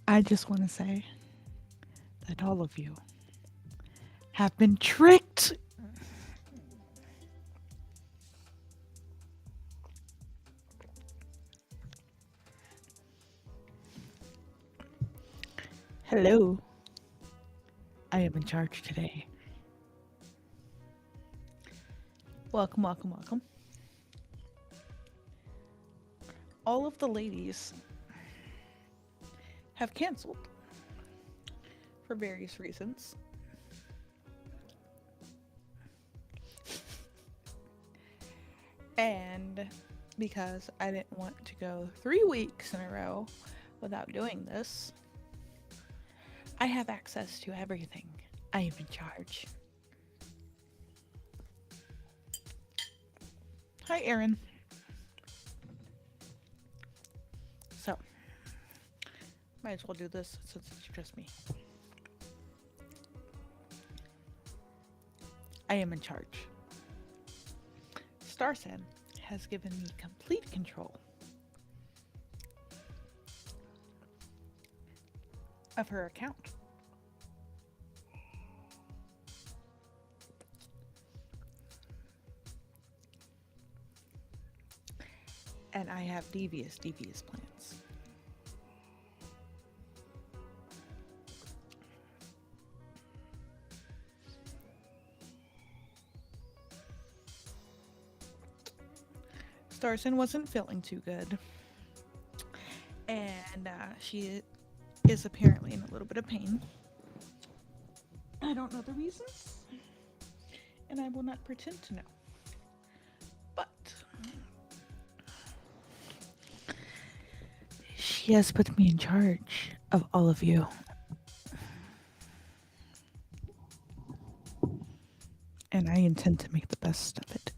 I just want to say that all of you have been tricked. Hello, I am in charge today. Welcome, welcome, welcome. All of the ladies have canceled for various reasons. And because I didn't want to go 3 weeks in a row without doing this, I have access to everything. I am in charge. Hi, Aaron. So, might as well do this since it's just me. I am in charge. Starsen has given me complete control of her account. And I have devious plans. Starson wasn't feeling too good, and she is apparently in a little bit of pain. I don't know the reasons, and I will not pretend to know. But she has put me in charge of all of you. And I intend to make the best of it.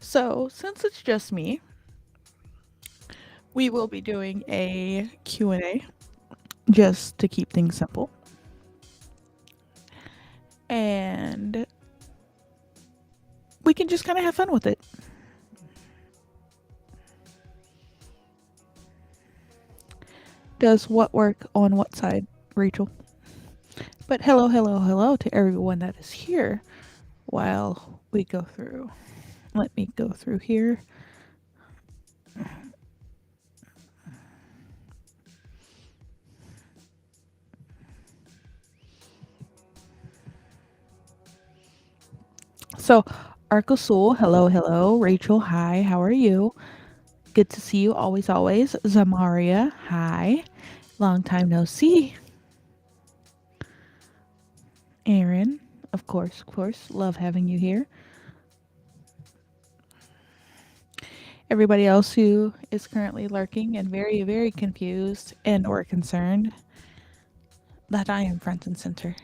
So, since it's just me, we will be doing a Q&A just to keep things simple. And we can just kind of have fun with it. Does what work on what side, Rachel? But hello, hello, hello to everyone that is here while we go through. Let me go through here. So, Arcosul, hello, hello. Rachel, hi, how are you? Good to see you always, always. Zamaria, hi. Long time no see. Aaron, of course, love having you here. Everybody else who is currently lurking and very, very confused and or concerned that I am front and center.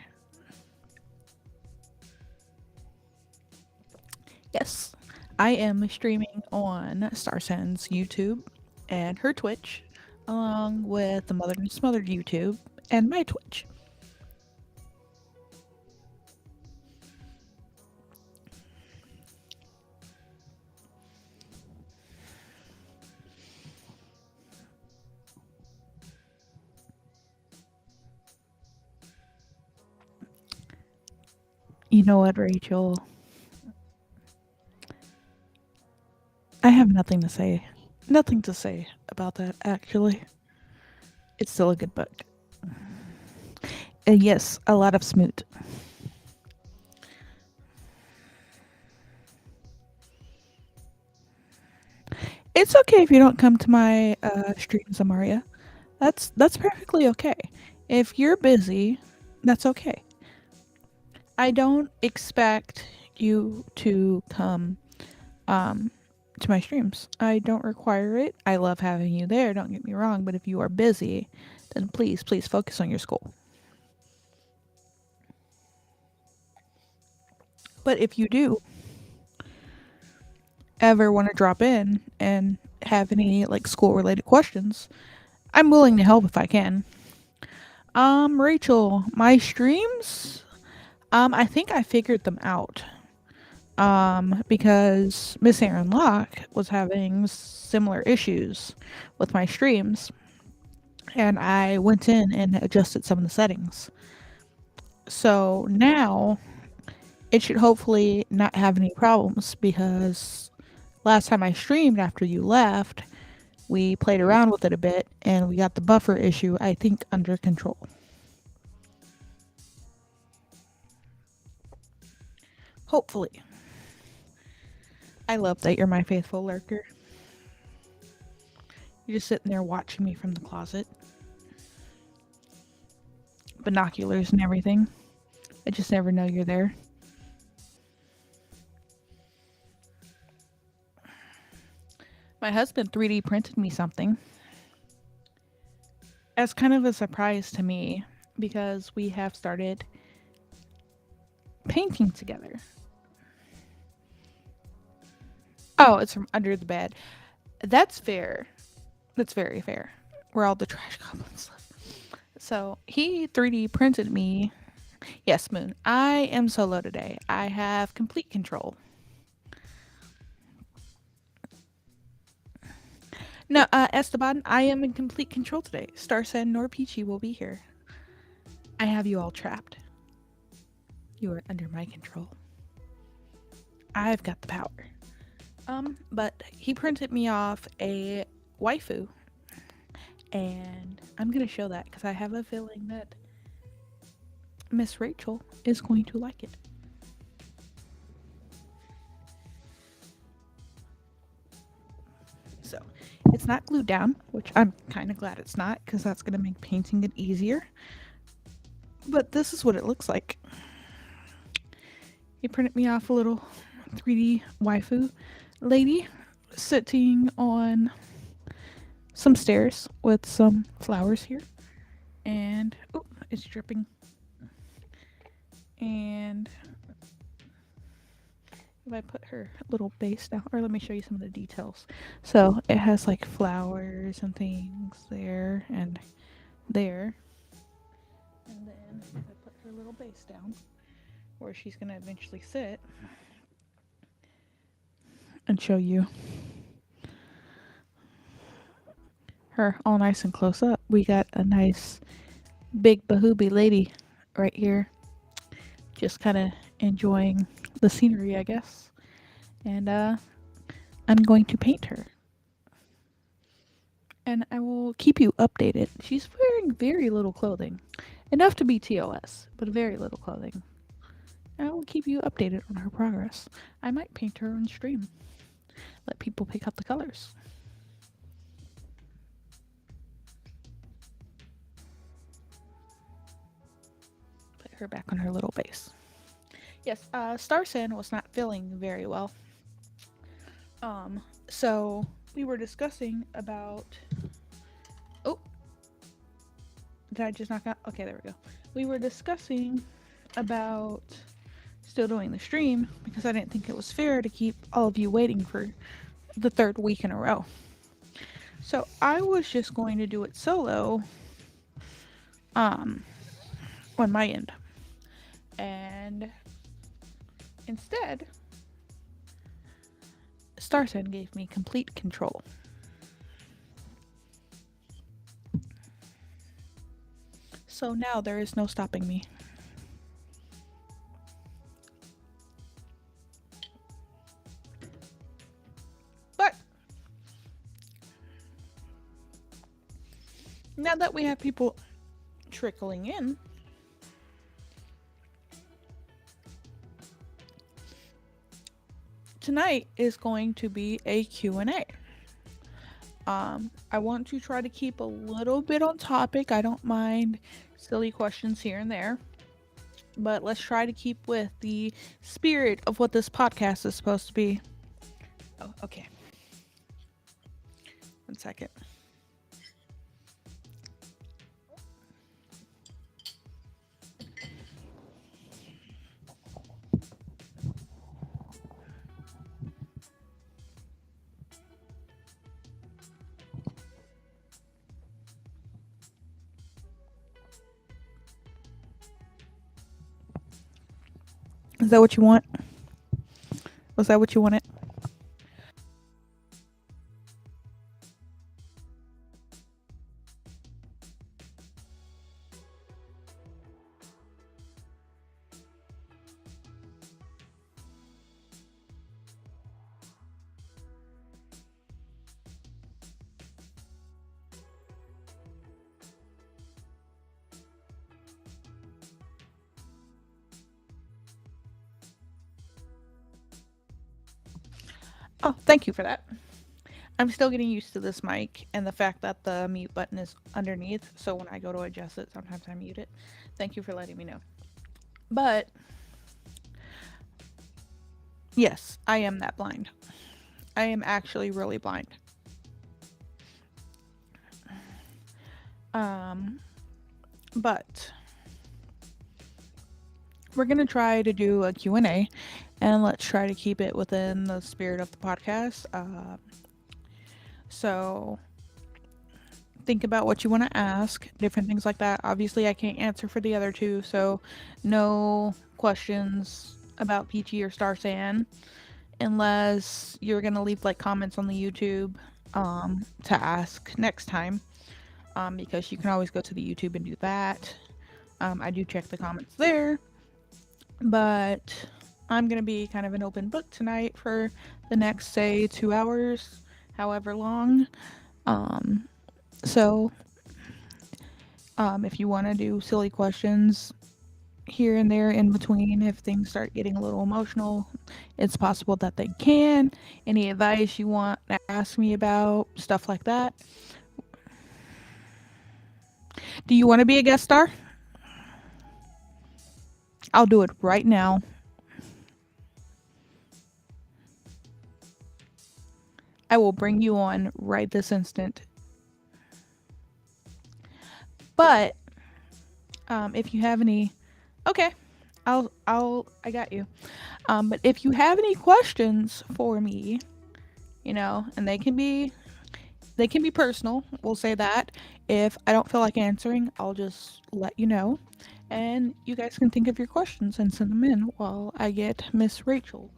Yes, I am streaming on Starsen's YouTube and her Twitch, along with the Mothered and Smothered YouTube and my Twitch. You know what, Rachel? I have nothing to say. Nothing to say about that, actually. It's still a good book. And yes, a lot of smoot. It's okay if you don't come to my streams, Amaria. That's perfectly okay. If you're busy, that's okay. I don't expect you to come to my streams. I don't require it. I love having you there, don't get me wrong, but if you are busy, then please focus on your school. But if you do ever want to drop in and have any like school related questions, I'm willing to help if I can. Rachel, my streams, I think I figured them out. Because Miss Aaron Locke was having similar issues with my streams. and I went in and adjusted some of the settings. So now it should hopefully not have any problems because last time I streamed after you left, we played around with it a bit and we got the buffer issue, I think, under control. Hopefully. I love that you're my faithful lurker. You're just sitting there watching me from the closet. Binoculars and everything. I just never know you're there. My husband 3D printed me something as kind of a surprise to me because we have started painting together. Oh, it's from under the bed. That's fair. That's very fair. Where all the trash goblins live. So he 3D printed me. Yes, Moon. I am solo today. I have complete control. No, Esteban, I am in complete control today. Starsen nor Peachy will be here. I have you all trapped. You are under my control. I've got the power. But he printed me off a waifu, and I'm gonna show that because I have a feeling that Miss Rachel is going to like it. So, it's not glued down, which I'm kind of glad it's not because that's gonna make painting it easier. But this is what it looks like. He printed me off a little 3D waifu lady sitting on some stairs with some flowers here. And, oh, it's dripping. And if I put her little base down, or let me show you some of the details. So it has like flowers and things there and there. And then if I put her little base down, where she's going to eventually sit, and show you her all nice and close up. We got a nice big bahooby lady right here, just kind of enjoying the scenery, I guess. And I'm going to paint her. And I will keep you updated. She's wearing very little clothing. Enough to be TOS, but very little clothing. And I will keep you updated on her progress. I might paint her on stream. Let people pick out the colors. Put her back on her little base. Yes, Starsan was not feeling very well. So we were discussing about. Oh, did I just knock out? Okay, there we go. We were discussing about still doing the stream because I didn't think it was fair to keep all of you waiting for the third week in a row. So I was just going to do it solo on my end. And instead, Starsen gave me complete control. So now there is no stopping me. But now that we have people trickling in, tonight is going to be a Q&A. I want to try to keep a little bit on topic. I don't mind silly questions here and there. But let's try to keep with the spirit of what this podcast is supposed to be. Oh, okay. 1 second. Is that what you want? Was that what you wanted? Oh, thank you for that. I'm still getting used to this mic and the fact that the mute button is underneath, so when I go to adjust it, sometimes I mute it. Thank you for letting me know. But yes, I am that blind. I am actually really blind. Um, but we're going to try to do a Q&A, and let's try to keep it within the spirit of the podcast. So think about what you want to ask, different things like that. Obviously, I can't answer for the other two, so no questions about Peachy or Star San unless you're going to leave like comments on the YouTube to ask next time, because you can always go to the YouTube and do that. I do check the comments there, but I'm going to be kind of an open book tonight for the next, say, 2 hours, however long. So if you want to do silly questions here and there in between, if things start getting a little emotional, it's possible that they can. Any advice you want to ask me about, stuff like that. Do you want to be a guest star? I'll do it right now. I will bring you on right this instant. But if you have any, okay, I got you. But if you have any questions for me, and they can be personal. We'll say that. If I don't feel like answering, I'll just let you know, and you guys can think of your questions and send them in while I get Miss Rachel.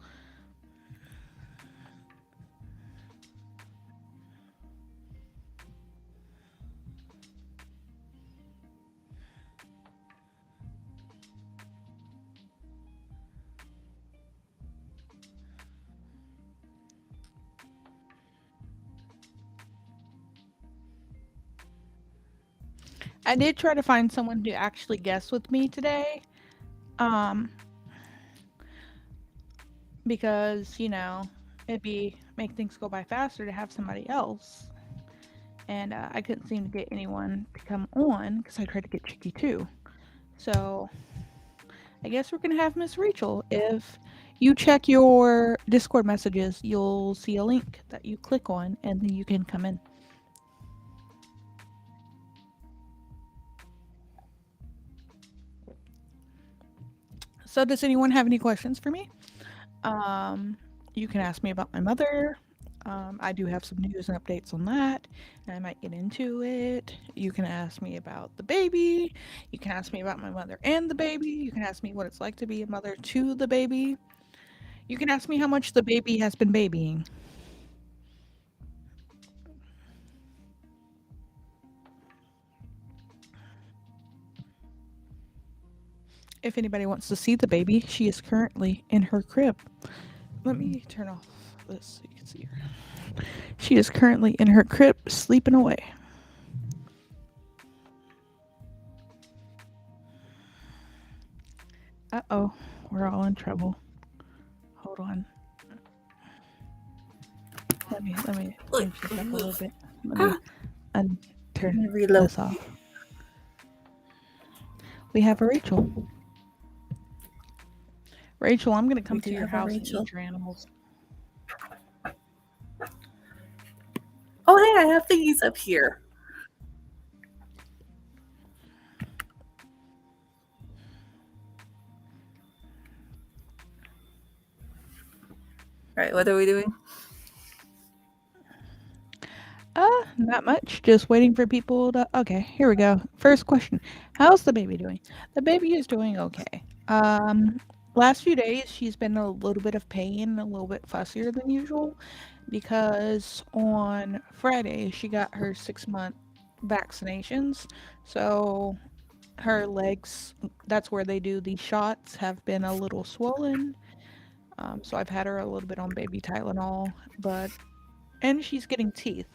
I did try to find someone to actually guess with me today, um, because it'd be make things go by faster to have somebody else, and I couldn't seem to get anyone to come on because I tried to get Chicky too. So I guess we're gonna have Miss Rachel. If you check your Discord messages, you'll see a link that you click on, and then you can come in. So, does anyone have any questions for me? Um, you can ask me about my mother. I do have some news and updates on that, and I might get into it. You can ask me about the baby. You can ask me about my mother and the baby. You can ask me what it's like to be a mother to the baby. You can ask me how much the baby has been babying. If anybody wants to see the baby, she is currently in her crib. Let me turn off this so you can see her. She is currently in her crib, sleeping away. Uh-oh, we're all in trouble. Hold on. Let me change this up a little bit. Let me turn this off. We have a Rachel. Rachel, I'm gonna come to your house and eat your animals. Oh, hey, I have thingies up here. All right, what are we doing? Not much. Just waiting for people to. Okay, here we go. First question: how's the baby doing? The baby is doing okay. Last few days she's been a little bit of pain, a little bit fussier than usual, because on Friday she got her 6-month vaccinations. So her legs, that's where they do these shots, have been a little swollen. So I've had her a little bit on baby Tylenol, and she's getting teeth.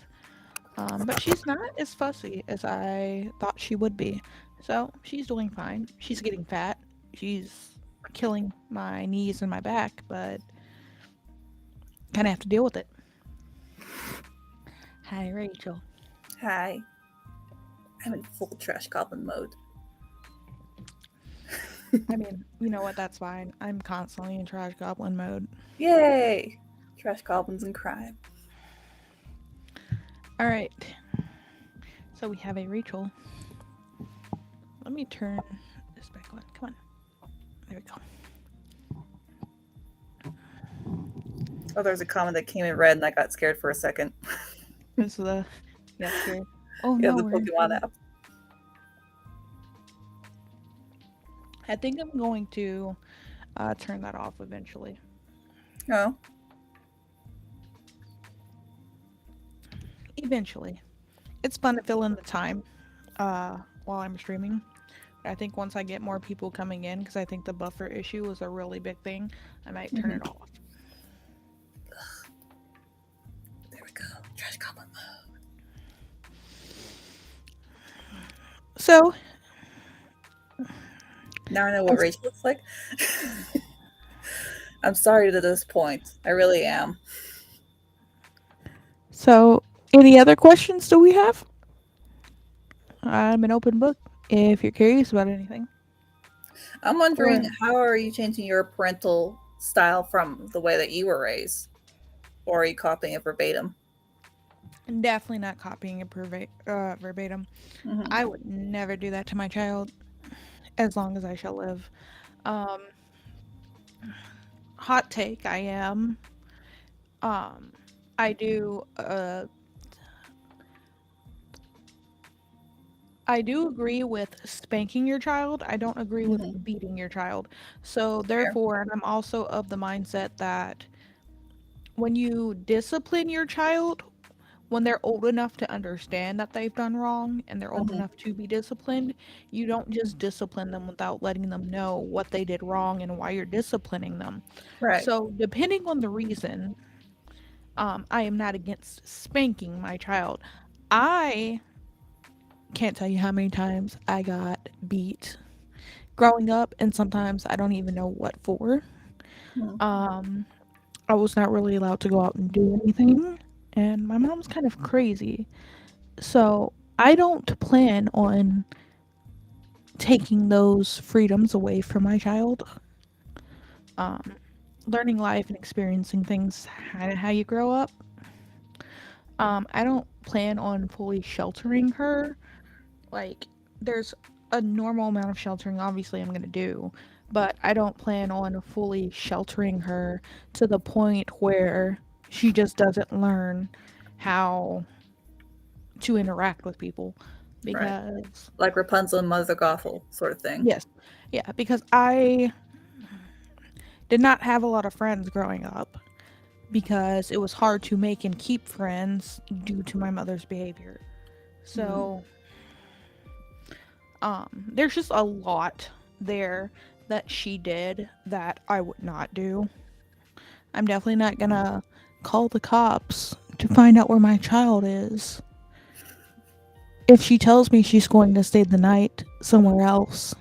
But she's not as fussy as I thought she would be. So she's doing fine. She's getting fat. She's killing my knees and my back, but kind of have to deal with it. Hi, Rachel. Hi. I'm in full trash goblin mode. I mean, you know what? That's fine. I'm constantly in trash goblin mode. Yay! Trash goblins and crime. All right. So we have a Rachel. Let me turn this back on. Come on. There we go. Oh, there's a comment that came in red and I got scared for a second. This is the yeah scared. Oh Yeah, no, the we're in. Pokemon app. I think I'm going to turn that off eventually. Oh. Eventually, it's fun to fill in the time while I'm streaming. I think once I get more people coming in, because I think the buffer issue is a really big thing, I might turn it off. There we go. Trash goblin mode. So Now I know what Rachel looks like. I'm sorry to this point. I really am. So, any other questions do we have? I'm an open book if you're curious about anything. I'm wondering, how are you changing your parental style from the way that you were raised? Or are you copying it verbatim? Definitely not copying it verbatim. I would never do that to my child as long as I shall live. Um, hot take, I am. I do I do agree with spanking your child. I don't agree with beating your child. So therefore, and I'm also of the mindset that when you discipline your child, when they're old enough to understand that they've done wrong and they're old enough to be disciplined, you don't just discipline them without letting them know what they did wrong and why you're disciplining them. Right. So, depending on the reason, I am not against spanking my child. I can't tell you how many times I got beat growing up, and sometimes I don't even know what for. Um, I was not really allowed to go out and do anything, and my mom's kind of crazy. So I don't plan on taking those freedoms away from my child. Um, learning life and experiencing things how you grow up. I don't plan on fully sheltering her. Like, there's a normal amount of sheltering, obviously, I'm gonna do, but I don't plan on fully sheltering her to the point where she just doesn't learn how to interact with people. Right. Because Like Rapunzel and Mother Gothel sort of thing. yes, yeah, because I did not have a lot of friends growing up because it was hard to make and keep friends due to my mother's behavior. So, there's just a lot there that she did that I would not do. I'm definitely not gonna call the cops to find out where my child is. If she tells me she's going to stay the night somewhere else,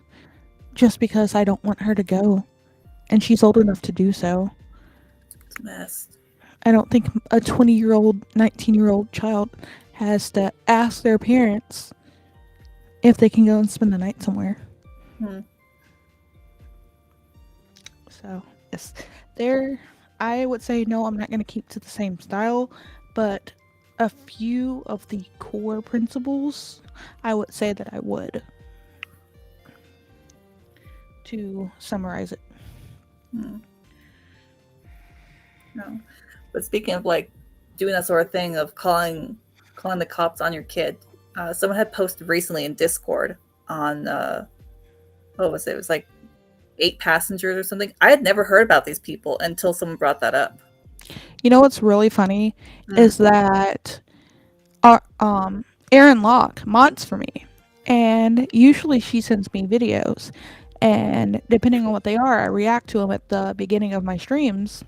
just because I don't want her to go, and she's old enough to do so. It's a mess. I don't think a 20-year-old, 19-year-old child has to ask their parents if they can go and spend the night somewhere. So, yes, there, I would say no, I'm not going to keep to the same style, but a few of the core principles, I would say that I would. To summarize it. No. But speaking of like doing that sort of thing of calling the cops on your kid, someone had posted recently in Discord on what was it? It was like 8 passengers or something. I had never heard about these people until someone brought that up. You know what's really funny is that our Erin Locke mods for me, and usually she sends me videos, and depending on what they are, I react to them at the beginning of my streams.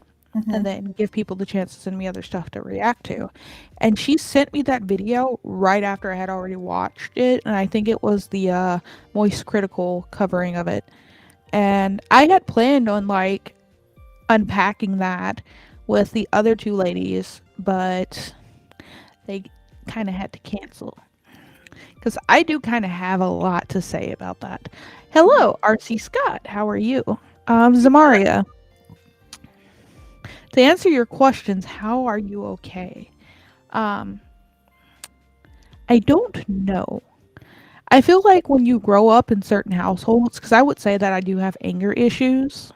And then give people the chance to send me other stuff to react to. And she sent me that video right after I had already watched it, and I think it was the Moist Critical covering of it. And I had planned on like unpacking that with the other two ladies, but they kind of had to cancel because I do kind of have a lot to say about that. Mhm. Hello, RC Scott. How are you? Hey, Scott. Zamaria, to answer your questions, how are you okay? Um, I don't know. I feel like when you grow up in certain households, because I would say that I do have anger issues,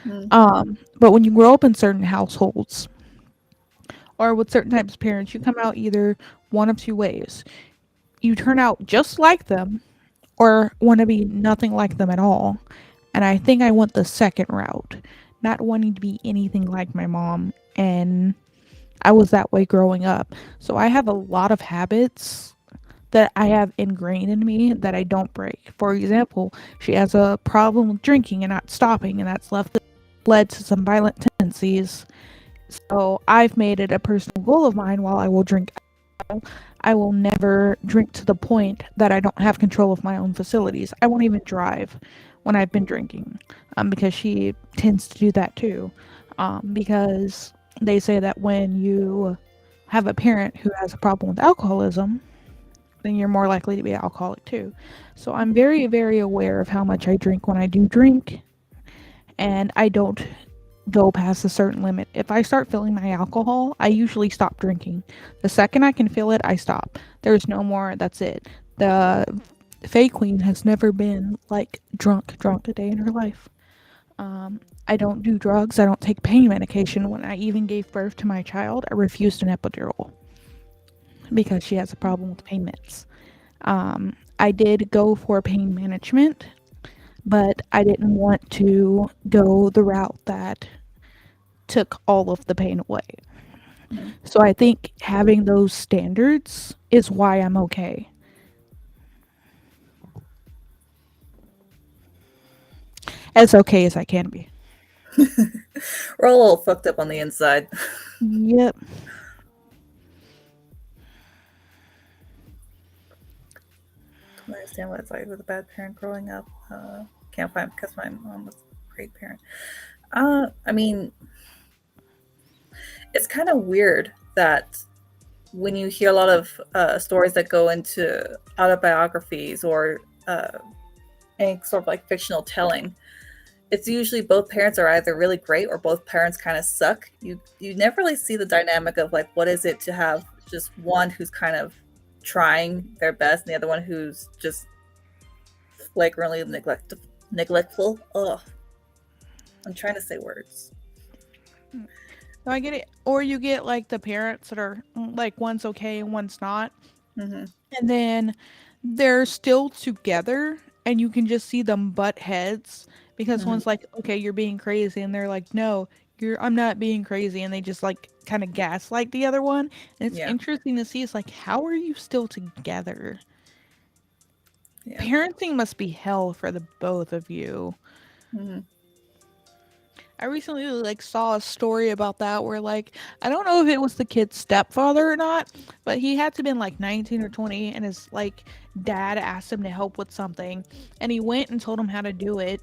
Mm, but when you grow up in certain households or with certain types of parents, you come out either one of two ways. You turn out just like them or want to be nothing like them at all. And I think I went the second route, not wanting to be anything like my mom. And I was that way growing up. So I have a lot of habits that I have ingrained in me that I don't break. For example, she has a problem with drinking and not stopping, and that's led to some violent tendencies. So I've made it a personal goal of mine while I will drink, I will never drink to the point that I don't have control of my own facilities. I won't even drive when I've been drinking, because she tends to do that too. Because they say that when you have a parent who has a problem with alcoholism, then you're more likely to be an alcoholic too. So I'm very, very aware of how much I drink when I do drink, and I don't go past a certain limit. If I start feeling my alcohol, I usually stop drinking. The second I can feel it, I stop. There's no more, that's it. The Fae Queen has never been like drunk a day in her life. I don't do drugs. I don't take pain medication. When I even gave birth to my child, I refused an epidural because she has a problem with pain meds. I did go for pain management, but I didn't want to go the route that took all of the pain away. mm. So I think having those standards is why I'm okay. As okay as I can be. We're all a little fucked up on the inside. Yep. Don't understand what it's like with a bad parent growing up. Can't find because my mom was a great parent. I mean, it's kind of weird that when you hear a lot of stories that go into autobiographies or any sort of like fictional telling, it's usually both parents are either really great or both parents kind of suck. You never really see the dynamic of like what is it to have just one who's kind of trying their best and the other one who's just flagrantly neglectful. Ugh, I'm trying to say words. So I get it. Or you get like the parents that are like one's okay and one's not. Mm-hmm. And then they're still together and you can just see them butt heads because Mm-hmm. one's like, okay, you're being crazy. And they're like, no, I'm not being crazy. And they just like kind of gaslight the other one. And it's Yeah, interesting to see. It's like, how are you still together? yeah. Parenting must be hell for the both of you. Mm-hmm. I recently like saw a story about that where like I don't know if it was the kid's stepfather or not, but he had to been like 19 or 20 and his like dad asked him to help with something and he went and told him how to do it.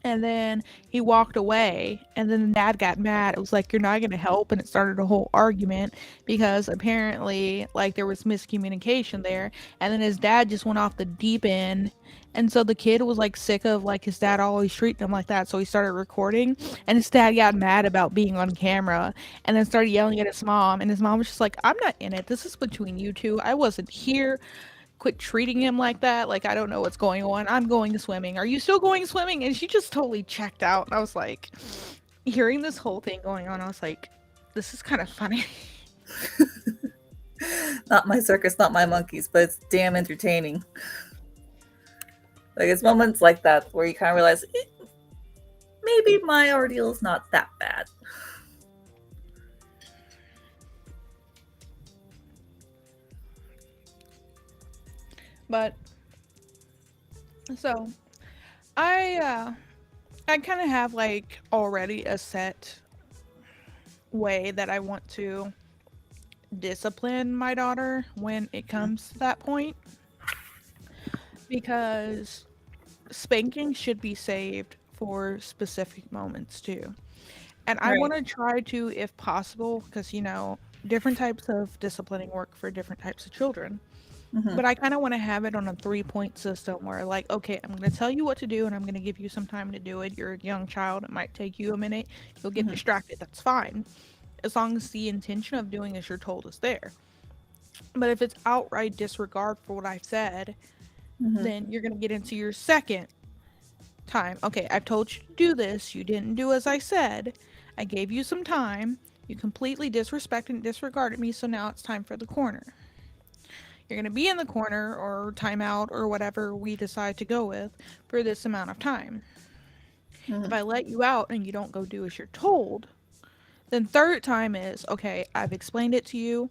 And then he walked away, and then the dad got mad. It was like, "You're not gonna help," and it started a whole argument because apparently, like, there was miscommunication there. And then his dad just went off the deep end, and so the kid was like sick of like his dad always treating him like that. So he started recording, and his dad got mad about being on camera, and then started yelling at his mom. And his mom was just like, "I'm not in it. This is between you two. I wasn't here. Quit treating him like that. Like, I don't know what's going on. I'm going to swimming. Are you still going swimming?" And she just totally checked out. And I was like, hearing this whole thing going on, I was like, this is kind of funny. Not my circus, not my monkeys, but it's damn entertaining. Like it's moments like that where you kind of realize maybe my ordeal is not that bad. But so I kind of have like already a set way that I want to discipline my daughter when it comes to that point because spanking should be saved for specific moments too. And I want Right. to try to, if possible, because, different types of disciplining work for different types of children. Hmm. But I kind of want to have it on a 3-point system where, like, okay, I'm going to tell you what to do and I'm going to give you some time to do it. You're a young child. It might take you a minute. You'll get Hmm. distracted. That's fine. As long as the intention of doing as you're told is there. But if it's outright disregard for what I've said, Hmm. then you're going to get into your second time. Okay, I've told you to do this. You didn't do as I said. I gave you some time. You completely disrespected and disregarded me, so now it's time for the corner. You're going to be in the corner or timeout or whatever we decide to go with for this amount of time. If Hmm. I let you out and you don't go do as you're told, then third time is okay, I've explained it to you.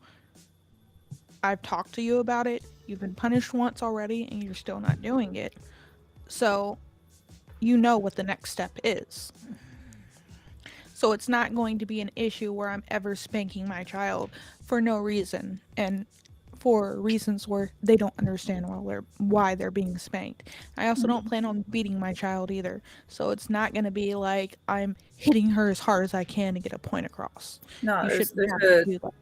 I've talked to you about it. You've been punished once already and you're still not doing it. So you know what the next step is. So it's not going to be an issue where I'm ever spanking my child for no reason and for reasons where they don't understand why they're being spanked. I also don't Hmm. plan on beating my child either. So it's not going to be like I'm hitting her as hard as I can to get a point across. No, You there's shouldn't there's have to a do that.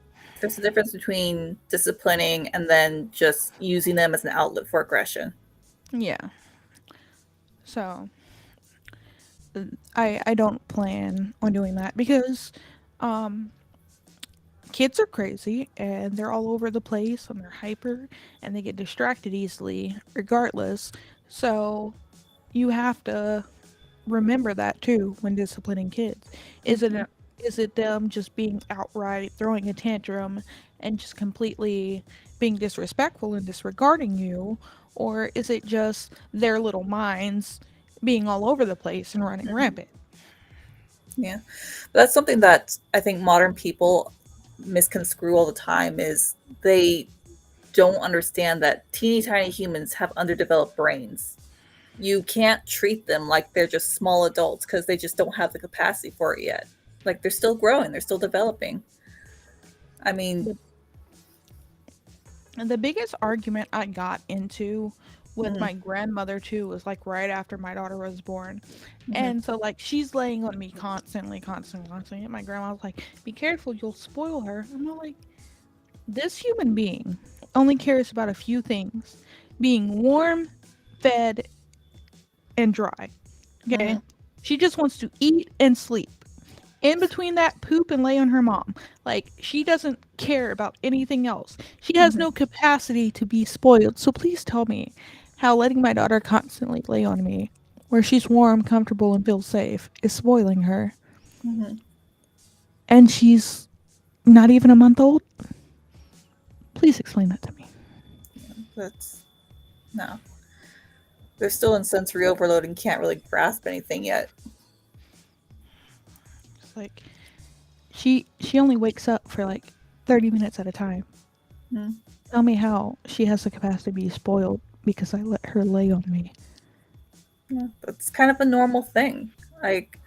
there's a difference between disciplining and then just using them as an outlet for aggression. Yeah. So I don't plan on doing that because um kids are crazy and they're all over the place and they're hyper and they get distracted easily regardless. So you have to remember that too when disciplining kids. Is it Yeah. is it them just being outright throwing a tantrum and just completely being disrespectful and disregarding you, or is it just their little minds being all over the place and running Mhm. rampant? Yeah. That's something that I think modern people misconstrue all the time is they don't understand that teeny tiny humans have underdeveloped brains. You can't treat them like they're just small adults because they just don't have the capacity for it yet. Like they're still growing, they're still developing. I mean, And the biggest argument I got into with mhm, my grandmother too was like right after my daughter was born. mhm, And so like she's laying on me constantly, constantly, constantly. And my grandma was like, be careful, you'll spoil her. I'm all like, this human being only cares about a few things. Being warm, fed, and dry. Okay? mhm, She just wants to eat and sleep. In between that, poop and lay on her mom. Like, she doesn't care about anything else. She has mhm, no capacity to be spoiled. So please tell me how letting my daughter constantly lay on me, where she's warm, comfortable, and feels safe, is spoiling her. mhm. And she's not even a month old? Please explain that to me. That's no. They're still in sensory overload and can't really grasp anything yet. It's like, she only wakes up for like 30 minutes at a time. Mm. Tell me how she has the capacity to be spoiled because I let her lay on me. Yeah, that's kind of a normal thing. Like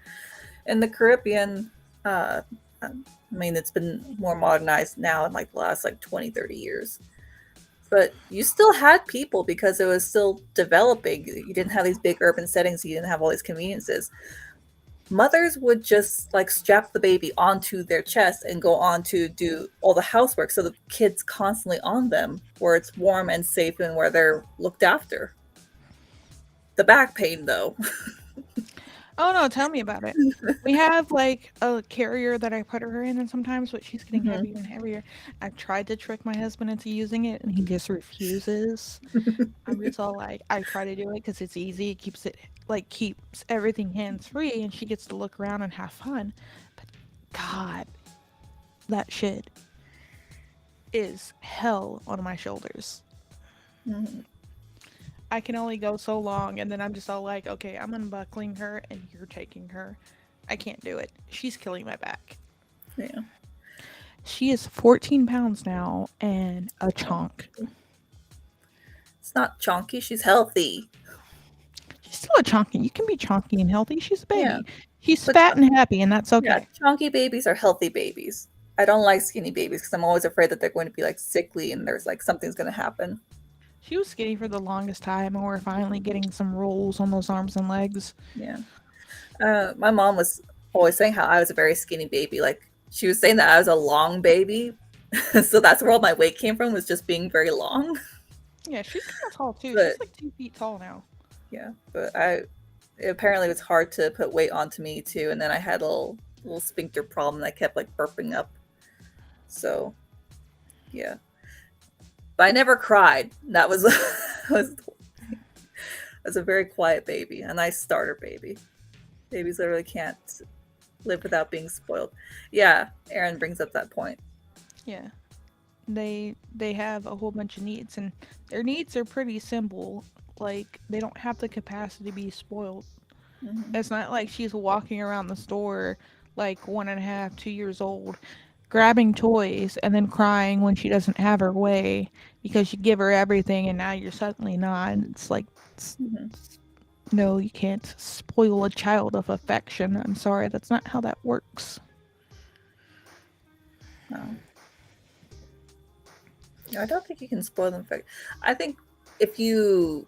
in the Caribbean, I mean, it's been more modernized now in like the last like 20, 30 years. But you still had people because it was still developing. You didn't have these big urban settings, you didn't have all these conveniences. Mothers would just like strap the baby onto their chest and go on to do all the housework so the kid's constantly on them where it's warm and safe and where they're looked after. The back pain though. Oh no, tell me about it. We have like a carrier that I put her in, and sometimes, but she's getting Hmm. heavier and heavier. I've tried to trick my husband into using it, and he just refuses. I'm just all like, I try to do it because it's easy. It keeps it like keeps everything hands free, and she gets to look around and have fun. But God, that shit is hell on my shoulders. Hmm. I can only go so long, and then I'm just all like, okay, I'm unbuckling her, and you're taking her. I can't do it. She's killing my back. Yeah. She is 14 pounds now and a Oh. chunk. It's not chonky, she's healthy. She's still a chunky. You can be chunky and healthy. She's a Yeah. baby. She's But fat and happy, and that's yeah, okay. chonky babies are healthy babies. I don't like skinny babies because I'm always afraid that they're going to be like sickly and there's like something's going to happen. She was skinny for the longest time, and we're finally getting some rolls on those arms and legs. Yeah. My mom was. always saying how I was a very skinny baby. Like she was saying that I was a long baby. So that's where all my weight came from, was just being very long. Yeah, she's kind of tall too. But She's like 2 feet tall now. yeah, but I apparently it was hard to put weight onto me too, and then I had a little sphincter problem that kept like burping up. So yeah, but I never cried. That was was a very quiet baby, a nice starter baby. Babies literally can't live without being spoiled. Yeah, Aaron brings up that point. Yeah. They have a whole bunch of needs, and their needs are pretty simple. Like they don't have the capacity to be spoiled. Mm-hmm. It's not like she's walking around the store like 1.5, 2 years old, grabbing toys and then crying when she doesn't have her way because you give her everything and now you're suddenly not. It's like, it's, Mm-hmm. no, you can't spoil a child of affection. I'm sorry, that's not how that works. No. I don't think you can spoil them. I think if you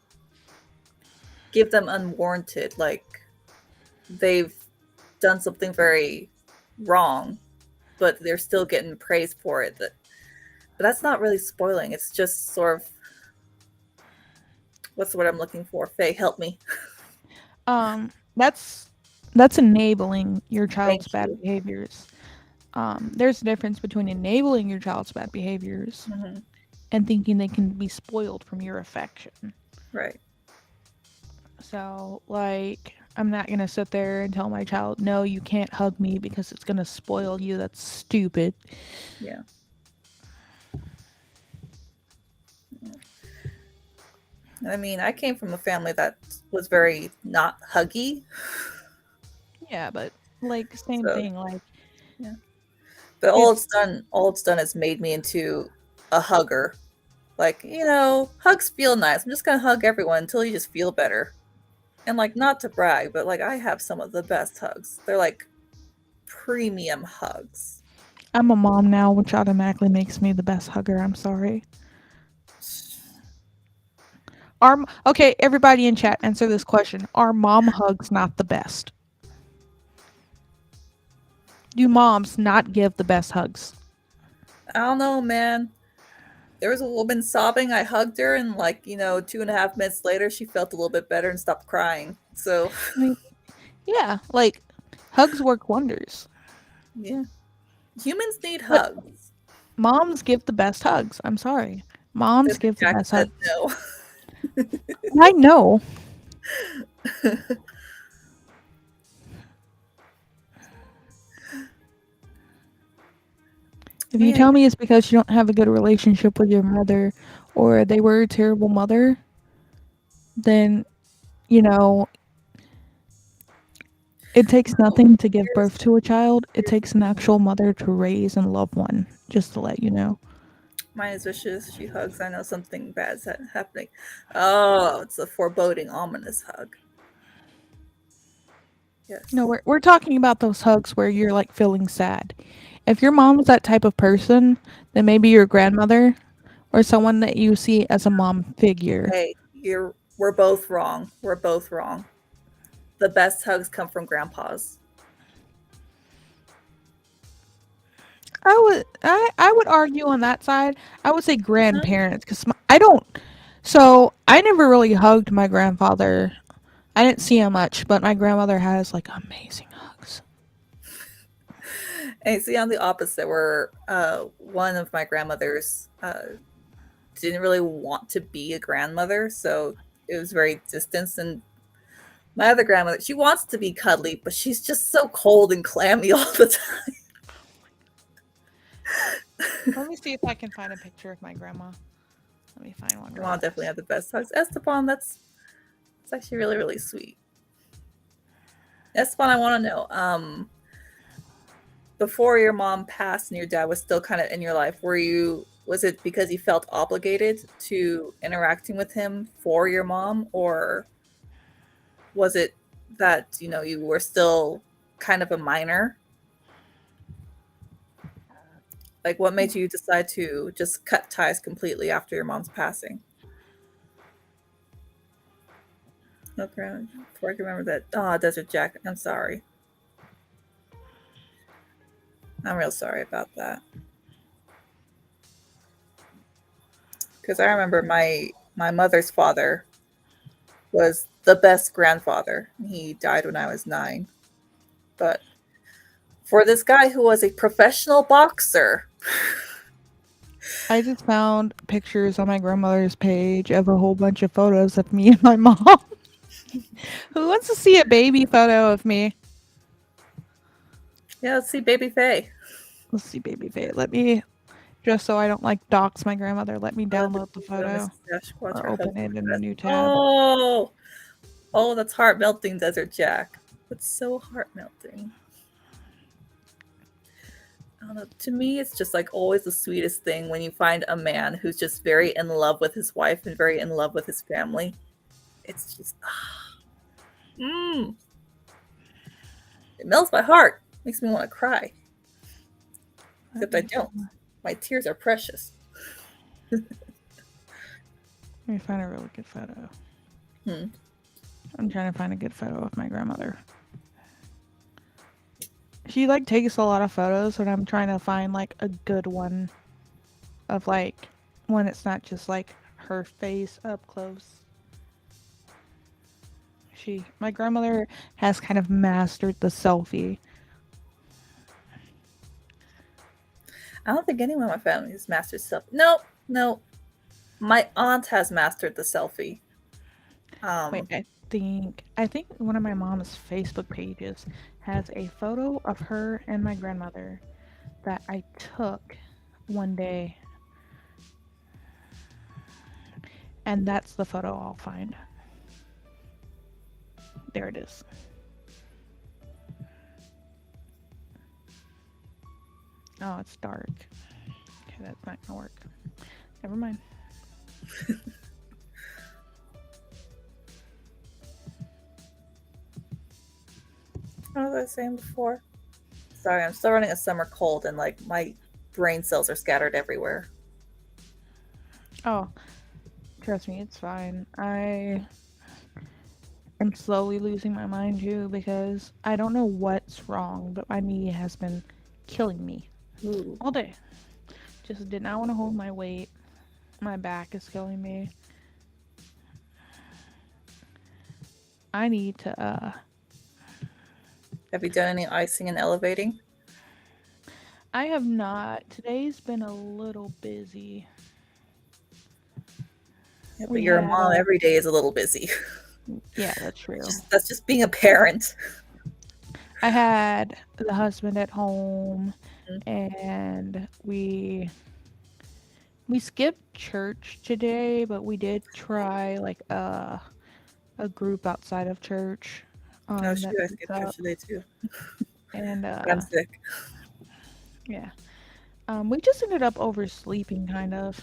give them unwarranted, like they've done something very wrong, but they're still getting praise for it. But that's not really spoiling. It's just sort of, what's the word I'm looking for? Faye, help me. Um, that's enabling your Thank child's bad you. behaviors. There's a difference between enabling your child's bad behaviors Mm-hmm. and thinking they can be spoiled from your affection. Right. So, like, I'm not gonna sit there and tell my child, no, you can't hug me because it's gonna spoil you. That's stupid. Yeah. I mean, I came from a family that was very not huggy. Yeah, but like, same So thing. Like, yeah. But it's all it's done is made me into a hugger. Like, hugs feel nice. I'm just gonna hug everyone until you just feel better. And like, not to brag, but like I have some of the best hugs. They're like premium hugs. I'm a mom now, which automatically makes me the best hugger. I'm sorry. Okay, everybody in chat, answer this question: are mom hugs not the best? Do moms not give the best hugs? I don't know, man. There was a woman sobbing. I hugged her, and like, 2.5 minutes later, she felt a little bit better and stopped crying. So, I mean, yeah, like hugs work wonders. yeah. Humans need But hugs. moms give the best hugs. I'm sorry. Moms Mr. give the Jack best said hugs. no. I know. If you Man, tell me it's because you don't have a good relationship with your mother or they were a terrible mother, then, you know, it takes nothing to give here's, birth to a child. It here's takes an actual mother to raise and love one, just to let you know. mine is wishes. She hugs. I know something bad's happening. Oh, it's a foreboding, ominous hug. No, Yes. we're talking about those hugs where you're like feeling sad. If your mom's that type of person, then maybe your grandmother or someone that you see as a mom figure. Hey, we're both wrong. We're both wrong. The best hugs come from grandpas. I would argue on that side. I would say grandparents because I don't. So I never really hugged my grandfather. I didn't see him much, but my grandmother has like amazing hugs. And see, on the opposite, where one of my grandmothers didn't really want to be a grandmother, so it was very distanced. And my other grandmother, she wants to be cuddly, but she's just so cold and clammy all the time. Let me see if I can find a picture of my grandma. Let me find one real Grandma definitely fast. had the best hugs. Esteban, that's actually really, really sweet. Esteban, I want to know, before your mom passed and your dad was still kind of in your life, was it because you felt obligated to interacting with him for your mom, or was it that you were still kind of a minor? Like, what made you decide to just cut ties completely after your mom's passing? Okay, before I can remember that. Oh, Desert Jack, I'm sorry. I'm real sorry about that. Because I remember my mother's father was the best grandfather. He died when I was 9. But for this guy who was a professional boxer, I just found pictures on my grandmother's page of a whole bunch of photos of me and my mom. Who wants to see a baby photo of me? yeah, let's see Baby Faye. Let's see baby Faye. Let me, just so I don't like dox my grandmother, let me Oh, download the photo Mrs. Sasquatch, or her open husband. it in a new tab. Oh, oh, that's heart melting, Desert Jack. That's so heart melting. I don't know. To me, it's just like always the sweetest thing when you find a man who's just very in love with his wife and very in love with his family. It's just, it melts my heart. Makes me want to cry. Except I don't. My tears are precious. Let me find a really good photo. I'm trying to find a good photo of my grandmother. She like takes a lot of photos, and I'm trying to find like a good one of like when it's not just like her face up close. My grandmother has kind of mastered the selfie. I don't think anyone in my family has mastered selfie. No, no. My aunt has mastered the selfie. Wait, I think one of my mom's Facebook pages has a photo of her and my grandmother that I took one day. And that's the photo I'll find. There it is. Oh, it's dark. Okay, that's not gonna work. Never mind. What was I saying before? Sorry, I'm still running a summer cold and like my brain cells are scattered everywhere. Oh, trust me, it's fine. I am slowly losing my mind too because I don't know what's wrong, but my knee has been killing me all day. Just did not want to hold my weight. My back is killing me. I need to Have you done any icing and elevating? I have not. Today's been a little busy. Yeah, but We you're a had mom. Every day is a little busy. yeah, that's true. That's just being a parent. I had the husband at home Mhm. and we skipped church today, but we did try like a group outside of church Oh that shoot, I meets skipped church up today too. and I'm sick. yeah. We just ended up oversleeping kind of.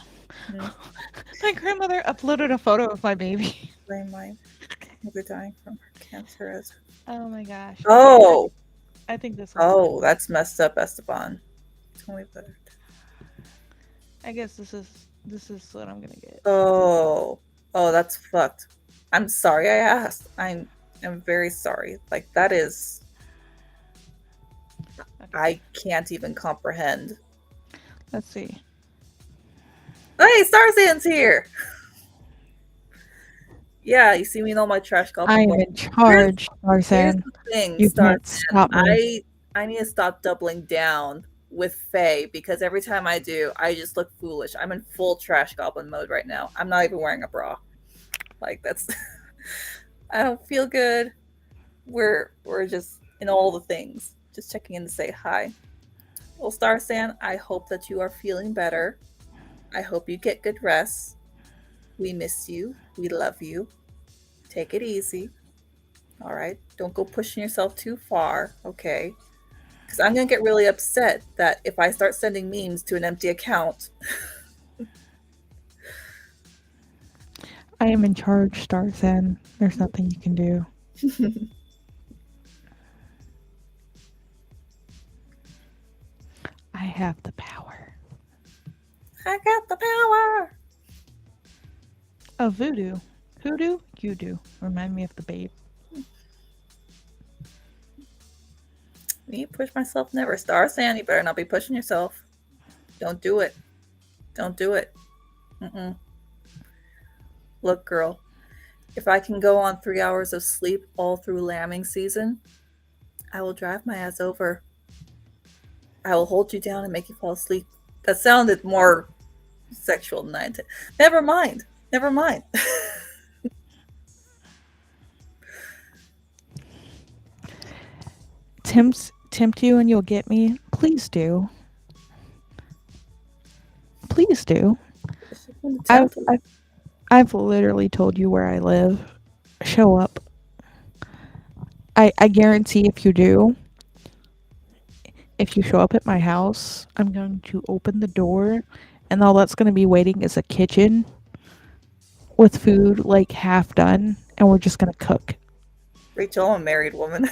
Mm-hmm. My grandmother uploaded a photo of my baby. Blame my mother dying from her cancer as. Oh my gosh. Okay. Oh, I think this one's fine. oh, that's messed up, Esteban. Tell me better. I guess this is what I'm gonna get. Oh, oh, that's fucked. I'm sorry I asked. I'm very sorry. Like that is, Okay. I can't even comprehend. Let's see. Hey, Starzan's here. Yeah, you see me in all my trash I goblin am glory. in charge, Here's Tarzan. the thing, You Starzan. can't stop me. I need to stop doubling down with Faye because every time I do, I just look foolish. I'm in full trash goblin mode right now. I'm not even wearing a bra. Like that's I don't feel good. We're just in all the things. Just checking in to say hi. Well, Starsan, I hope that you are feeling better. I hope you get good rest. We miss you. We love you. Take it easy. All right. Don't go pushing yourself too far. Okay. Because I'm going to get really upset that if I start sending memes to an empty account. I am in charge, Tarzan. There's nothing you can do. I have the power. I got the power. Of voodoo. Hoodoo? You do. Remind me of the babe. Me push myself never. Star Sand, you better not be pushing yourself. Don't do it. Don't do it. Mm-mm. Look, girl, if I can go on 3 hours of sleep all through lambing season, I will drive my ass over. I will hold you down and make you fall asleep. That sounded more sexual than I intended. Never mind. Never mind. Tempt you and you'll get me. Please do. Please do. She's been I've tempted. I've I've literally told you where I live. Show up. I guarantee if you show up at my house, I'm going to open the door and all that's going to be waiting is a kitchen with food like half done and we're just going to cook. Rachel, I'm a married woman.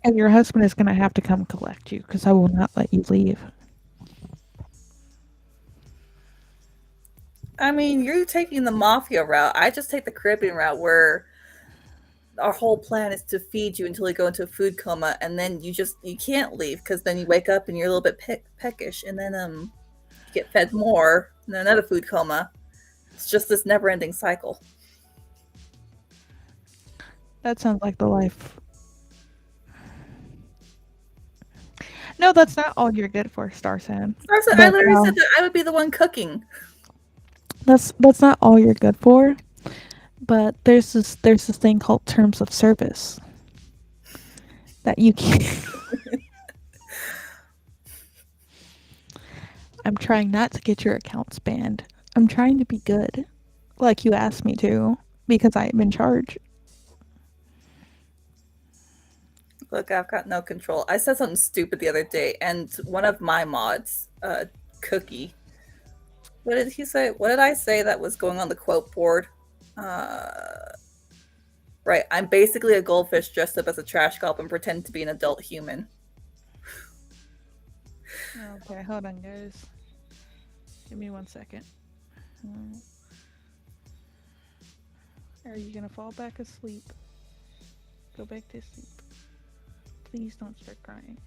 And your husband is going to have to come collect you cuz I will not let you leave. I mean, you're taking the mafia route. I just take the Caribbean route where our whole plan is to feed you until you go into a food coma, and then you can't leave because then you wake up and you're a little bit peckish, and then you get fed more, and then another food coma. It's just this never-ending cycle. That sounds like the life. No, that's not all you're good for, Starsan. I But literally said that I would be the one cooking. that's not all you're good for. But there's this thing called terms of service that you can't. I'm trying not to get your accounts banned. I'm trying to be good, like you asked me to, because I am in charge. Look, I've got no control. I said something stupid the other day, and one of my mods, Cookie, what did he say? What did I say that was going on the quote board? Uh, right. I'm basically a goldfish dressed up as a trash goblin, pretending to be an adult human. Okay, hold on, guys. Give me 1 second. Are you gonna fall back asleep? Go back to sleep. Please don't start crying.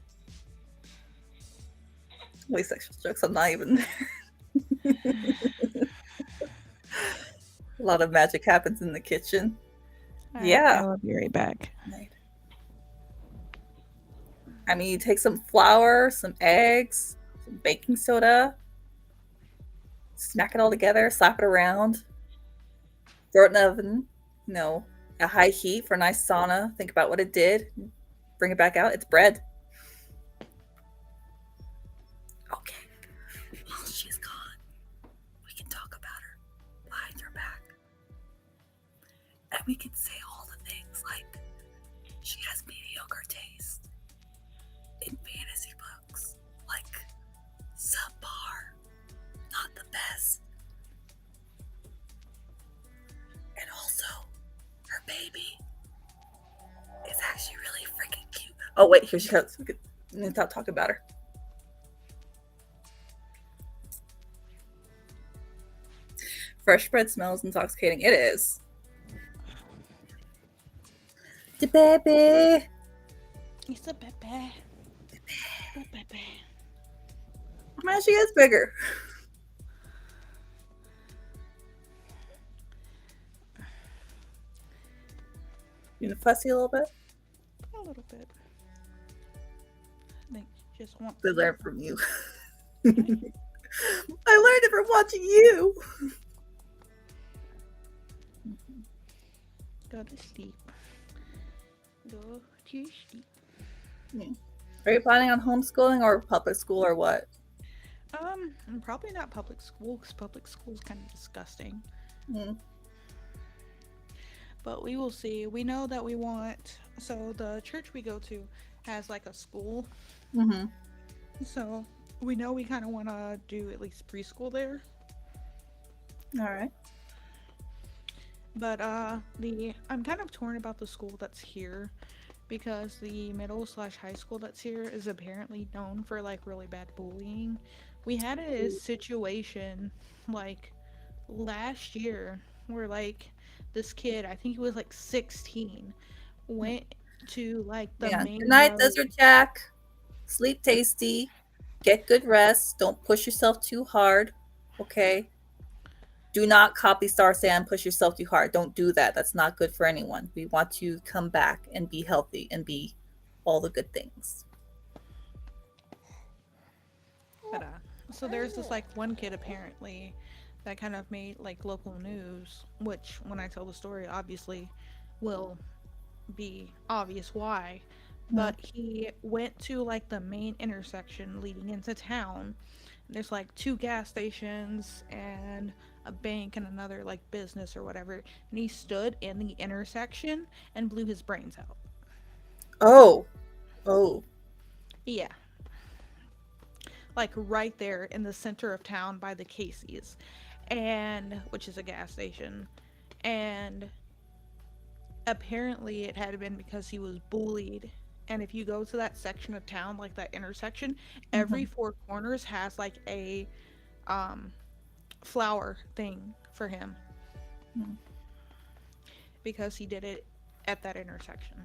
Only sexual jokes. I'm not even. A lot of magic happens in the kitchen. Alright, Yeah. I will be right back. I mean, you take some flour, some eggs, some baking soda, smack it all together, slap it around, throw it in the oven, at high heat for a nice sauna. Think about what it did, bring it back out. It's bread. Okay. While she's gone, we can talk about her behind her back. And we can say all the things like she has mediocre taste in fantasy books, like subpar, not the best. And also, her baby is actually really freaking cute. Oh wait, here she comes. We can talk about her. Fresh bread smells intoxicating. It is. The baby. It's a baby. A baby. Man, she is bigger. You fussy a little bit? A little bit. I think just want They learn from you. I learned it from watching you. Go to sleep. Go to sleep. Are you planning on homeschooling or public school or what? Probably not public school because public school is kind of disgusting. But we will see. We know that we want. So the church we go to has like a school. So we know we kind of want to do at least preschool there. All right. But I'm kind of torn about the school that's here because the middle/high school that's here is apparently known for like really bad bullying. We had a situation like last year where like this kid, I think he was like 16, went to like the Yeah. Good main night, road. Desert Jack. Sleep tasty. Get good rest. Don't push yourself too hard. Okay. Do not copy Star Sam, push yourself too hard. Don't do that. That's not good for anyone. We want you to come back and be healthy and be all the good things. But so there's this like one kid apparently that kind of made like local news, which when I tell the story, obviously will be obvious why. Mm. But he went to like the main intersection leading into town. There's like two gas stations and a bank and another like business or whatever. And he stood in the intersection and blew his brains out. Oh. Oh. Yeah, like right there in the center of town by the Casey's, and which is a gas station. And apparently it had been because he was bullied. And if you go to that section of town, like that intersection, every Mm-hmm. four corners has like a um flower thing for him Mm. because he did it at that intersection.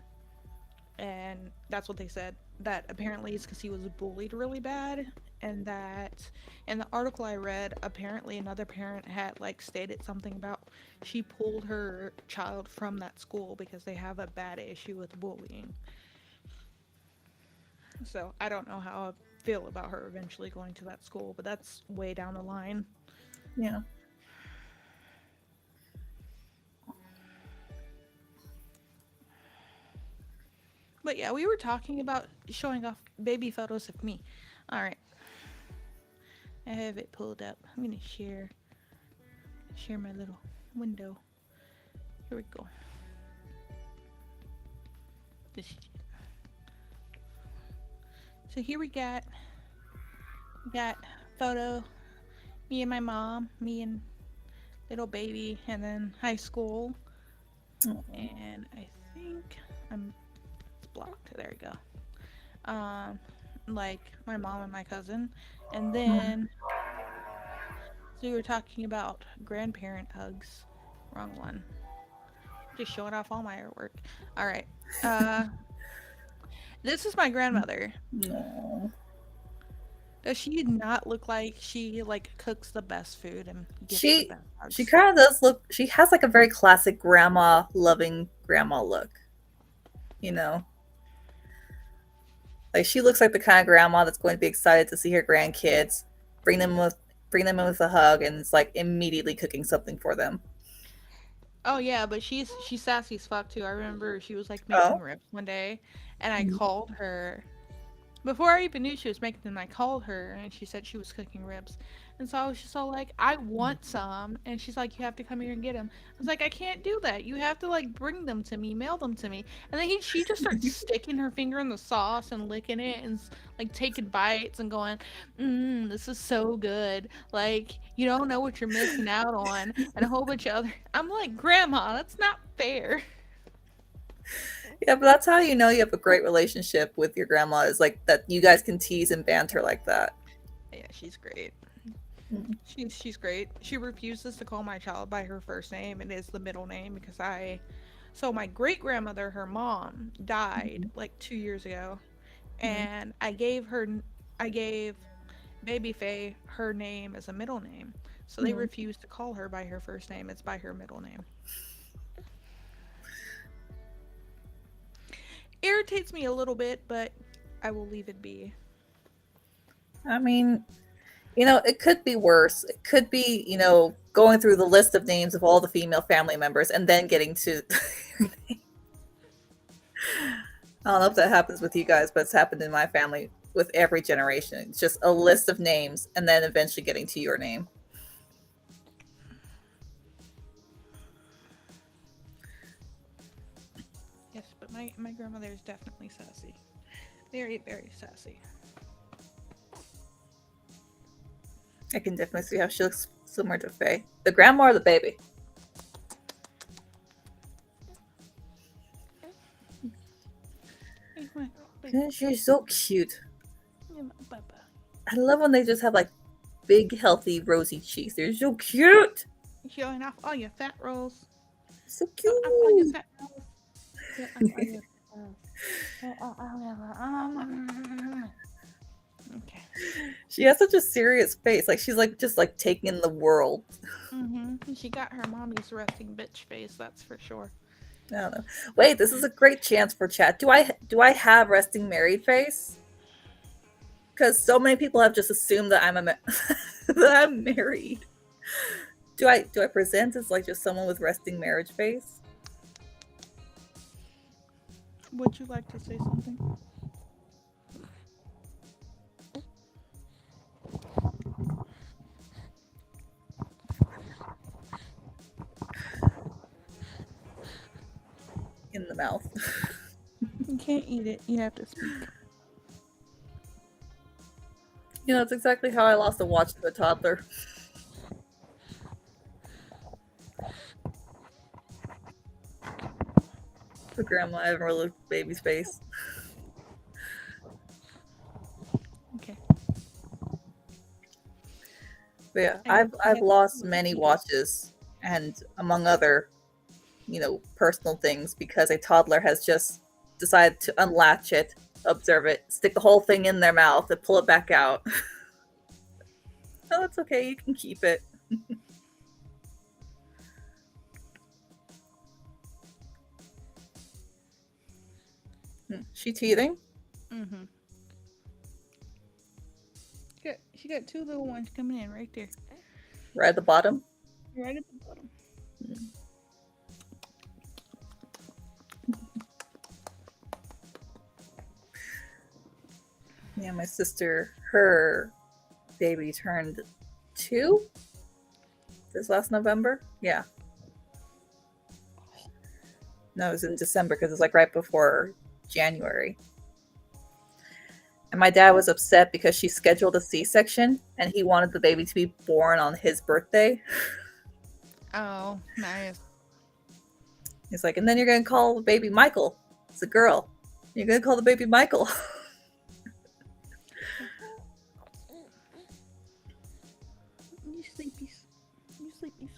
And that's what they said, that apparently it's because he was bullied really bad. And that in the article I read, apparently another parent had like stated something about she pulled her child from that school because they have a bad issue with bullying. So I don't know how I feel about her eventually going to that school, but that's way down the line. Yeah. But yeah, we were talking about showing off baby photos of me. All right, I have it pulled up. I'm gonna share my little window. Here we go. This. So here we got photo, me and my mom, me and little baby, and then high school. Oh. And I think it's blocked. There we go. Like my mom and my cousin, and then so we were talking about grandparent hugs. Wrong one. Just showing off all my artwork. All right. Uh, this is my grandmother. No. Does she not look like she like cooks the best food and gives the She best she hugs? kind of does look. She has like a very classic grandma loving grandma look. You know, like she looks like the kind of grandma that's going to be excited to see her grandkids, bring them with bring them in with a hug, and it's like immediately cooking something for them. Oh yeah, but she's sassy as fuck too. I remember she was like making Oh. ribs one day, and I Mm. called her before I even knew she was making them. I called her and she said she was cooking ribs, and so I was just all like, "I want some," and she's like, "You have to come here and get them." I was like, "I can't do that. You have to like bring them to me, mail them to me." And then she just starts sticking her finger in the sauce and licking it and like taking bites and going, "This is so good. Like you don't know what you're missing out on," and a whole bunch of other. I'm like, "Grandma, that's not fair." Yeah, but that's how you know you have a great relationship with your grandma is like that you guys can tease and banter like that. Yeah, she's great. Mm. She's great. She refuses to call my child by her first name. It is the middle name because I. So my great grandmother, her mom, died Mhm. like 2 years ago, Mhm. and I gave Baby Faye her name as a middle name. So they Mhm. refuse to call her by her first name. It's by her middle name. Irritates me a little bit, but I will leave it be. I mean, it could be worse. It could be, going through the list of names of all the female family members and then getting to. I don't know if that happens with you guys, but it's happened in my family with every generation. It's just a list of names and then eventually getting to your name. Yes, but my grandmother is definitely sassy. Very, very sassy. I can definitely see how she looks similar to Faye. The grandma or the baby? Hey, my She's so cute. hey, my papa. I love when they just have like big, healthy, rosy cheeks. They're so cute. Showing off all your fat rolls. So Showing off all your cute. fat rolls. Okay. She has such a serious face. Like she's like just like taking in the world. She got her mommy's resting bitch face, that's for sure. I don't know. Wait, this is a great chance for chat. Do I have resting married face? Because so many people have just assumed that that I'm married. Do I present as like just someone with resting marriage face? Would you like to say something? In the mouth. You can't eat it. You have to speak. You know, it's exactly how I lost a watch to a toddler. The grandma, I haven't really looked at baby's face. Okay. But yeah, I I've have lost to many eat it. watches, and among other, personal things, because a toddler has just decided to unlatch it, observe it, stick the whole thing in their mouth, and pull it back out. Oh, it's okay. You can keep it. She teething? Mm-hmm. She got two little ones coming in right there. Right at the bottom? Right at the bottom. Yeah, my sister, her baby turned 2 this last November. Yeah. No, it was in December because it was like right before January. And my dad was upset because she scheduled a C-section and he wanted the baby to be born on his birthday. Oh, nice. He's like, and then you're going to call the baby Michael. It's a girl. You're going to call the baby Michael. You sleepies. You sleepies.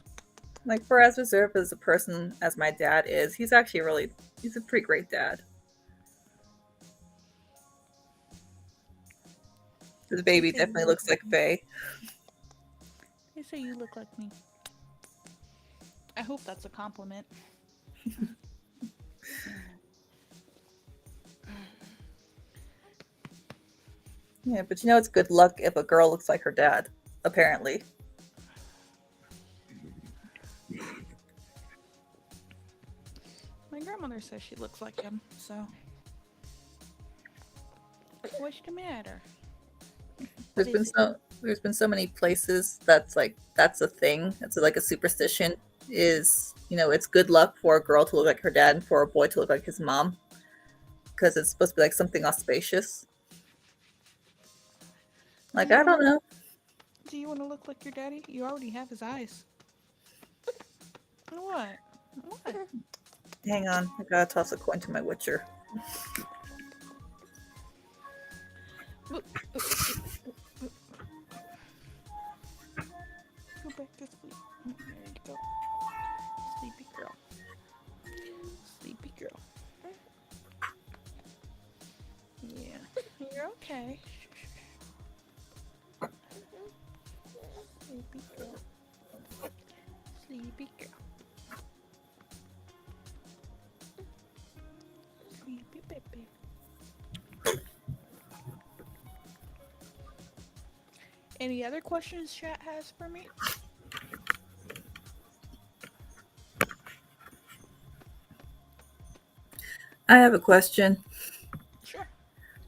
Like, for as reserved as a person as my dad is, he's actually he's a pretty great dad. The baby definitely looks like Faye. They say you look like me. I hope that's a compliment. Yeah, but you know it's good luck if a girl looks like her dad, apparently. My grandmother says she looks like him, so. What's the matter? There's been so many places that's a thing. It's like a superstition. Is it's good luck for a girl to look like her dad and for a boy to look like his mom, because it's supposed to be like something auspicious. Like I don't know. Do you want to look like your daddy? You already have his eyes. What? What? Hang on, I gotta toss a coin to my Witcher. Go back to sleep. There you go. Sleepy girl. Sleepy girl. Yeah. You're okay. Sleepy girl. Sleepy girl. Sleepy baby. Any other questions chat has for me? I have a question. Sure.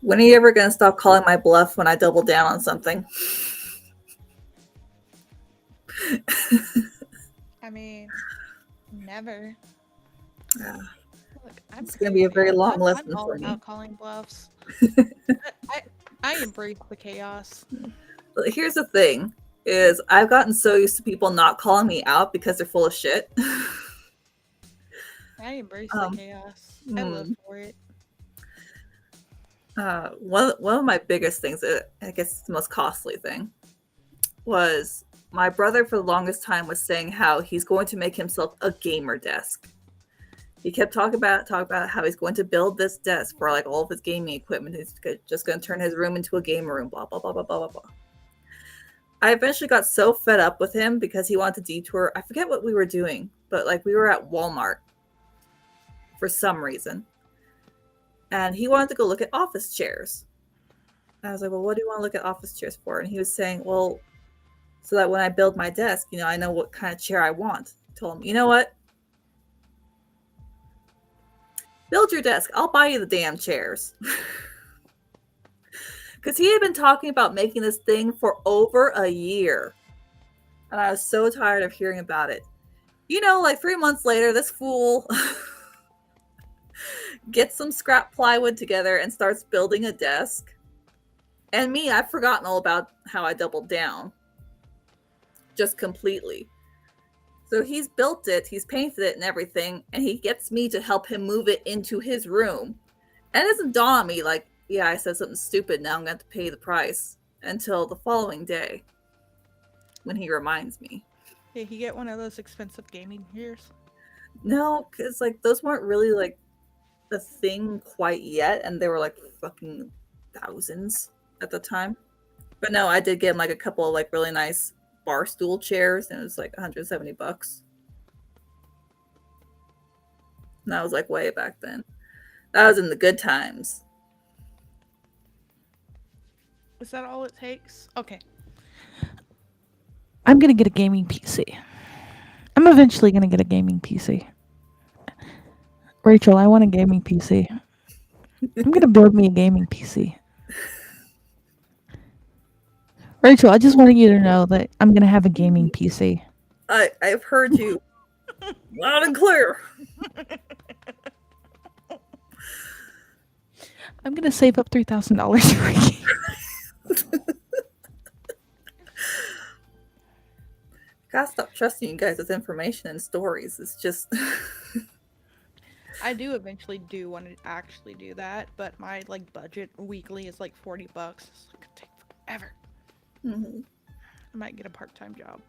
When are you ever gonna stop calling my bluff when I double down on something? I mean, never. Look, It's gonna be a very long lesson I'm all for me. about calling bluffs. I embrace the chaos. But here's the thing: is I've gotten so used to people not calling me out because they're full of shit. I embrace the chaos. I live for it. One of my biggest things, I guess the most costly thing, was my brother for the longest time was saying how he's going to make himself a gamer desk. He kept talking about how he's going to build this desk for like all of his gaming equipment. He's just going to turn his room into a gamer room. Blah blah blah blah blah blah blah. I eventually got so fed up with him because he wanted to detour. I forget what we were doing, but like we were at Walmart for some reason, and he wanted to go look at office chairs. I was like, well, what do you want to look at office chairs for? And he was saying, well, so that when I build my desk, I know what kind of chair I want. I told him, you know what? Build your desk. I'll buy you the damn chairs. Because he had been talking about making this thing for over a year. And I was so tired of hearing about it. Like 3 months later, this fool gets some scrap plywood together and starts building a desk. And me, I've forgotten all about how I doubled down. Just completely. So he's built it, he's painted it and everything, and he gets me to help him move it into his room. And it doesn't dawn on me like, yeah, I said something stupid, now I'm going to have to pay the price until the following day when he reminds me. Did he get one of those expensive gaming gears? No, because like those weren't really like a thing quite yet, and they were like fucking thousands at the time. But no, I did get him like a couple of like really nice bar stool chairs, and it was like $170. And that was like way back then. That was in the good times. Is that all it takes? Okay. I'm gonna get a gaming PC. I'm eventually gonna get a gaming PC. Rachel, I want a gaming PC. I'm gonna build me a gaming PC. Rachel, I just wanted you to know that I'm gonna have a gaming PC. I've heard you loud and clear. I'm gonna save up $3,000 for a game. Gotta stop trusting you guys with information and stories. It's just I do eventually do want to actually do that, but my like budget weekly is like $40. It's gonna take forever. Mm-hmm. I might get a part-time job.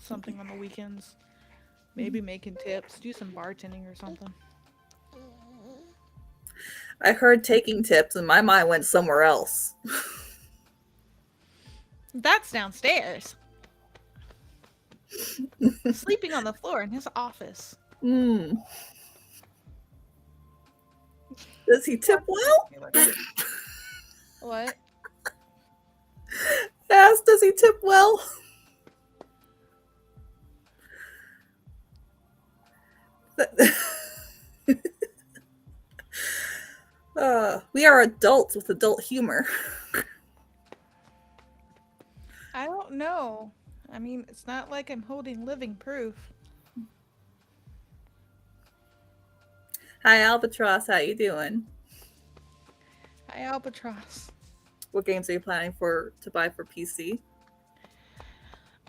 Something on the weekends. Maybe making tips, do some bartending or something. I heard taking tips and my mind went somewhere else. That's downstairs. Sleeping on the floor in his office. Does he tip well? What? Yes, does he tip well? We are adults with adult humor. I don't know. I mean, it's not like I'm holding living proof. Hi, Albatross. How you doing? Hi, Albatross. What games are you planning to buy for PC?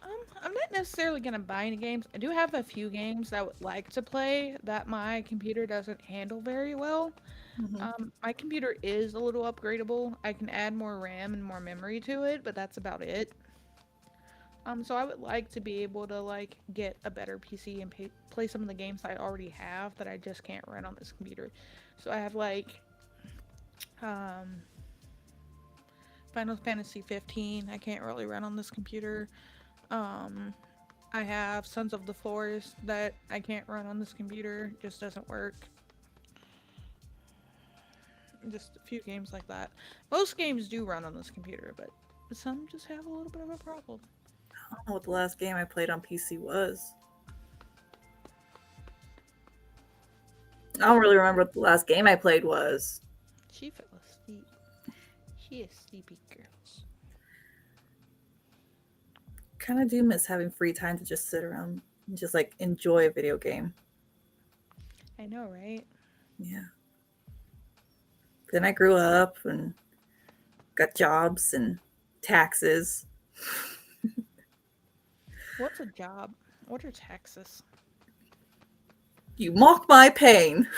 I'm not necessarily gonna buy any games. I do have a few games I would like to play that my computer doesn't handle very well. Mm-hmm. My computer is a little upgradable. I can add more RAM and more memory to it, but that's about it. So I would like to be able to like get a better PC and play some of the games I already have that I just can't run on this computer. So I have like um, Final Fantasy 15. I can't really run on this computer. I have Sons of the Forest that I can't run on this computer. Just doesn't work. Just a few games like that. Most games do run on this computer, but some just have a little bit of a problem. I don't know what the last game I played on PC was. I don't really remember what the last game I played was. She fell asleep. She is sleepy girls. Kind of do miss having free time to just sit around and just like enjoy a video game. I know, right? Yeah. Then I grew up and got jobs and taxes. What's a job? What are taxes? You mock my pain.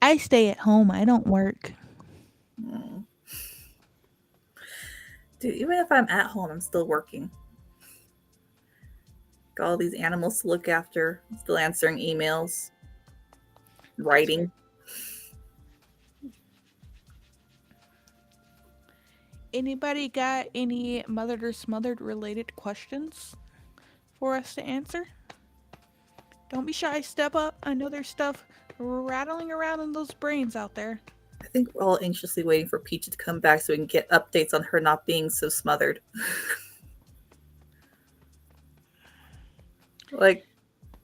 I stay at home. I don't work. Dude, even if I'm at home, I'm still working. got all these animals to look after, still answering emails, That's fair. writing. Anybody got any mothered or smothered related questions for us to answer? Don't be shy, step up. I know there's stuff rattling around in those brains out there. I think we're all anxiously waiting for Peachy to come back so we can get updates on her not being so smothered. Like,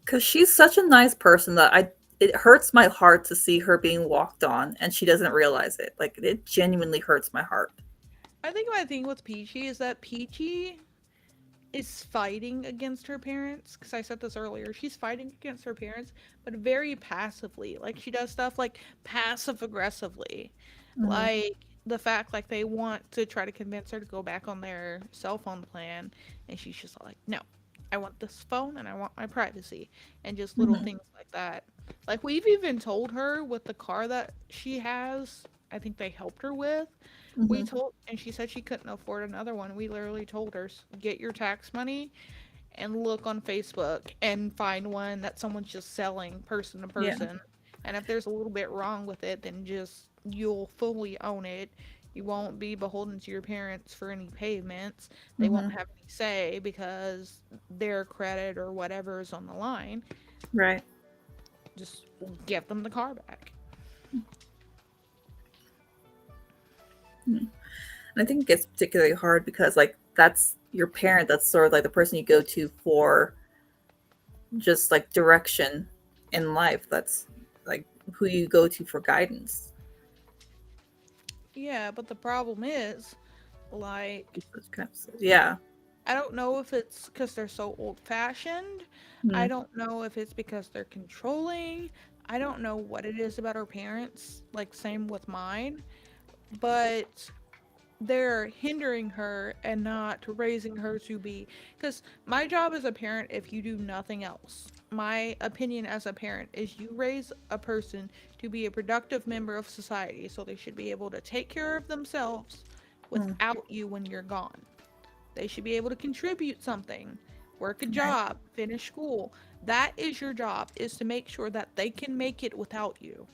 because she's such a nice person that it hurts my heart to see her being walked on and she doesn't realize it. Like, it genuinely hurts my heart. I think my thing with Peachy is that Peachy is fighting against her parents, because I said this earlier, she's fighting against her parents, but very passively. Like, she does stuff like passive aggressively, Mm-hmm. like the fact like they want to try to convince her to go back on their cell phone plan, and she's just like, no, I want this phone and I want my privacy, and just little Mm-hmm. things like that. Like, we've even told her with the car that she has, I think they helped her with, we Mm-hmm. told, and she said she couldn't afford another one. We literally told her, get your tax money and look on Facebook and find one that someone's just selling person to Yeah. person. And if there's a little bit wrong with it, then just you'll fully own it. You won't be beholden to your parents for any payments. They Mm-hmm. won't have any say because their credit or whatever is on the line. Right. Just give them the car back. Mm-hmm. And I think it gets particularly hard because, like, that's your parent. That's sort of like the person you go to for just like direction in life. That's like who you go to for guidance. Yeah, but the problem is, like, Yeah. I don't know if it's because they're so old fashioned. I Mm-hmm. don't know if it's because they're controlling. I don't know what it is about our parents, like, same with mine, but they're hindering her and not raising her to be. Because my job as a parent, if you do nothing else, my opinion as a parent is you raise a person to be a productive member of society, so they should be able to take care of themselves without you when you're gone. They should be able to contribute something, work a Right. job, finish school. That is your job, is to make sure that they can make it without you.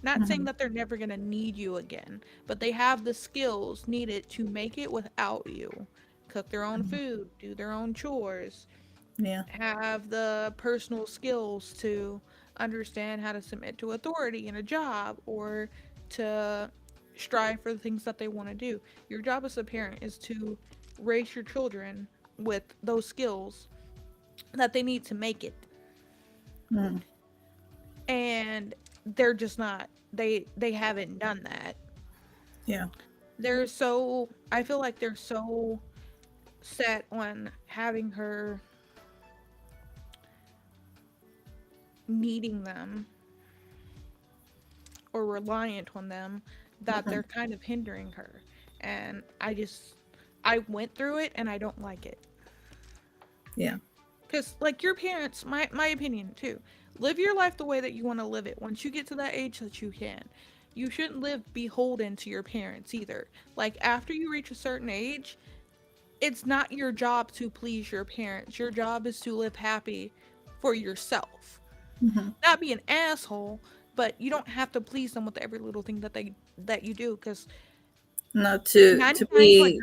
Not saying Mm-hmm. that they're never going to need you again, but they have the skills needed to make it without you. Cook their own Mm-hmm. food, do their own chores, Yeah. have the personal skills to understand how to submit to authority in a job or to strive for the things that they want to do. Your job as a parent is to raise your children with those skills that they need to make it. Mm-hmm. And they're just not, they haven't done that. Yeah. They're so, I feel like they're so set on having her needing them or reliant on them that Mm-hmm. they're kind of hindering her. And I went through it and I don't like it. Yeah. Because, like, your parents, my opinion too, live your life the way that you want to live it. Once you get to that age that you can, you shouldn't live beholden to your parents either. Like, after you reach a certain age, it's not your job to please your parents. Your job is to live happy for yourself. Mm-hmm. Not be an asshole, but you don't have to please them with every little thing that you do, because No, to be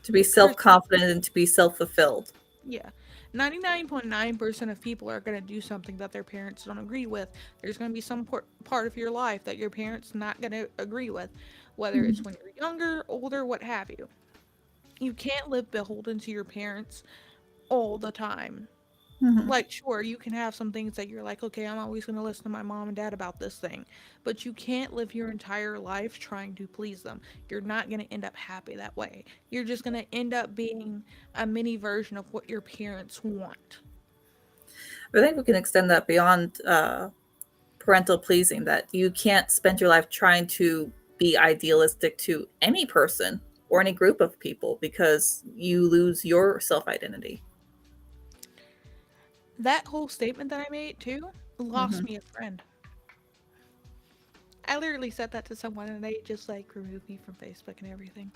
99.9%, self confident and to be self fulfilled. yeah, 99.9% of people are going to do something that their parents don't agree with. There's going to be some part of your life that your parents not going to agree with, whether Mm-hmm. it's when you're younger, older, what have you. You can't live beholden to your parents all the time. Mm-hmm. Like, sure, you can have some things that you're like, okay, I'm always going to listen to my mom and dad about this thing, but you can't live your entire life trying to please them. You're not going to end up happy that way. You're just going to end up being a mini version of what your parents want. I think we can extend that beyond parental pleasing, that you can't spend your life trying to be idealistic to any person or any group of people because you lose your self identity. That whole statement that I made too lost Mm-hmm. me a friend. I literally said that to someone and they just like removed me from Facebook and everything.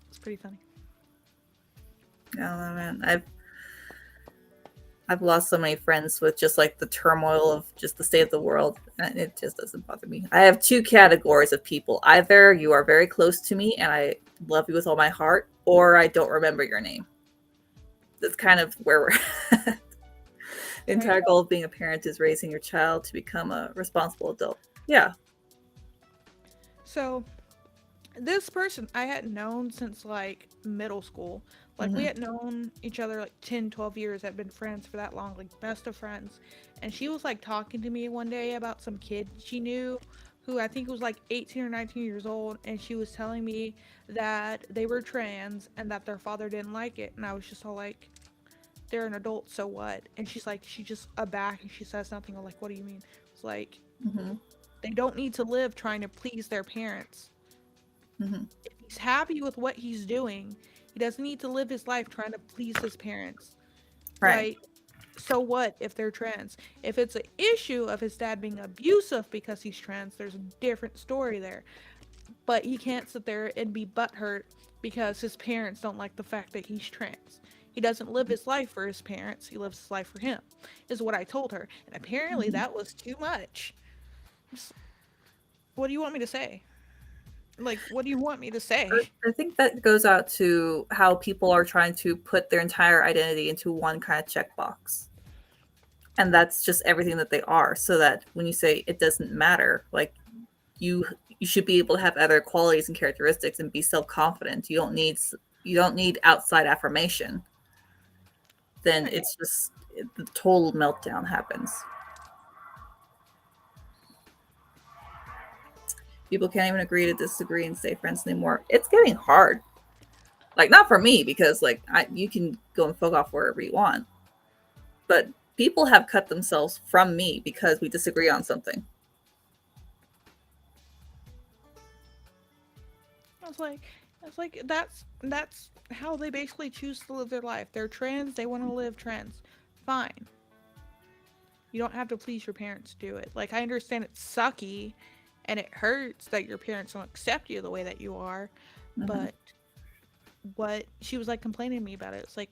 It's pretty funny. I don't know, man. I've lost so many friends with just like the turmoil of just the state of the world, and it just doesn't bother me. I have two categories of people: either you are very close to me and I love you with all my heart, or I don't remember your name. That's kind of where we're at. The entire goal of being a parent is raising your child to become a responsible adult. Yeah. So this person I hadn't known since like middle school. Like we had known each other like 10, 12 years, had been friends for that long, like best of friends. And she was like talking to me one day about some kid she knew who I think was like 18 or 19 years old, and she was telling me that they were trans and that their father didn't like it. And I was just all like, they're an adult, so what? And she's like, she just aback and she says nothing. I'm like, what do you mean? It's like, they don't need to live trying to please their parents. If he's happy with what he's doing, he doesn't need to live his life trying to please his parents. Right. Like, so what if they're trans? If it's an issue of his dad being abusive because he's trans, there's a different story there. But he can't sit there and be butthurt because his parents don't like the fact that he's trans. He doesn't live his life for his parents, he lives his life for him, is what I told her. And apparently that was too much. What do you want me to say? Like, what do you want me to say? I think that goes out to how people are trying to put their entire identity into one kind of checkbox. And that's just everything that they are. So that when you say it doesn't matter, like you should be able to have other qualities and characteristics and be self-confident. You don't need outside affirmation. Then it's just the total meltdown happens. People can't even agree to disagree and stay friends anymore. It's getting hard. Like, not for me, because like you can go and fuck off wherever you want. But people have cut themselves from me because we disagree on something. I was like, that's how they basically choose to live their life. They're trans, they want to live trans. Fine. You don't have to please your parents to do it. Like, I understand it's sucky and it hurts that your parents don't accept you the way that you are, but what she was like complaining to me about it. It's like,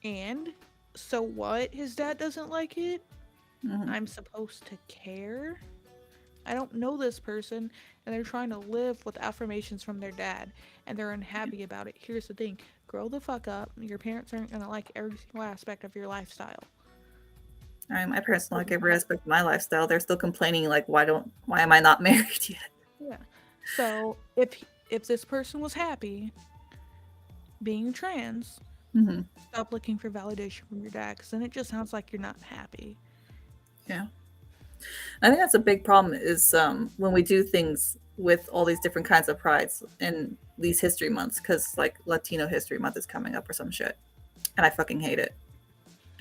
and so what? His dad doesn't like it? I'm supposed to care? I don't know this person, and they're trying to live with affirmations from their dad, and they're unhappy about it. Here's the thing: grow the fuck up. Your parents aren't gonna like every single aspect of your lifestyle. My parents don't like every aspect of my lifestyle. They're still complaining, like, why am I not married yet? Yeah. So if this person was happy being trans, stop looking for validation from your dad, because then it just sounds like you're not happy. Yeah. I think that's a big problem is when we do things with all these different kinds of prides in these history months, because like Latino History Month is coming up or some shit, and I fucking hate it.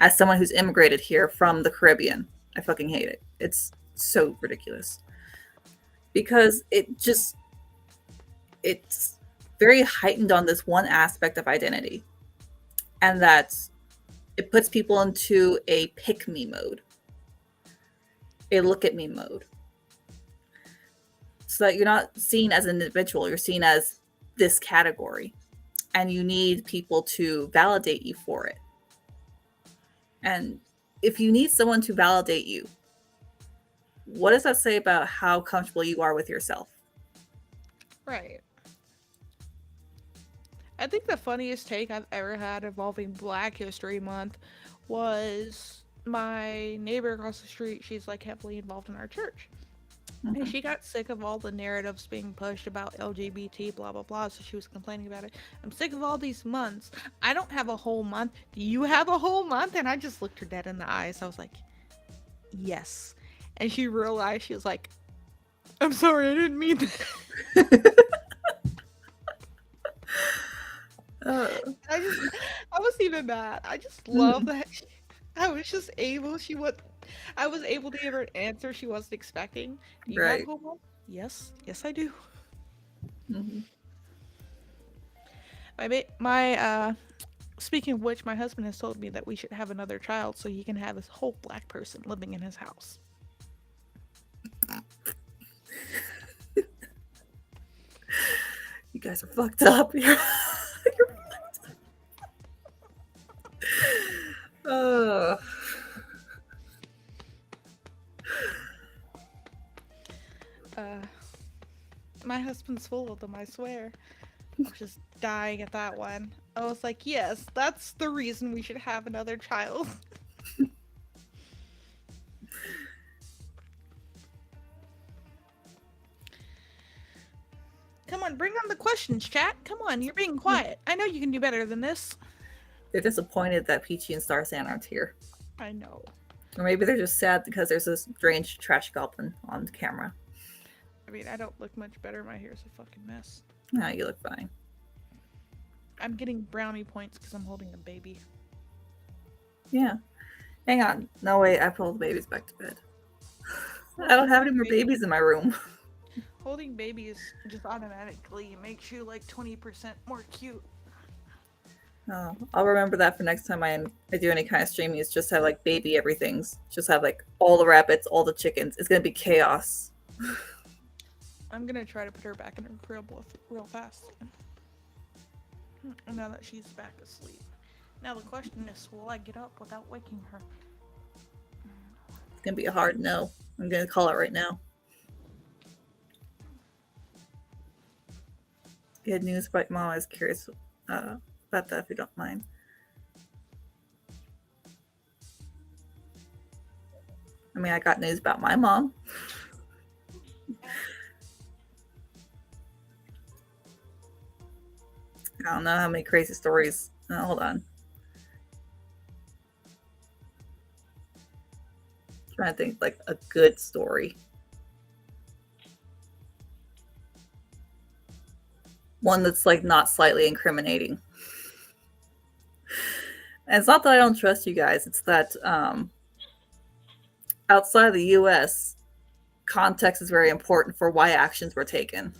As someone who's immigrated here from the Caribbean, I fucking hate it. It's so ridiculous because it's very heightened on this one aspect of identity, and that it puts people into a pick me mode, a look at me mode, so that you're not seen as an individual, you're seen as this category, and you need people to validate you for it. And if you need someone to validate you, what does that say about how comfortable you are with yourself? Right. I think the funniest take I've ever had involving Black History Month was my neighbor across the street. She's like heavily involved in our church. And she got sick of all the narratives being pushed about LGBT, blah, blah, blah. So she was complaining about it. I'm sick of all these months. I don't have a whole month. Do you have a whole month? And I just looked her dead in the eyes. I was like, yes. And she realized, she was like, I'm sorry, I didn't mean that. I wasn't even mad. I just love that. I was able to give her an answer she wasn't expecting. Do you have homework? Yes, I do. Speaking of which, my husband has told me that we should have another child so he can have this whole Black person living in his house. You guys are fucked up. You're fucked up. Uh, Uh, my husband's full of them, I swear. I was just dying at that one. I was like, yes, that's the reason we should have another child. Come on, bring on the questions, chat. Come on, you're being quiet. I know you can do better than this. they're disappointed that Peachy and Starsan aren't here. I know. Or maybe they're just sad because there's this strange trash goblin on camera. I mean, I don't look much better. My hair's a fucking mess. Nah, you look fine. I'm getting brownie points because I'm holding a baby. Yeah. Hang on. No, wait, I put all the babies back to bed. I don't have any more babies in my room. Holding babies just automatically makes you like 20% more cute. Oh, I'll remember that for next time I do any kind of streaming. Is just have like baby everything's. Just have like all the rabbits, all the chickens. It's gonna be chaos. I'm gonna try to put her back in her crib real fast. Now that she's back asleep. Now the question is, will I get up without waking her? It's gonna be a hard no. I'm gonna call it right now. Good news, but Mom is curious about that if you don't mind. I mean, I got news about my mom. I don't know how many crazy stories. Hold on. I'm trying to think like a good story. One that's like not slightly incriminating. And it's not that I don't trust you guys, it's that outside of the US, context is very important for why actions were taken.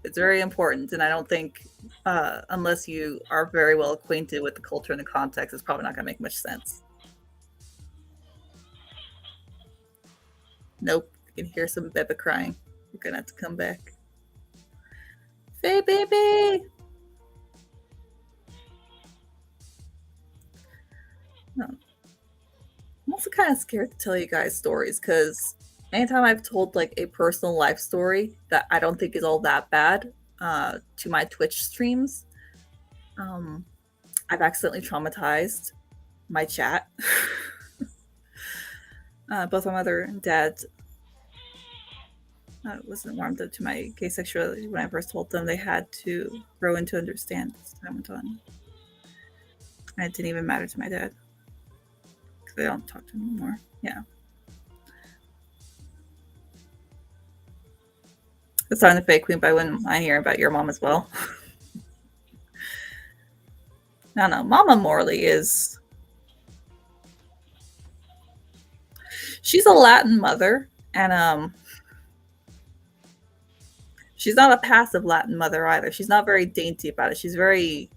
It's very important, and I don't think, unless you are very well acquainted with the culture and the context, it's probably not going to make much sense. Nope, you can hear some Beba crying. You're going to have to come back. Faye, baby! No. I'm also kind of scared to tell you guys stories, because anytime I've told like a personal life story that I don't think is all that bad to my Twitch streams, I've accidentally traumatized my chat. Both my mother and dad wasn't warmed up to my gay sexuality when I first told them. They had to grow and to understand as time went on. And it didn't even matter to my dad because they don't talk to him anymore. Yeah. The Song of the Fake Queen, but I wouldn't mind hearing about your mom as well. I don't know. Mama Morley is. She's a Latin mother, and she's not a passive Latin mother either. She's not very dainty about it. She's very.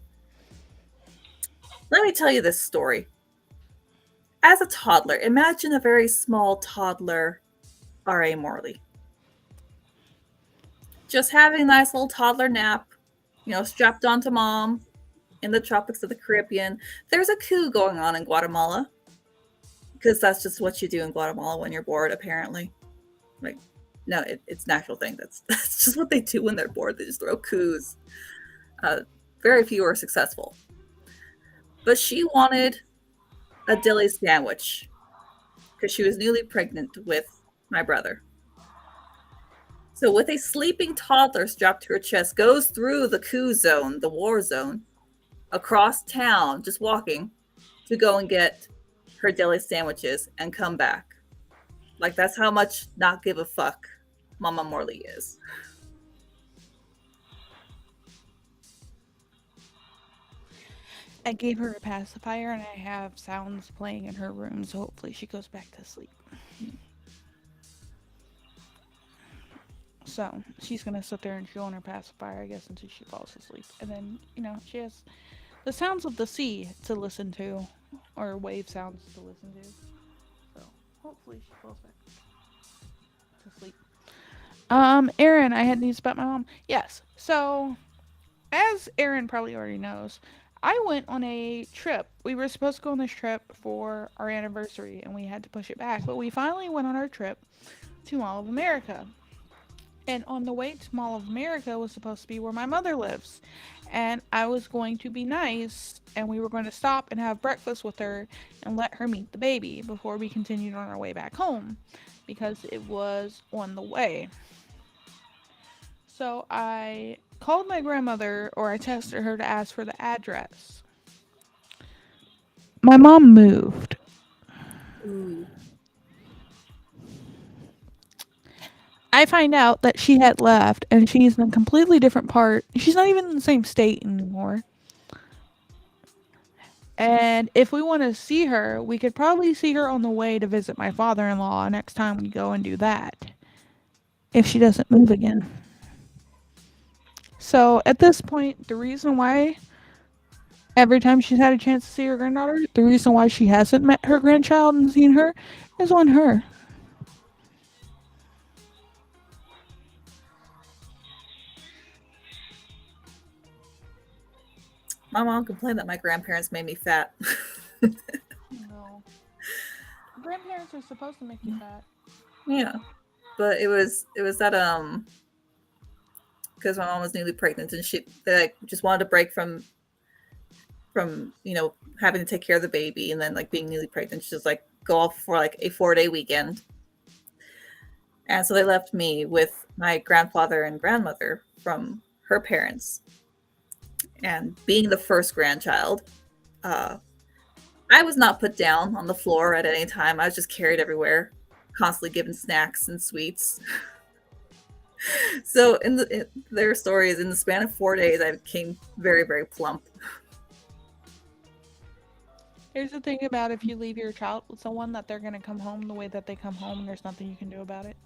Let me tell you this story. As a toddler, imagine a very small toddler, R.A. Morley. Just having a nice little toddler nap, strapped onto mom in the tropics of the Caribbean. There's a coup going on in Guatemala because that's just what you do in Guatemala when you're bored, apparently. Like, no, it's a natural thing. That's just what they do when they're bored. They just throw coups. Very few are successful. But she wanted a dilly sandwich because she was newly pregnant with my brother. So with a sleeping toddler strapped to her chest, goes through the coup zone, the war zone, across town, just walking, to go and get her deli sandwiches and come back. Like, that's how much not give a fuck Mama Morley is. I gave her a pacifier and I have sounds playing in her room, so hopefully she goes back to sleep. So she's gonna sit there and chew on her pacifier, I guess, until she falls asleep. And then, she has the sounds of the sea to listen to, or wave sounds to listen to. So hopefully she falls back to sleep. Aaron, I had news about my mom. Yes. So, as Aaron probably already knows, I went on a trip. We were supposed to go on this trip for our anniversary and we had to push it back, but we finally went on our trip to Mall of America. And on the way to Mall of America was supposed to be where my mother lives. And I was going to be nice and we were going to stop and have breakfast with her and let her meet the baby before we continued on our way back home because it was on the way. So I called my grandmother or I texted her to ask for the address. My mom moved. Ooh. I find out that she had left and she's in a completely different part. She's not even in the same state anymore. And if we want to see her, we could probably see her on the way to visit my father in law next time we go and do that. If she doesn't move again. So at this point, the reason why every time she's had a chance to see her granddaughter, the reason why she hasn't met her grandchild and seen her is on her. My mom complained that my grandparents made me fat. No. Grandparents are supposed to make you fat. Yeah, but it was that because my mom was newly pregnant and they like just wanted to break from having to take care of the baby and then like being newly pregnant. She just like go off for like a 4-day weekend, and so they left me with my grandfather and grandmother from her parents. And being the first grandchild, uh, I was not put down on the floor at any time. I was just carried everywhere, constantly given snacks and sweets. So their stories, in the span of 4 days, I became very, very plump. Here's the thing about if you leave your child with someone that they're going to come home the way that they come home and there's nothing you can do about it.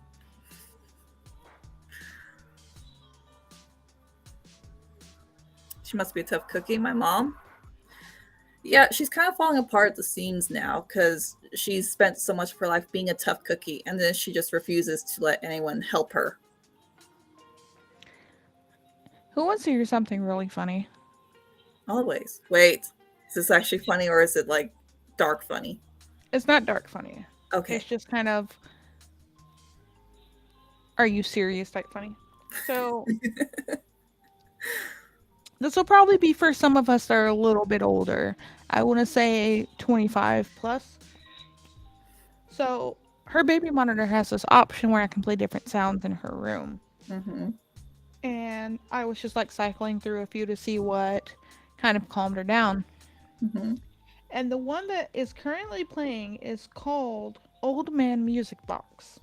She must be a tough cookie, my mom. Yeah, she's kind of falling apart at the seams now because she's spent so much of her life being a tough cookie, and then she just refuses to let anyone help her. Who wants to hear something really funny? Always. Wait, is this actually funny or is it like dark funny? It's not dark funny. Okay. It's just kind of, are you serious type funny. So, this will probably be for some of us that are a little bit older. I want to say 25 plus. So, her baby monitor has this option where I can play different sounds in her room. Mm-hmm. And I was just like cycling through a few to see what kind of calmed her down. Mm-hmm. And the one that is currently playing is called Old Man Music Box.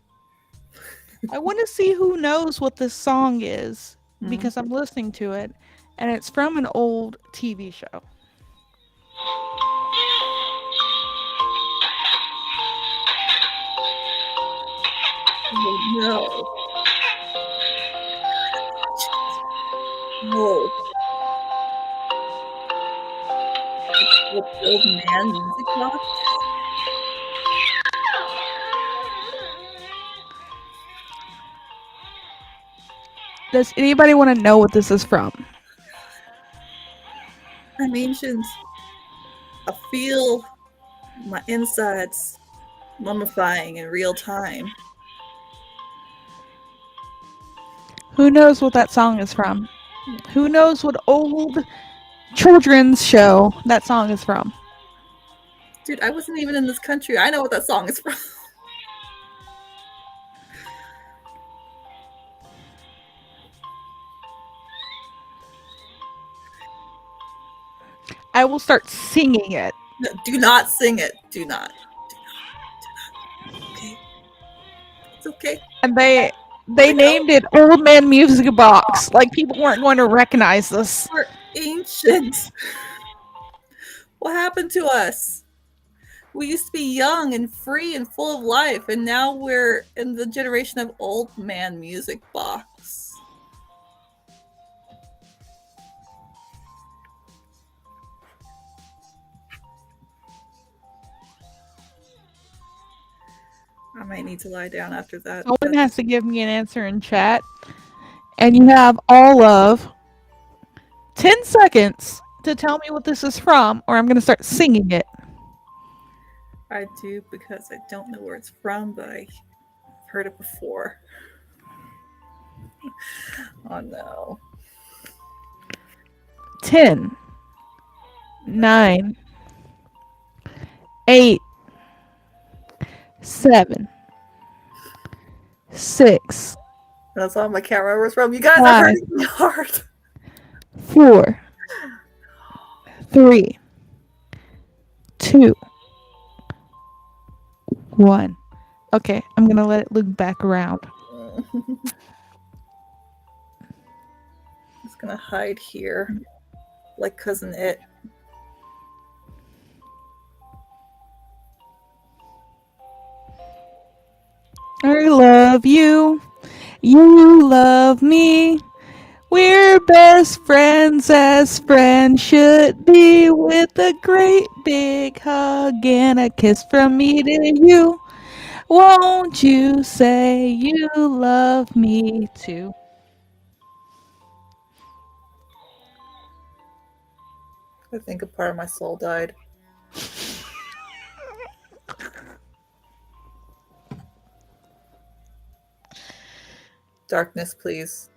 I want to see who knows what this song is because I'm listening to it, and it's from an old TV show. Oh no. Whoa. It's the old man music box. Does anybody want to know what this is from? I'm ancient. I feel my insides mummifying in real time. Who knows what that song is from? Who knows what old children's show that song is from? Dude, I wasn't even in this country. I know what that song is from. I will start singing it. No, do not sing it. Do not. Do not. Okay. It's okay. And they named it Old Man Music Box. Like people weren't going to recognize this. We're ancient. What happened to us? We used to be young and free and full of life, and now we're in the generation of old man music box. I might need to lie down after that. Someone has to give me an answer in chat. And you have all of 10 seconds to tell me what this is from, or I'm gonna start singing it. I do because I don't know where it's from, but I've heard it before. Oh no. 10, 9, 8, 7, 6, That's all my can't remember where it's from. You guys are 5, hurting me hard. 4, 3, 2, 1. Okay, I'm gonna let it loop back around. It's gonna hide here. Like Cousin It. I love you. You love me. We're best friends as friends should be, with a great big hug and a kiss from me to you. Won't you say you love me too? I think a part of my soul died. Darkness, please.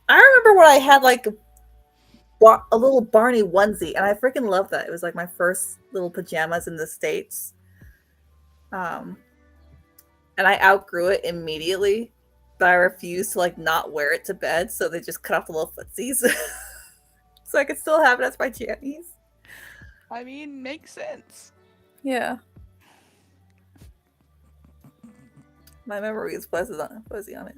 I remember when I had like a little Barney onesie, and I freaking loved that. It was like my first little pajamas in the States. Um, and I outgrew it immediately, but I refused to like not wear it to bed, so they just cut off the little footsies, so I could still have it as my jammies. I mean, makes sense. Yeah, my memory is fuzzy on it.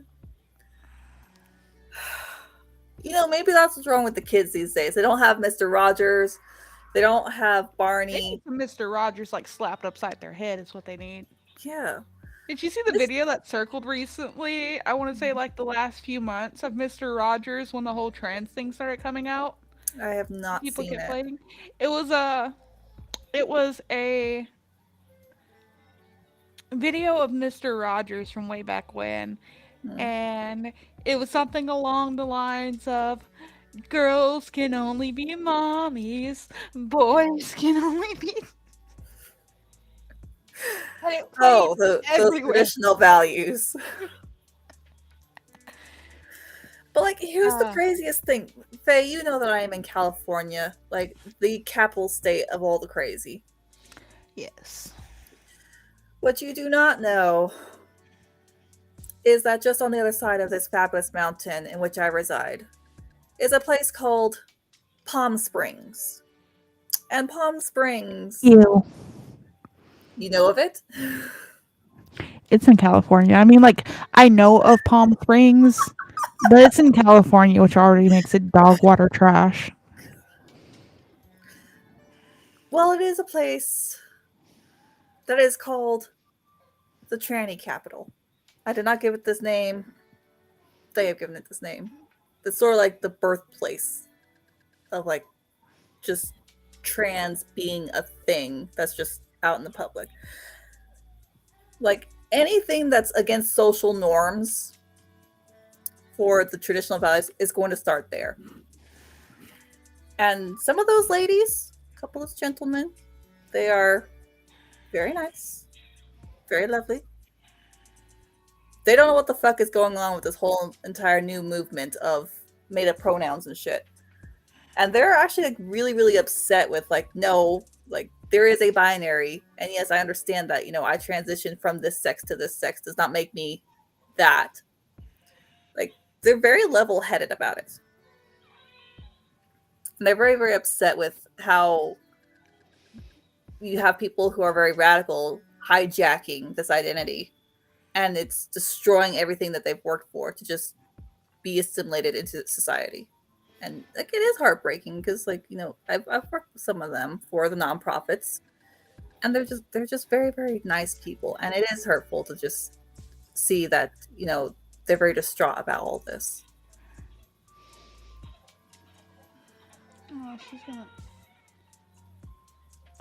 You know, maybe that's what's wrong with the kids these days. They don't have Mr. Rogers. They don't have They Barney. need some Mr. Rogers like slapped upside their head is what they need. Yeah. Did you see the video that circled recently? I want to say like the last few months of Mr. Rogers when the whole trans thing started coming out. I have not People seen kept it. playing. It was a video of Mr. Rogers from way back when, and it was something along the lines of girls can only be mommies, boys can only be. And it played Oh, those everywhere. traditional values. But like, here's the craziest thing, Faye. You know that I am in California, like the capital state of all the crazy. Yes. What you do not know is that just on the other side of this fabulous mountain in which I reside is a place called Palm Springs. And Palm Springs, Ew. you know of it? It's in California. I mean, like, I know of Palm Springs, but it's in California, which already makes it dog water trash. Well, it is a place that is called the tranny capital. I did not give it this name. They have given it this name. It's sort of like the birthplace of like just trans being a thing that's just out in the public. Like anything that's against social norms for the traditional values is going to start there. And some of those ladies, a couple of gentlemen, they are very nice, very lovely. They don't know what the fuck is going on with this whole entire new movement of made up pronouns and shit. And they're actually like really, really upset with like, no, like there is a binary. And yes, I understand that, you know, I transitioned from this sex to this sex does not make me that. Like they're very level headed about it. And they're very, very upset with how you have people who are very radical hijacking this identity, and it's destroying everything that they've worked for to just be assimilated into society. And like it is heartbreaking because like, you know, I've worked with some of them for the nonprofits, and they're just very, very nice people, and it is hurtful to just see that, you know, they're very distraught about all this. Oh, she's gonna.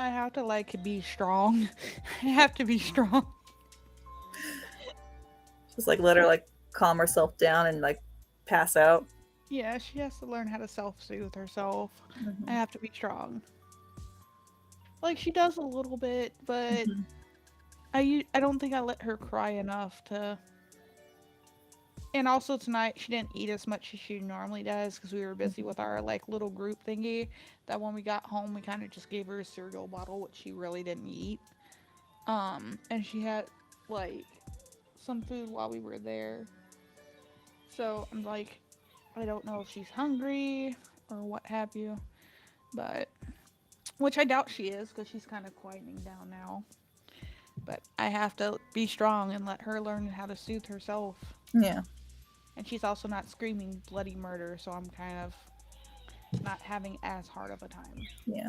I have to like be strong. I have to be strong. Just like let her like calm herself down and like pass out. Yeah, she has to learn how to self-soothe herself. I Mm-hmm. have to be strong. Like she does a little bit, but Mm-hmm. I don't think I let her cry enough to. And also tonight she didn't eat as much as she normally does because we were busy with our like little group thingy. That when we got home, we kind of just gave her a cereal bottle, which she really didn't eat. And she had like some food while we were there. So I'm like, I don't know if she's hungry or what have you, but which I doubt she is because she's kind of quieting down now. But I have to be strong and let her learn how to soothe herself. Yeah. And she's also not screaming bloody murder, so I'm kind of not having as hard of a time. Yeah.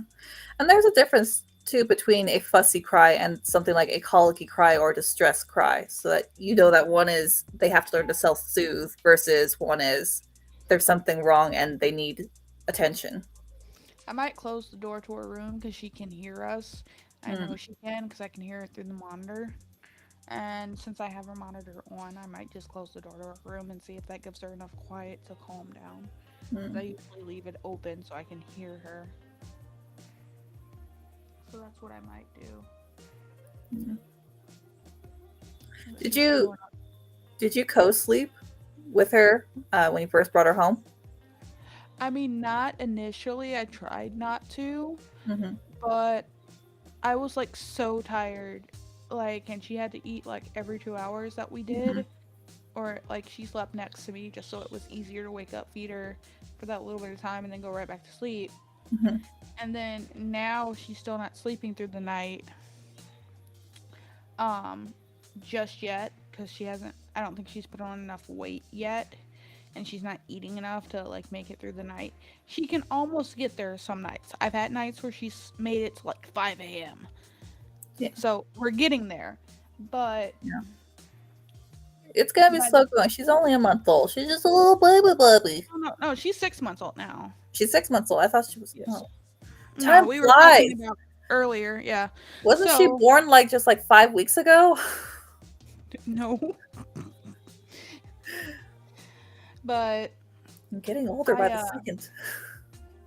And there's a difference too between a fussy cry and something like a colicky cry or distress cry. So that you know that one is they have to learn to self soothe versus one is there's something wrong and they need attention. I might close the door to her room because she can hear us. I know Mm. she can because I can hear her through the monitor. And since I have her monitor on, I might just close the door to her room and see if that gives her enough quiet to calm down. Because I Mm. usually leave it open so I can hear her. So that's what I might do. Yeah. But Did she's still you going on. did you co-sleep with her when you first brought her home? I mean, not initially. I tried not to, Mm-hmm. but I was like so tired. Like, and she had to eat like every 2 hours that we Mm-hmm. did. Or like she slept next to me just so it was easier to wake up, feed her for that little bit of time, and then go right back to sleep. Mm-hmm. And then now she's still not sleeping through the night, um, just yet because she hasn't. I don't think she's put on enough weight yet, and she's not eating enough to like make it through the night. She can almost get there some nights. I've had nights where she's made it to like 5 a.m. Yeah. So we're getting there, but Yeah. It's gonna be by slow the going. She's only a month old. She's just a little baby. no, she's 6 months old now. She's 6 months old. I thought she was. Yes. Oh, No, time we were talking flies. about earlier. Yeah. Wasn't she So born like just like 5 weeks ago? no, but I'm getting older by I the uh second.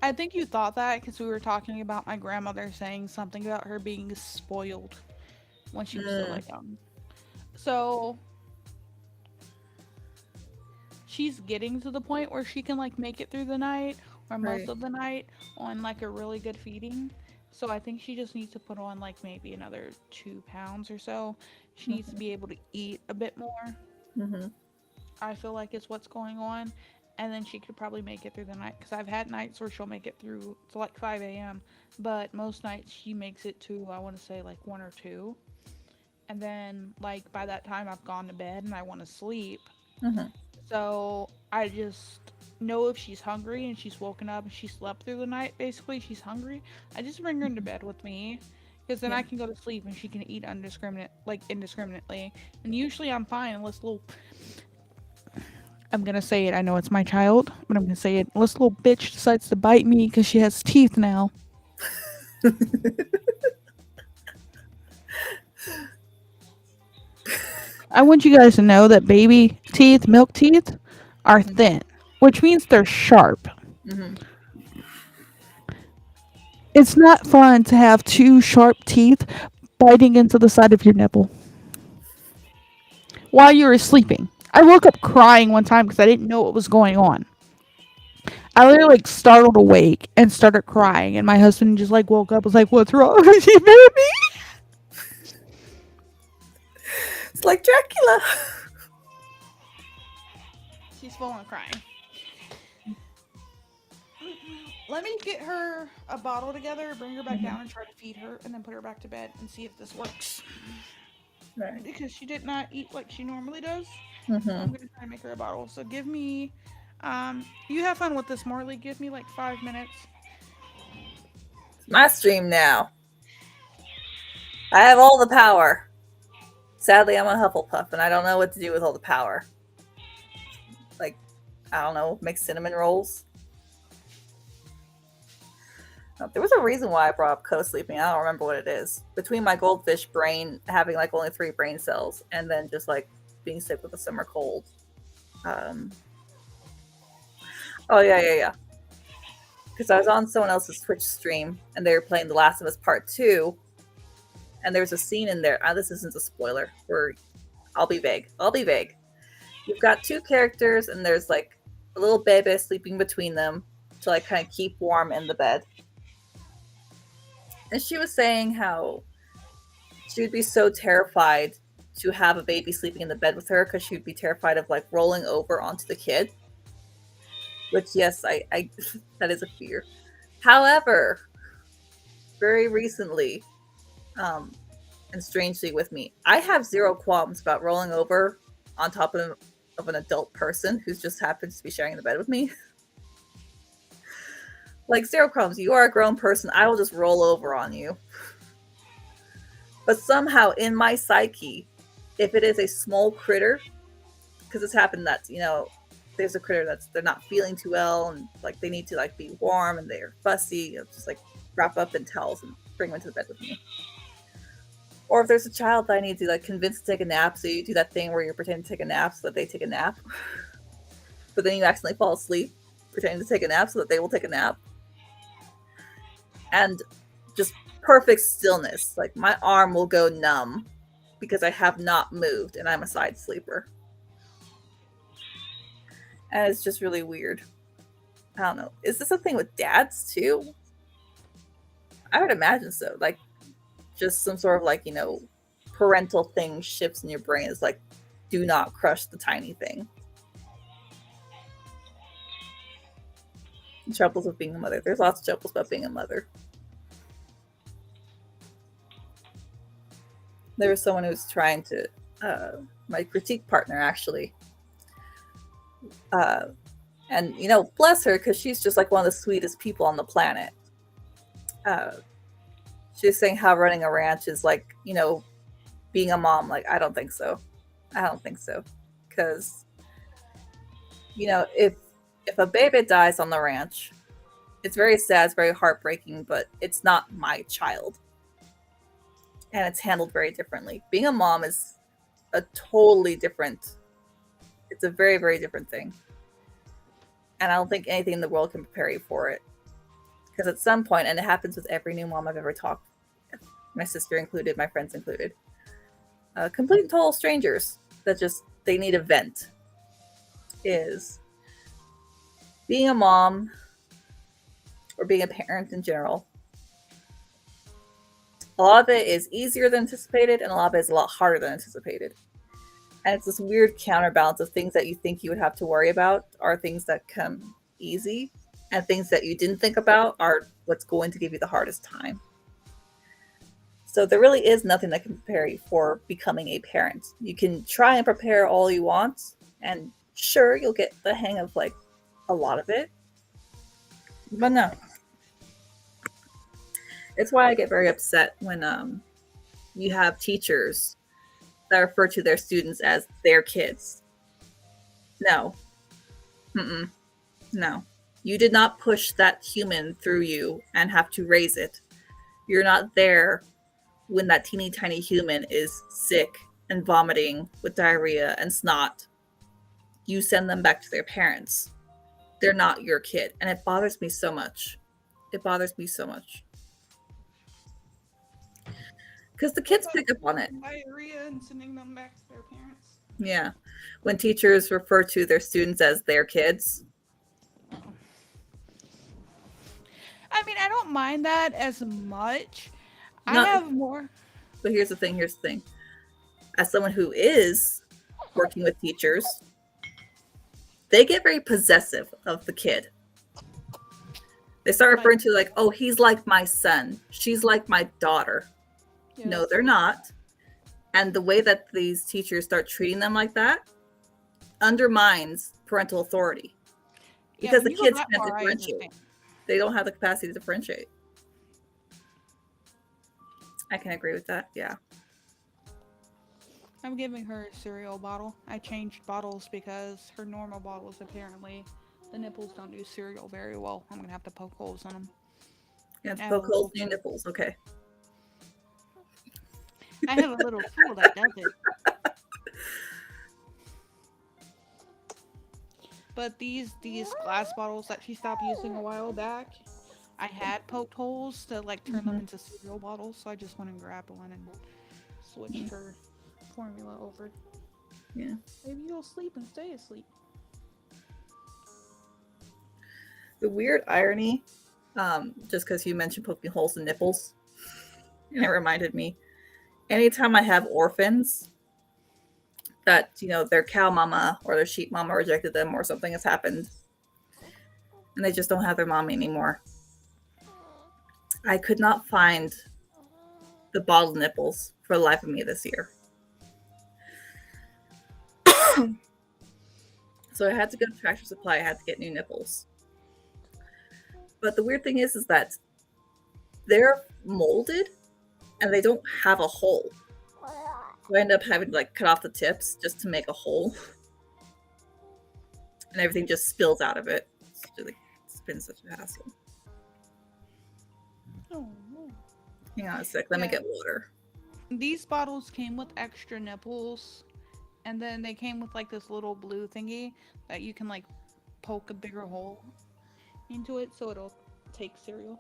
I think you thought that because we were talking about my grandmother saying something about her being spoiled when she was still Mm, like young. So she's getting to the point where she can like make it through the night or most right. of the night on like a really good feeding. So I think she just needs to put on like maybe another 2 pounds or so. She needs to Mm-hmm. be able to eat a bit more. Mm-hmm. I feel like is what's going on. And then she could probably make it through the night because I've had nights where she'll make it through to like 5 a.m. But most nights she makes it to, I want to say, like 1 or 2. And then, like, by that time, I've gone to bed and I want to sleep. Mm-hmm. So I just know if she's hungry and she's woken up and she slept through the night, basically, she's hungry. I just bring her into bed with me because then Yeah. I can go to sleep and she can eat indiscriminately. And usually I'm fine unless little I'm gonna say it. I know it's my child, but I'm gonna say it. This little bitch decides to bite me because she has teeth now. I want you guys to know that baby teeth, milk teeth, are thin, which means they're sharp. Mm-hmm. It's not fun to have two sharp teeth biting into the side of your nipple while you were sleeping. I woke up crying one time because I didn't know what was going on. I literally like startled awake and started crying, and my husband just like woke up, was like, "What's wrong?" She bit me. It's like Dracula. She's full on crying. Let me get her a bottle together, bring her back Mm-hmm. down, and try to feed her, and then put her back to bed and see if this works. Right. Because she did not eat like she normally does. So I'm Mm-hmm. gonna try to make her a bottle. So give me, you have fun with this, Morley. Give me like 5 minutes. It's my stream now. I have all the power. Sadly, I'm a Hufflepuff, and I don't know what to do with all the power. Like, I don't know, make cinnamon rolls. There was a reason why I brought up co-sleeping. I don't remember what it is. Between my goldfish brain having like only 3 brain cells, and then just like being sick with a summer cold. Um, oh yeah. Because I was on someone else's Twitch stream, and they were playing The Last of Us Part Two, and there's a scene in there. This isn't a spoiler. Where I'll be vague. You've got 2 characters, and there's like a little baby sleeping between them to like kind of keep warm in the bed. And she was saying how she would be so terrified to have a baby sleeping in the bed with her because she would be terrified of like rolling over onto the kid. Which, yes, I that is a fear. However, very recently, and strangely with me, I have zero qualms about rolling over on top of an adult person who just happens to be sharing the bed with me. Like, zero qualms. You are a grown person. I will just roll over on you. But somehow in my psyche, if it is a small critter, because it's happened that, there's a critter that's they're not feeling too well and like they need to like be warm and they're fussy, just like wrap up in towels and bring them to the bed with me. Or if there's a child that I need to like convince to take a nap, so you do that thing where you're pretending to take a nap so that they take a nap, but then you accidentally fall asleep pretending to take a nap so that they will take a nap. And just perfect stillness. Like my arm will go numb because I have not moved and I'm a side sleeper. And it's just really weird. I don't know. Is this a thing with dads too? I would imagine so. Like just some sort of like, parental thing shifts in your brain. It's like, do not crush the tiny thing. Troubles of being a mother. There's lots of troubles about being a mother. There was someone who was trying to, my critique partner actually, and bless her because she's just like one of the sweetest people on the planet. She was saying how running a ranch is like, being a mom. Like, I don't think so. Because, if a baby dies on the ranch, it's very sad, it's very heartbreaking, but it's not my child. And it's handled very differently. Being a mom is a totally different, it's a very, very different thing. And I don't think anything in the world can prepare you for it. Because at some point, and it happens with every new mom I've ever talked, my sister included, my friends included, complete and total strangers that just, they need a vent, is being a mom or being a parent in general. A lot of it is easier than anticipated, and a lot of it is a lot harder than anticipated. And it's this weird counterbalance of things that you think you would have to worry about are things that come easy, and things that you didn't think about are what's going to give you the hardest time. So there really is nothing that can prepare you for becoming a parent. You can try and prepare all you want, and sure, you'll get the hang of like a lot of it. But no. It's why I get very upset when you have teachers that refer to their students as their kids. No. No. You did not push that human through you and have to raise it. You're not there when that teeny tiny human is sick and vomiting with diarrhea and snot. You send them back to their parents. They're not your kid. And it bothers me so much. Because the kids pick up on it. Diarrhea and sending them back to their parents. Yeah. When teachers refer to their students as their kids. I mean, I don't mind that as much. No, I have more. But here's the thing. As someone who is working with teachers, they get very possessive of the kid. They start referring to like, oh, he's like my son. She's like my daughter. Yeah. No, they're not. And the way that these teachers start treating them like that undermines parental authority. Because the kids can't differentiate. They don't have the capacity to differentiate. I can agree with that, yeah. I'm giving her a cereal bottle. I changed bottles because her normal bottles, apparently, the nipples don't do cereal very well. I'm going to have to poke holes in them. You have to I have a poke holes little in your tool. nipples. Okay. I have a little tool that does it. But these glass bottles that she stopped using a while back, I had poked holes to like turn them into cereal bottles, so I just went and grabbed one and switched her formula over. Yeah. Maybe you'll sleep and stay asleep. The weird irony, just because you mentioned poking holes in nipples, and it reminded me, anytime I have orphans that, their cow mama or their sheep mama rejected them or something has happened, and they just don't have their mommy anymore, I could not find the bottle nipples for the life of me this year. So I had to go to Tractor Supply. I had to get new nipples. But the weird thing is that they're molded and they don't have a hole. So I end up having to cut off the tips just to make a hole. And everything just spills out of it. It's been such a hassle. Oh no. Hang on a sec. Let me get water. These bottles came with extra nipples, and then they came with like this little blue thingy that you can like poke a bigger hole into it so it'll take cereal.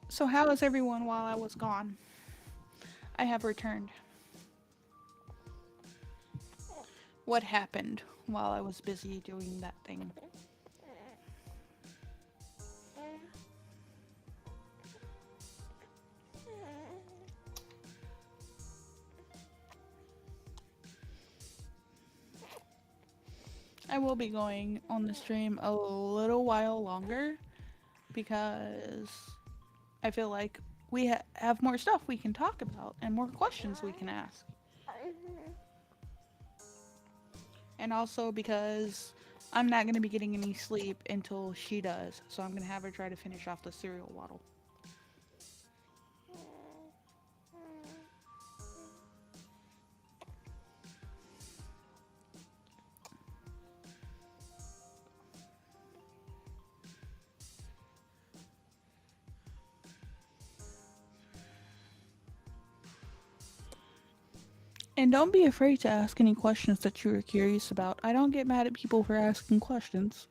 So how is everyone while I was gone? I have returned. What happened while I was busy doing that thing? I will be going on the stream a little while longer because I feel like we have more stuff we can talk about and more questions we can ask. And also because I'm not going to be getting any sleep until she does, so I'm going to have her try to finish off the cereal bottle. And don't be afraid to ask any questions that you are curious about. I don't get mad at people for asking questions.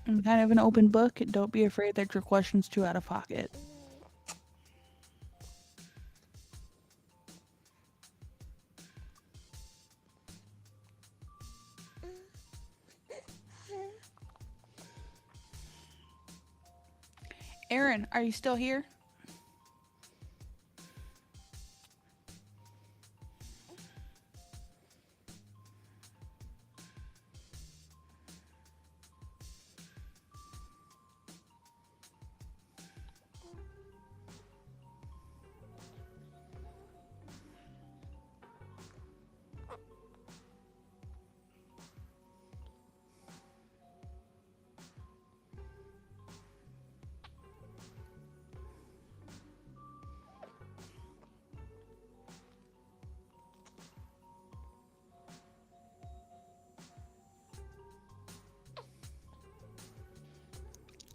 I'm kind of an open book. Don't be afraid that your question's too out of pocket. Aaron, are you still here?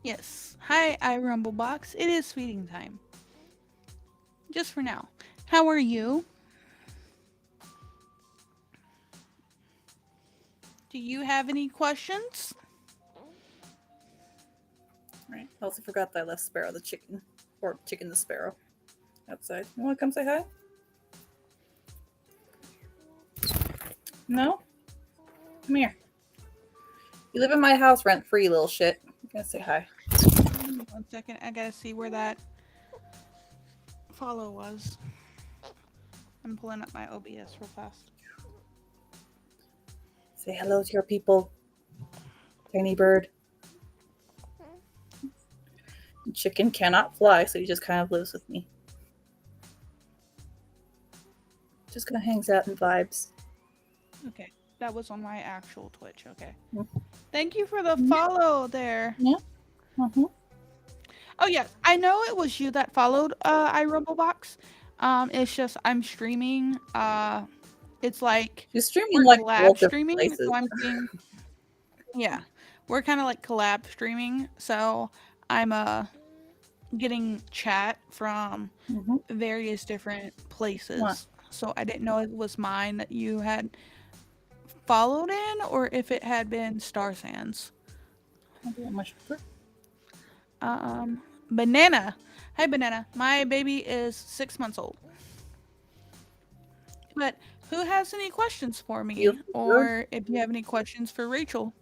Yes. Hi, iRumbleBox. It is feeding time. Just for now. How are you? Do you have any questions? Right. I also forgot that I left Sparrow the chicken. Or Chicken the Sparrow outside. You want to come say hi? No? Come here. You live in my house rent free, little shit. You gotta say hi. 1 second. I gotta see where that follow was. I'm pulling up my OBS real fast. Say hello to your people. Tiny bird. Chicken cannot fly, so he just kind of lives with me. Just kind of hangs out and vibes. Okay, that was on my actual Twitch. Okay. Thank you for the follow there. Yeah. Mm-hmm. Oh yes, I know it was you that followed iRumbleBox. It's just I'm streaming. It's like She's streaming we're like 12 collab different streaming, places. so I'm seeing. Yeah, we're kind of like collab streaming, so I'm getting chat from Mm-hmm. various different What? places. So I didn't know it was mine that you had followed in, or if it had been Star Sands. I'll do my sugar. Banana. Hi, Banana. My baby is 6 months old. But who has any questions for You me? good? Or if you have any questions for Rachel?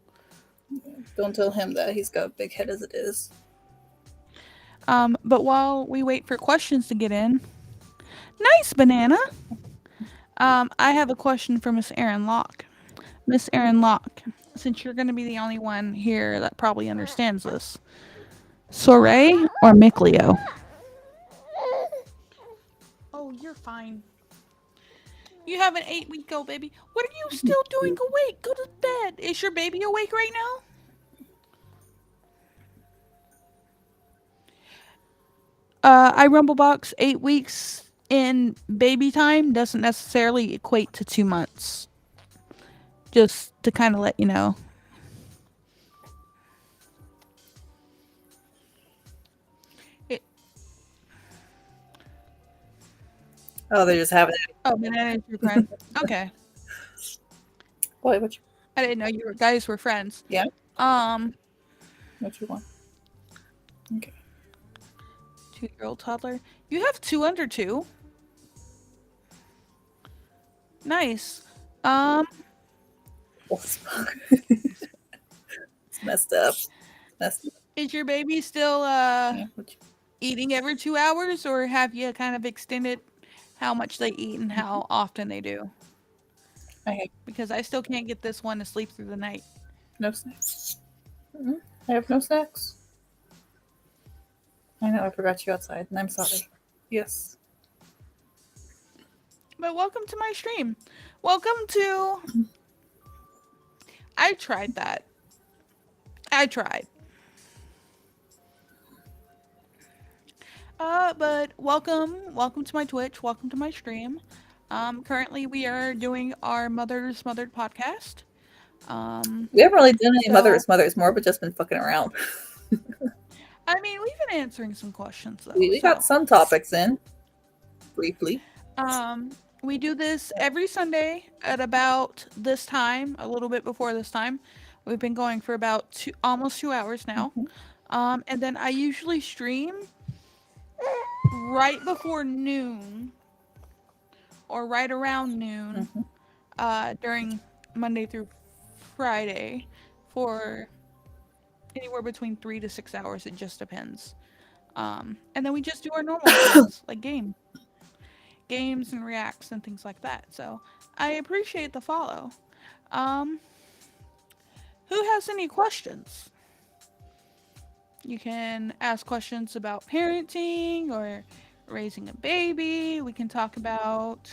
Don't tell him that he's got a big head as it is. But while we wait for questions to get in, nice, Banana. I have a question for Miss Erin Locke. Miss Erin Locke, since you're going to be the only one here that probably understands this, Soray or Miclio? Oh, you're fine. You have an 8-week old baby. What are you still doing awake? Go to bed. Is your baby awake right now? iRumblebox, 8 weeks in baby time doesn't necessarily equate to 2 months. Just to kind of let you know. It, Oh, they're just having it. oh, Banana is your friend. Okay. Boy, what you? I didn't know you guys were friends. Yeah. Um, What you want? Okay. 2-year-old toddler. You have 2 under 2. Nice. It's messed up. Messed up. Is your baby still Yeah. What you? eating every 2 hours, or have you kind of extended how much they eat and how often they do? I have Because I still can't get this one to sleep through the night. no snacks. Mm-hmm. I have no snacks. I know I forgot you outside, and I'm sorry. Yes. But welcome to my stream. Welcome to. I tried that. I tried. But welcome to my Twitch. Welcome to my stream. Currently we are doing our Mother's Smothered podcast. We haven't really done any So- mothers more, but just been fucking around. I mean, we've been answering some questions though. We got some topics in briefly. We do this every Sunday at about this time, a little bit before this time. We've been going for about almost 2 hours now. And then I usually stream right before noon or right around noon during Monday through Friday for anywhere between 3 to 6 hours. It just depends. And then we just do our normal things like games and reacts and things like that. So I appreciate the follow. Who has any questions? You can ask questions about parenting or raising a baby. We can talk about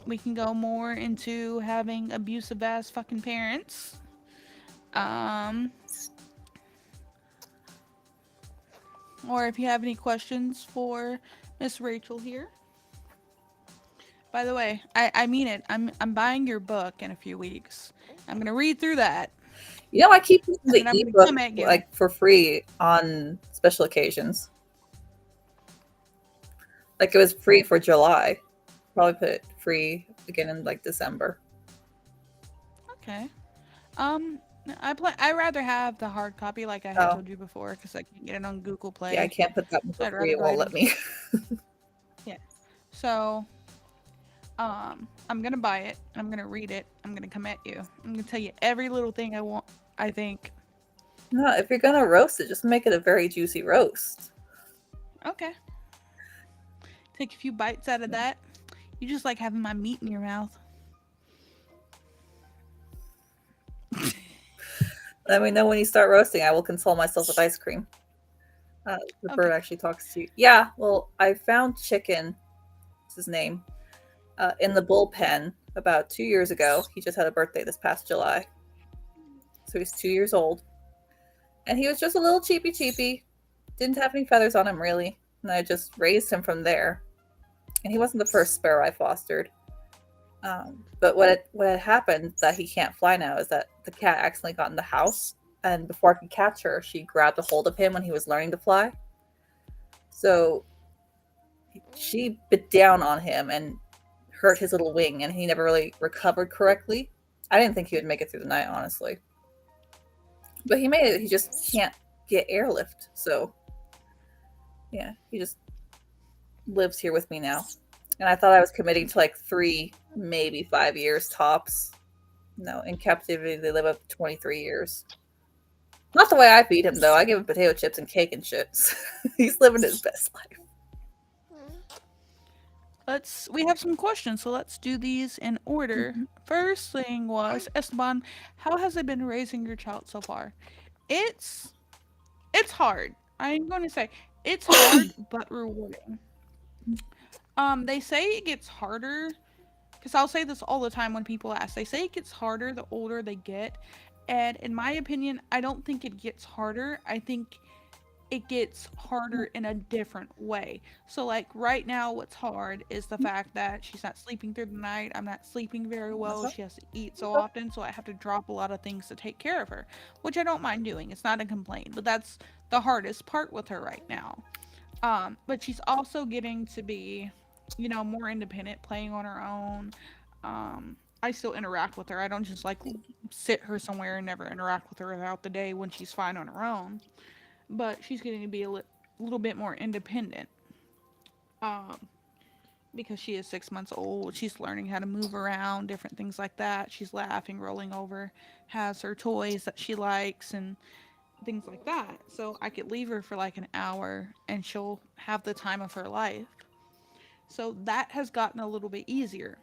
we can go more into having abusive ass fucking parents. Or if you have any questions for Miss Rachel here. By the way, I mean it. I'm buying your book in a few weeks. I'm gonna read through that. You know, I keep using And the then I'm gonna ebook come at you. like for free on special occasions. Like it was free for July. Probably put it free again in like December. Okay. I rather have the hard copy, like I had told you before, because I can't get it on Google Play. Yeah, I can't put that one So for free. It won't let me. Yeah. So, I'm gonna buy it. I'm gonna read it. I'm gonna come at you. I'm gonna tell you every little thing I want. I think. No, if you're gonna roast it, just make it a very juicy roast. Okay. Take a few bites out of that. You just like having my meat in your mouth. Let me know when you start roasting. I will console myself with ice cream. The bird actually talks to you. Yeah, well, I found Chicken, what's his name, in the bullpen about 2 years ago. He just had a birthday this past July. So he's 2 years old. And he was just a little cheapy. Didn't have any feathers on him, really. And I just raised him from there. and he wasn't the first sparrow I fostered. But what had happened that he can't fly now is that the cat accidentally got in the house, and before I could catch her, she grabbed a hold of him when he was learning to fly. So she bit down on him and hurt his little wing, and he never really recovered correctly. I didn't think he would make it through the night, honestly, but he made it. He just can't get airlift, so yeah, he just lives here with me now. And I thought I was committing to like 3, maybe 5 years tops. No, in captivity they live up to 23 years. Not the way I feed him though. I give him potato chips and cake and shit. He's living his best life. We have some questions, so let's do these in order. Mm-hmm. First thing was, Esteban, how has it been raising your child so far? It's it's hard. I'm going to say it's hard but rewarding. They say it gets harder because I'll say this all the time when people ask. They say it gets harder the older they get, and in my opinion, I don't think it gets harder. I think it gets harder in a different way. So like right now what's hard is the fact that she's not sleeping through the night. I'm not sleeping very That's well. all. She has to eat so often, so I have to drop a lot of things to take care of her, which I don't mind doing. It's not a complaint, but that's the hardest part with her right now. But she's also getting to be, more independent, playing on her own. I still interact with her. I don't just like sit her somewhere and never interact with her throughout the day when she's fine on her own, but she's getting to be little bit more independent. Um, because she is 6 months old, she's learning how to move around, different things like that. She's laughing, rolling over, has her toys that she likes, and things like that. So I could leave her for like an hour and she'll have the time of her life. So that has gotten a little bit easier.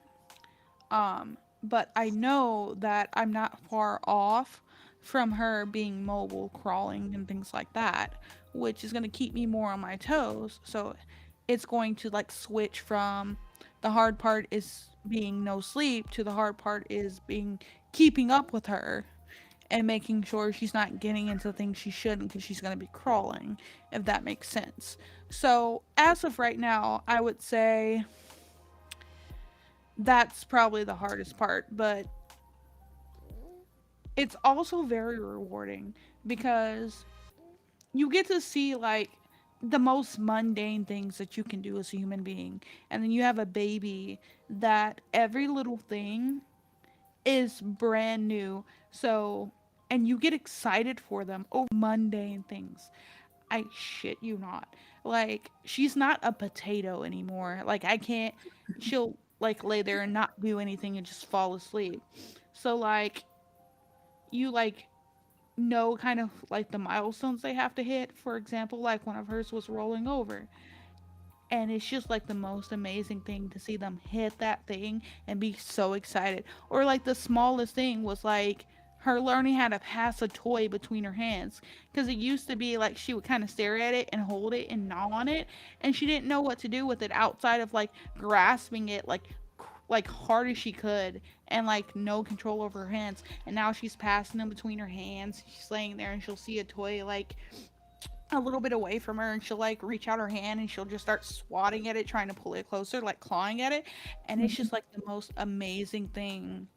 But I know that I'm not far off from her being mobile, crawling, and things like that, which is going to keep me more on my toes. So it's going to like switch from the hard part is being no sleep to the hard part is being keeping up with her and making sure she's not getting into things she shouldn't because she's going to be crawling, if that makes sense. So as of right now, I would say that's probably the hardest part, but it's also very rewarding because you get to see like the most mundane things that you can do as a human being, and then you have a baby that every little thing is brand new. So, and you get excited for them over mundane things. I shit you not. Like, she's not a potato anymore. Like, I can't, she'll like lay there and not do anything and just fall asleep. So, like, you like know kind of like the milestones they have to hit. For example, like one of hers was rolling over. And it's just like the most amazing thing to see them hit that thing and be so excited. Or like the smallest thing was like her learning how to pass a toy between her hands, because it used to be like she would kind of stare at it and hold it and gnaw on it, and she didn't know what to do with it outside of like grasping it like hard as she could and like no control over her hands. And now she's passing them between her hands. She's laying there and she'll see a toy like a little bit away from her, and she'll like reach out her hand and she'll just start swatting at it, trying to pull it closer, like clawing at it. And it's just like the most amazing thing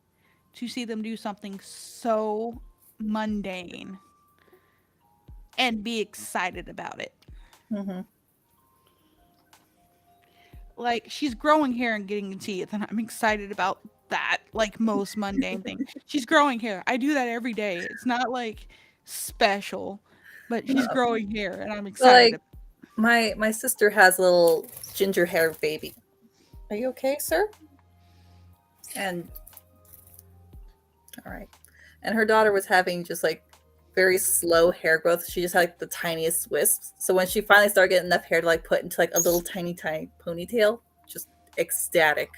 to see them do something so mundane and be excited about it. Mm-hmm. Like, she's growing hair and getting teeth, and I'm excited about that, like most mundane thing. She's growing hair. I do that every day. It's not like special, but she's No. growing hair and I'm So excited. like my sister has a little ginger hair baby. Are you okay, sir? And all right. And her daughter was having just like very slow hair growth. She just had like the tiniest wisps. So when she finally started getting enough hair to like put into like a little tiny ponytail, just ecstatic.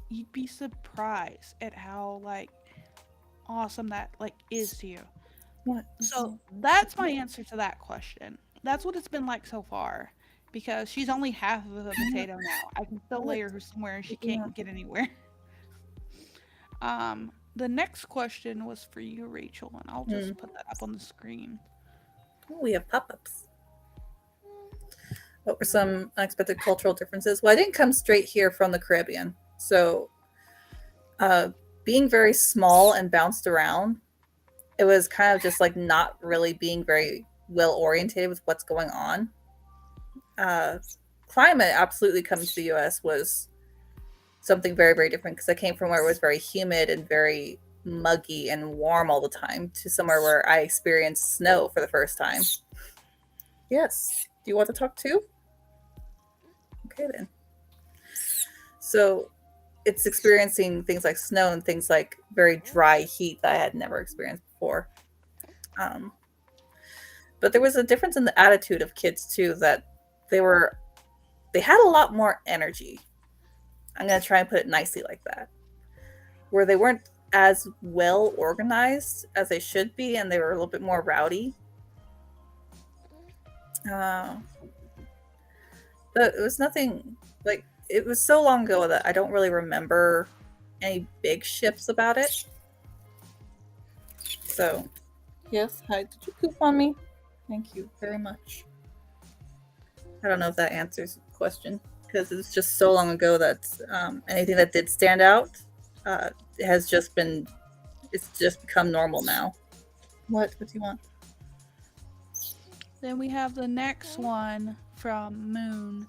You'd be surprised at how like awesome that like is to you. What? So that's my answer to that question. That's what it's been like so far. Because she's only half of a potato now. I can still What? lay her somewhere and she Yeah. can't get anywhere. The next question was for you, Rachel, and I'll just Mm. put that up on the screen. Oh, we have pop-ups. What were some unexpected cultural differences? Well, I didn't come straight here from the Caribbean. So uh, being very small and bounced around, it was kind of just like not really being very well orientated with what's going on. Uh, Climate absolutely coming to the US was something very, very different because I came from where it was very humid and very muggy and warm all the time to somewhere where I experienced snow for the first time. Yes. Do you want to talk too? Okay, then. So it's experiencing things like snow and things like very dry heat that I had never experienced before. Um, but there was a difference in the attitude of kids too, that they were they had a lot more energy. I'm gonna try and put it nicely like that, where they weren't as well organized as they should be, and they were a little bit more rowdy. Uh, but it was nothing like it was so long ago that I don't really remember any big shifts about it. So, yes, hi, did you poop on me? Thank you very much. I don't know if that answers the question because it's just so long ago that anything that did stand out has just been, it's just become normal now. What do you want? Then we have the next one from Moon.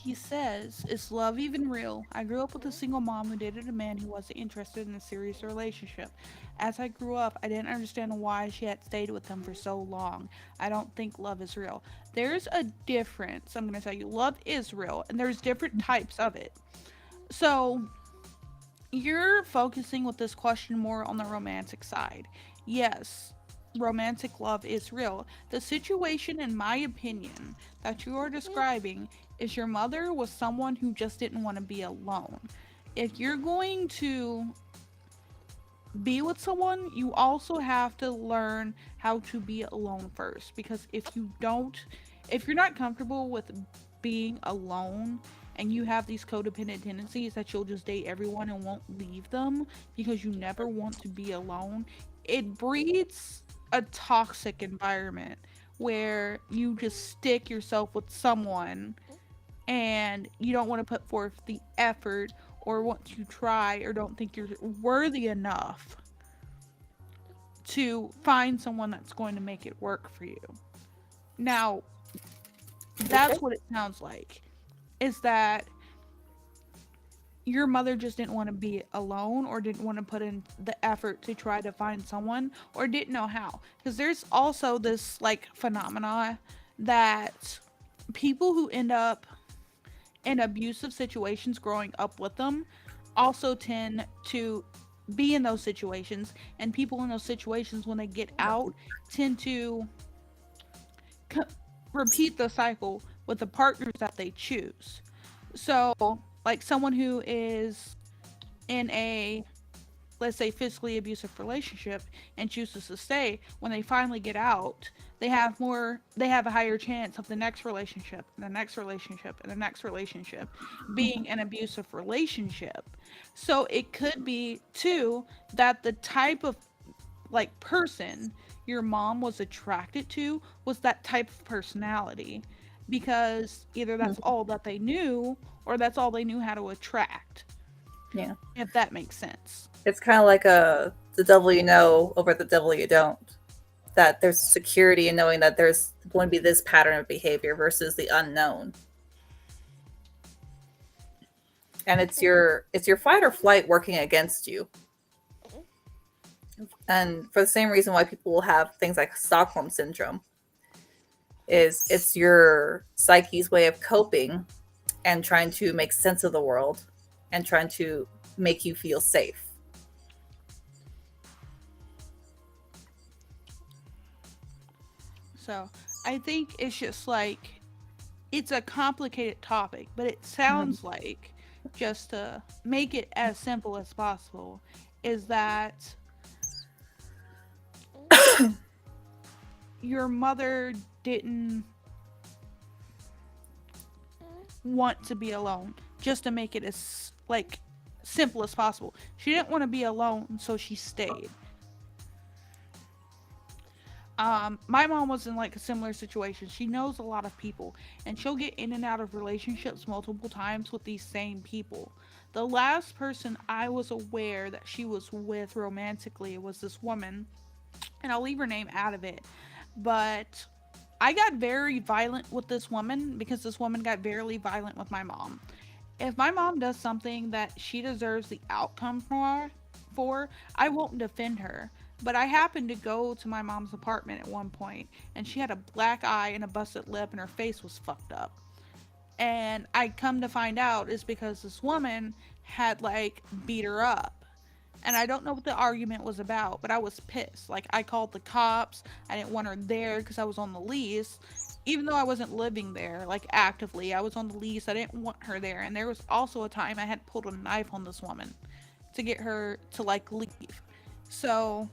He says, "Is love even real? I grew up with a single mom who dated a man who wasn't interested in a serious relationship. As I grew up, I didn't understand why she had stayed with him for so long. I don't think love is real." There's a difference. I'm going to tell you, love is real, and there's different types of it. So, you're focusing with this question more on the romantic side. Yes, romantic love is real. The situation, in my opinion, that you are describing is your mother was someone who just didn't want to be alone. If you're going to be with someone, you also have to learn how to be alone first. Because if you're not comfortable with being alone and you have these codependent tendencies that you'll just date everyone and won't leave them because you never want to be alone, it breeds a toxic environment where you just stick yourself with someone and you don't want to put forth the effort or want to try or don't think you're worthy enough to find someone that's going to make it work for you. Now, Okay. that's what it sounds like. Is that your mother just didn't want to be alone or didn't want to put in the effort to try to find someone or didn't know how? Because there's also this like phenomena that people who end up in abusive situations growing up with them also tend to be in those situations, and people in those situations when they get out tend to co- repeat the cycle with the partners that they choose. So like someone who is in a, let's say, physically abusive relationship and chooses to stay, when they finally get out, they have a higher chance of the next relationship and the next relationship and the next relationship being an abusive relationship. So it could be too that the type of like person your mom was attracted to was that type of personality, because either that's all that they knew or that's all they knew how to attract, Yeah. if that makes sense. It's kind of like the devil you know over the devil you don't. That there's security in knowing that there's going to be this pattern of behavior versus the unknown. And it's your fight or flight working against you. And for the same reason why people will have things like Stockholm syndrome is it's your psyche's way of coping and trying to make sense of the world and trying to make you feel safe. So I think it's just like it's a complicated topic, but it sounds like, just to make it as simple as possible, is that your mother didn't want to be alone, just to make it as like simple as possible. She didn't want to be alone, so she stayed. My mom was in like a similar situation. She knows a lot of people, and she'll get in and out of relationships multiple times with these same people. The last person I was aware that she was with romantically was this woman, and I'll leave her name out of it. But I got very violent with this woman because this woman got very violent with my mom. If my mom does something that she deserves the outcome for, I won't defend her. But I happened to go to my mom's apartment at one point, and she had a black eye and a busted lip, and her face was fucked up. And I come to find out is because this woman had like beat her up. And I don't know what the argument was about, but I was pissed. Like, I called the cops. I didn't want her there because I was on the lease. Even though I wasn't living there, like, actively, I was on the lease. I didn't want her there. And there was also a time I had pulled a knife on this woman to get her to, like, leave. So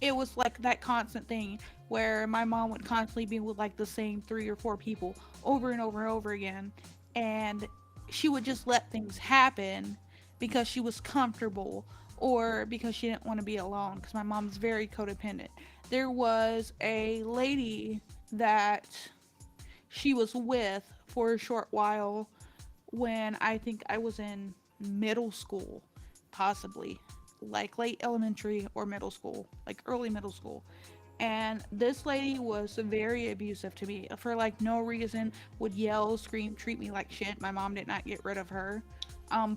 it was like that constant thing where my mom would constantly be with, like, the same 3 or 4 people over and over and over again. And she would just let things happen because she was comfortable or because she didn't want to be alone because my mom's very codependent. There was a lady that she was with for a short while when I think I was in middle school, possibly like late elementary or middle school, like early middle school. And this lady was very abusive to me for like no reason, would yell, scream, treat me like shit. My mom did not get rid of her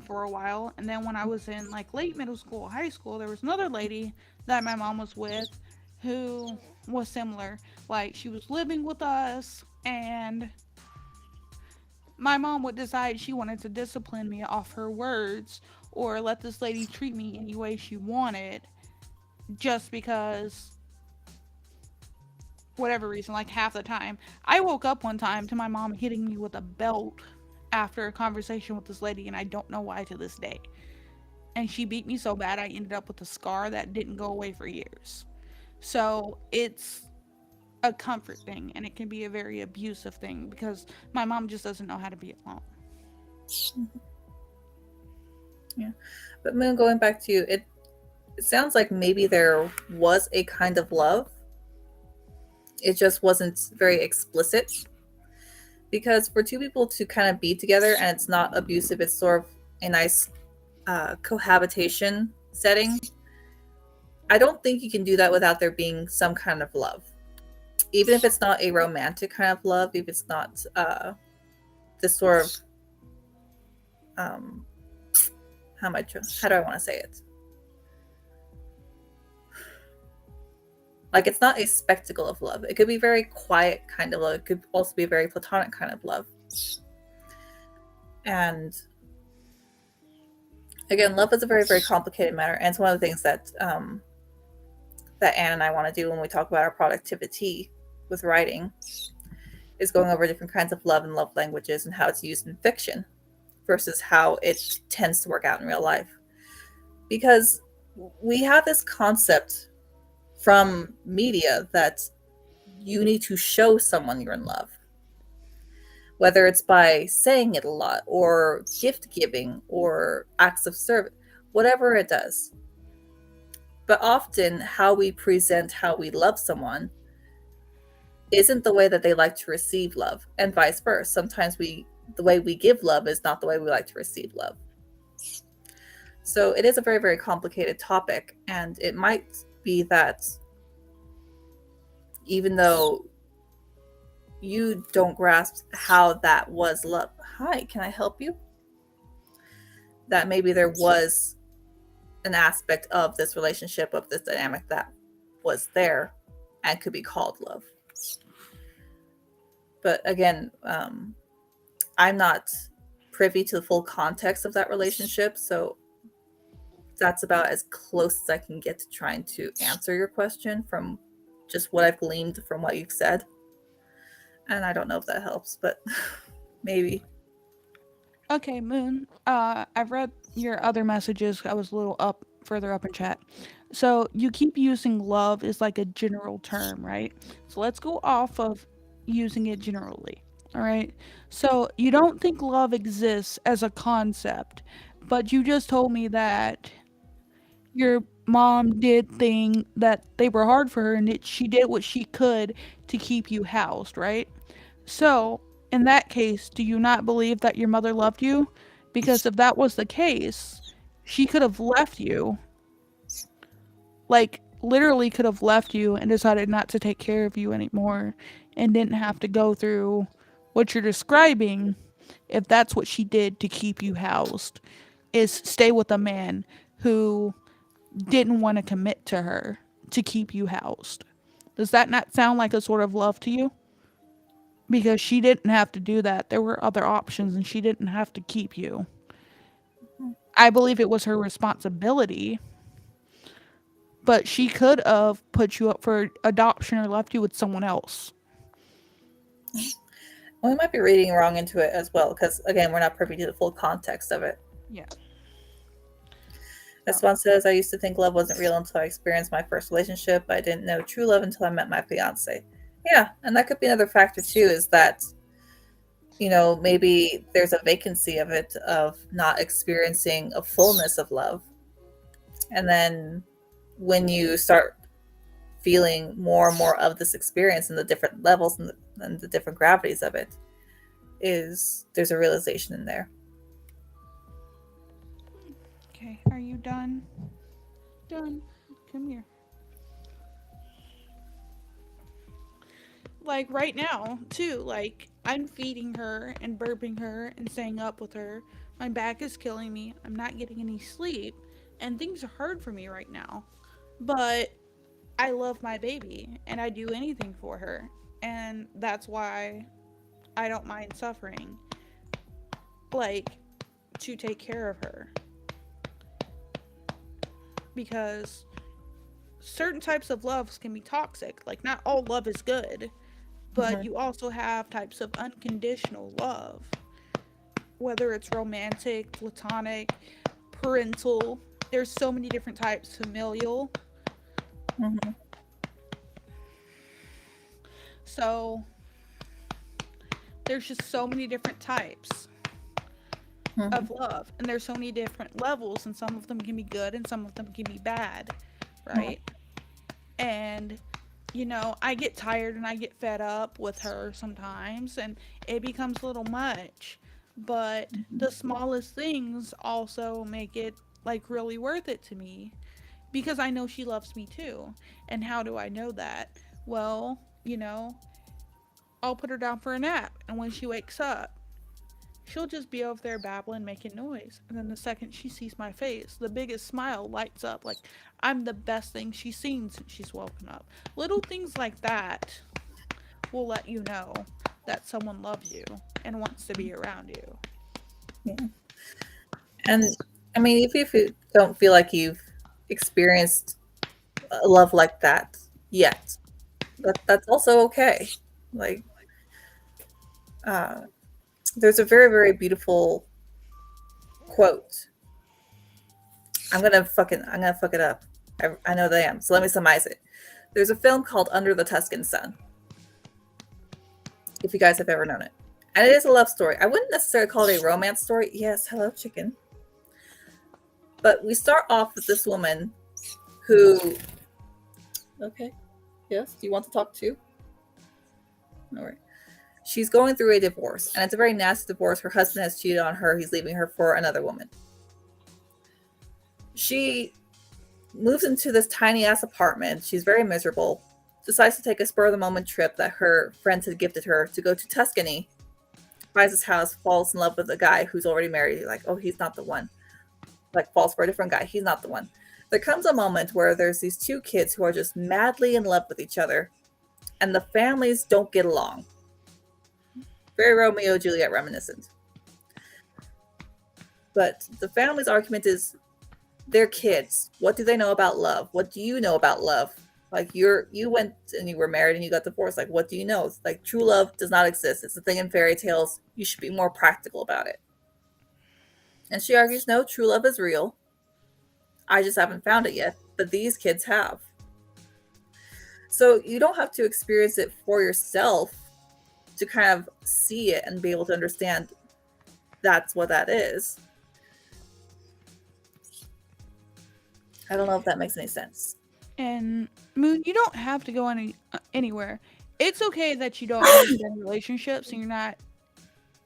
for a while. And then when I was in like late middle school, high school, there was another lady that my mom was with who was similar. Like she was living with us, and my mom would decide she wanted to discipline me off her words or let this lady treat me any way she wanted just because whatever reason, like half the time. I woke up one time to my mom hitting me with a belt after a conversation with this lady, and I don't know why to this day. And she beat me so bad I ended up with a scar that didn't go away for years. So it's a comfort thing, and it can be a very abusive thing because my mom just doesn't know how to be alone. Yeah. But Moon, going back to you, it sounds like maybe there was a kind of love. It just wasn't very explicit. Because for two people to kind of be together and it's not abusive, it's sort of a nice cohabitation setting. I don't think you can do that without there being some kind of love. Even if it's not a romantic kind of love, if it's not this sort of how do I want to say it? Like it's not a spectacle of love. It could be very quiet kind of love. It could also be a very platonic kind of love. And again, love is a very, very complicated matter, and it's one of the things that that Anne and I want to do when we talk about our productivity with writing is going over different kinds of love and love languages and how it's used in fiction versus how it tends to work out in real life. Because we have this concept from media that you need to show someone you're in love, whether it's by saying it a lot or gift giving or acts of service, whatever it does. But often how we present how we love someone isn't the way that they like to receive love, and vice versa. Sometimes the way we give love is not the way we like to receive love. So it is a very, very complicated topic, and it might be that even though you don't grasp how that was love, hi, can I help you? That maybe there was an aspect of this relationship, of this dynamic that was there and could be called love. But again, I'm not privy to the full context of that relationship, so that's about as close as I can get to trying to answer your question from just what I've gleaned from what you've said. And I don't know if that helps, but maybe. Okay, Moon. I've read your other messages. I was a little further up in chat. So you keep using love as like a general term, right? So let's go off of using it generally. All right. So you don't think love exists as a concept, but you just told me that your mom did thing that they were hard for her and she did what she could to keep you housed, right? So, in that case, do you not believe that your mother loved you? Because if that was the case, she could have left you, like literally could have left you and decided not to take care of you anymore and didn't have to go through what you're describing if that's what she did to keep you housed is stay with a man who didn't want to commit to her to keep you housed. Does that not sound like a sort of love to you? Because she didn't have to do that. There were other options and she didn't have to keep you. I believe it was her responsibility, but she could have put you up for adoption or left you with someone else. Well, we might be reading wrong into it as well, because again, we're not privy to the full context of it. Yeah. This one says, I used to think love wasn't real until I experienced my first relationship. I didn't know true love until I met my fiance. Yeah, and that could be another factor too, is that, maybe there's a vacancy of it, of not experiencing a fullness of love. And then when you start feeling more and more of this experience and the different levels and the different gravities of it, there's a realization in there. Okay, are you done? Done. Come here. Like right now, too, like I'm feeding her and burping her and staying up with her. My back is killing me. I'm not getting any sleep, and things are hard for me right now. But I love my baby and I do anything for her. And that's why I don't mind suffering, like, to take care of her. Because certain types of loves can be toxic. Like, not all love is good, but you also have types of unconditional love, whether it's romantic, platonic, parental. There's so many different types, familial. Mm-hmm. So there's just so many different types of love, and there's so many different levels, and some of them can be good and some of them can be bad, right? And I get tired and I get fed up with her sometimes and it becomes a little much, but the smallest things also make it like really worth it to me because I know she loves me too. And how do I know that? Well, I'll put her down for a nap, and when she wakes up, she'll just be over there babbling, making noise. And then the second she sees my face, the biggest smile lights up like I'm the best thing she's seen since she's woken up. Little things like that will let you know that someone loves you and wants to be around you. Yeah. And I mean, even if you don't feel like you've experienced a love like that yet, that's also okay. Like, there's a very, very beautiful quote. I'm gonna fuck it up. I know that I am. So let me summarize it. There's a film called Under the Tuscan Sun, if you guys have ever known it. And it is a love story. I wouldn't necessarily call it a romance story. Yes, hello, chicken. But we start off with this woman who. Okay. Yes. Do you want to talk too? All right. She's going through a divorce, and it's a very nasty divorce. Her husband has cheated on her. He's leaving her for another woman. She moves into this tiny ass apartment. She's very miserable. Decides to take a spur of the moment trip that her friends had gifted her to go to Tuscany. Buys this house, falls in love with a guy who's already married. Like, oh, he's not the one. Like, falls for a different guy. He's not the one. There comes a moment where there's these two kids who are just madly in love with each other, and the families don't get along. Very Romeo and Juliet reminiscent. But the family's argument is, they're kids. What do they know about love? What do you know about love? Like, you went and you were married and you got divorced. Like, what do you know? It's like, true love does not exist. It's a thing in fairy tales. You should be more practical about it. And she argues, no, true love is real. I just haven't found it yet, but these kids have. So you don't have to experience it for yourself to kind of see it and be able to understand that's what that is. I don't know if that makes any sense. And Moon, you don't have to go anywhere. It's okay that you don't understand relationships and you're not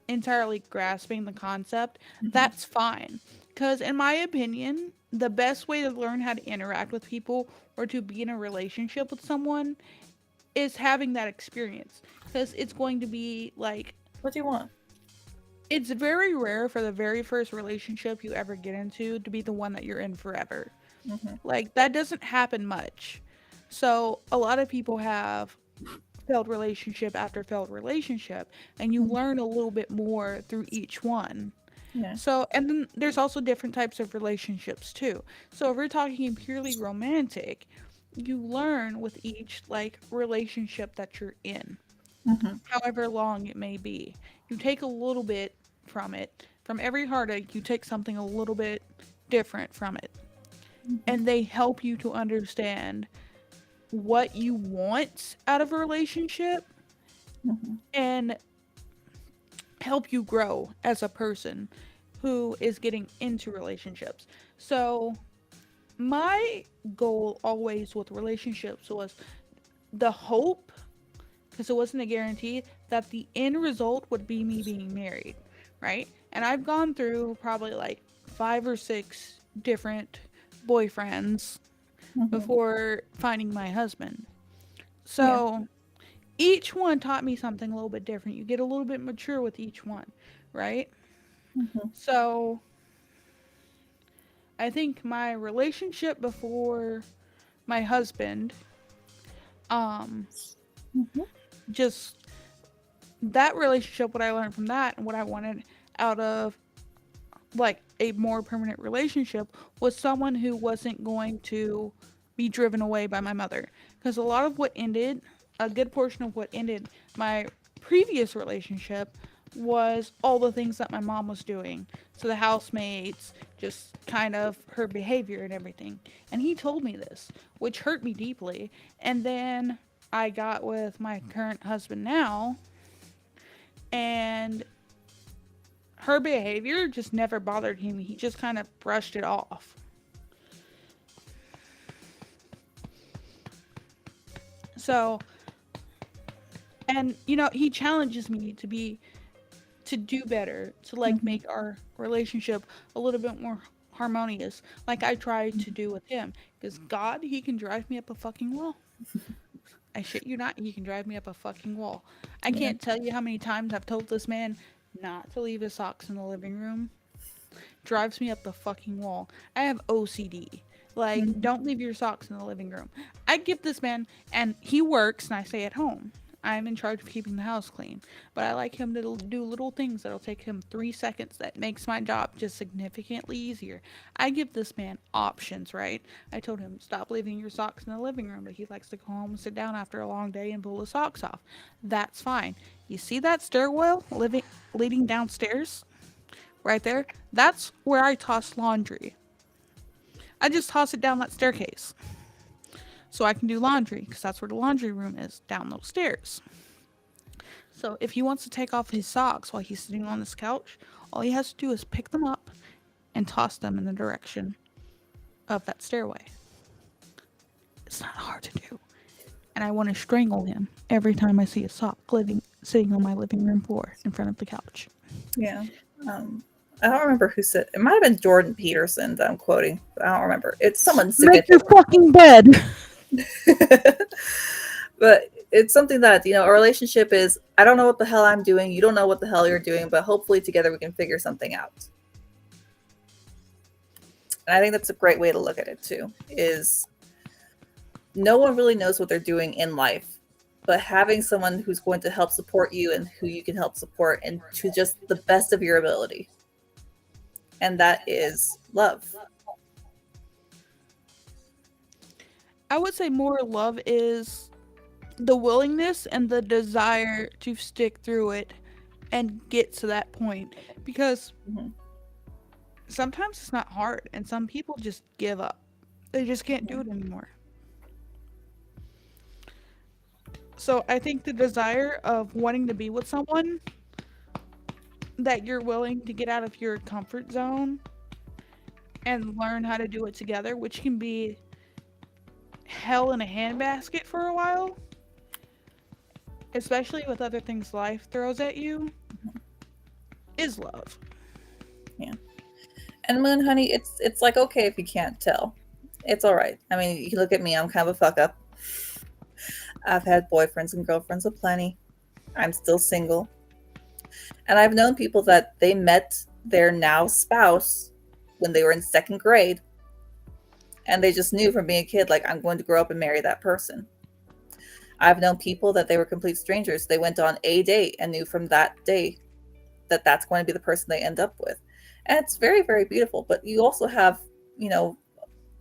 entirely grasping the concept. Mhm. That's fine. Because, in my opinion, the best way to learn how to interact with people or to be in a relationship with someone is having that experience. Because it's going to be like, What do you want? it's very rare for the very first relationship you ever get into to be the one that you're in forever. Hmm. Like, that doesn't happen much. So, a lot of people have failed relationship after failed relationship, and you learn a little bit more through each one. Yeah. So, and then there's also different types of relationships too. So, if we're talking purely romantic, you learn with each like relationship that you're in, Hmm. however long it may be. You take a little bit from it. From every heartache, you take something a little bit different from it. Hmm. And they help you to understand what you want out of a relationship Hmm. and help you grow as a person who is getting into relationships. So, my goal always with relationships was the hope, because it wasn't a guarantee, that the end result would be me being married, right? And I've gone through probably like 5 or 6 different boyfriends Hmm. before finding my husband. Yeah. So, each one taught me something a little bit different. You get a little bit mature with each one, right? Hmm. So, I think my relationship before my husband, um, Hmm. just that relationship, what I learned from that and what I wanted out of like a more permanent relationship was someone who wasn't going to be driven away by my mother. Because a lot of what ended, a good portion of what ended my previous relationship was all the things that my mom was doing. So the housemates, just kind of her behavior and everything. And he told me this, which hurt me deeply. And then I got with my current husband now, and her behavior just never bothered him. He just kind of brushed it off. So, and he challenges me to do better, to like Hmm. make our relationship a little bit more harmonious, like I tried to do with him. Because God, he can drive me up a fucking wall. I shit you not, he can drive me up a fucking wall. I Yeah. can't tell you how many times I've told this man not to leave his socks in the living room. Drives me up the fucking wall. I have OCD. Like, Hmm. don't leave your socks in the living room. I give this man, and he works, and I stay at home. I'm in charge of keeping the house clean, but I like him to do little things that'll take him 3 seconds that makes my job just significantly easier. I give this man options, right? I told him, stop leaving your socks in the living room, but he likes to go home and sit down after a long day and pull his socks off. That's fine. You see that stairwell leading downstairs? Right there, that's where I toss laundry. I just toss it down that staircase so I can do laundry because that's where the laundry room is, down those stairs. So if he wants to take off his socks while he's sitting on this couch, all he has to do is pick them up and toss them in the direction of that stairway. It's not hard to do. And I want to strangle him every time I see a sock sitting on my living room floor in front of the couch. Yeah. Um, I don't remember who said it. Might have been Jordan Peterson that I'm quoting, but I don't remember. It's someone Make your significant. fucking bed. But it's something that, a relationship is, I don't know what the hell I'm doing. You don't know what the hell you're doing, but hopefully together we can figure something out. And I think that's a great way to look at it too, is no one really knows what they're doing in life, but having someone who's going to help support you and who you can help support and to just the best of your ability. And that is love. I would say more love is the willingness and the desire to stick through it and get to that point, because Mhm. sometimes it's not hard and some people just give up. They just can't Yeah. do it anymore. So I think the desire of wanting to be with someone that you're willing to get out of your comfort zone and learn how to do it together, which can be hell in a handbasket for a while, especially with other things life throws at you, is love. Yeah. And Moon Honey, it's like okay if you can't tell. It's all right. I mean, you look at me, I'm kind of a fuck up. I've had boyfriends and girlfriends aplenty. I'm still single. And I've known people that they met their now spouse when they were in second grade. And they just knew from being a kid, like, I'm going to grow up and marry that person. I've known people that they were complete strangers. They went on a date and knew from that day that that's going to be the person they end up with. And it's very, very beautiful. But you also have,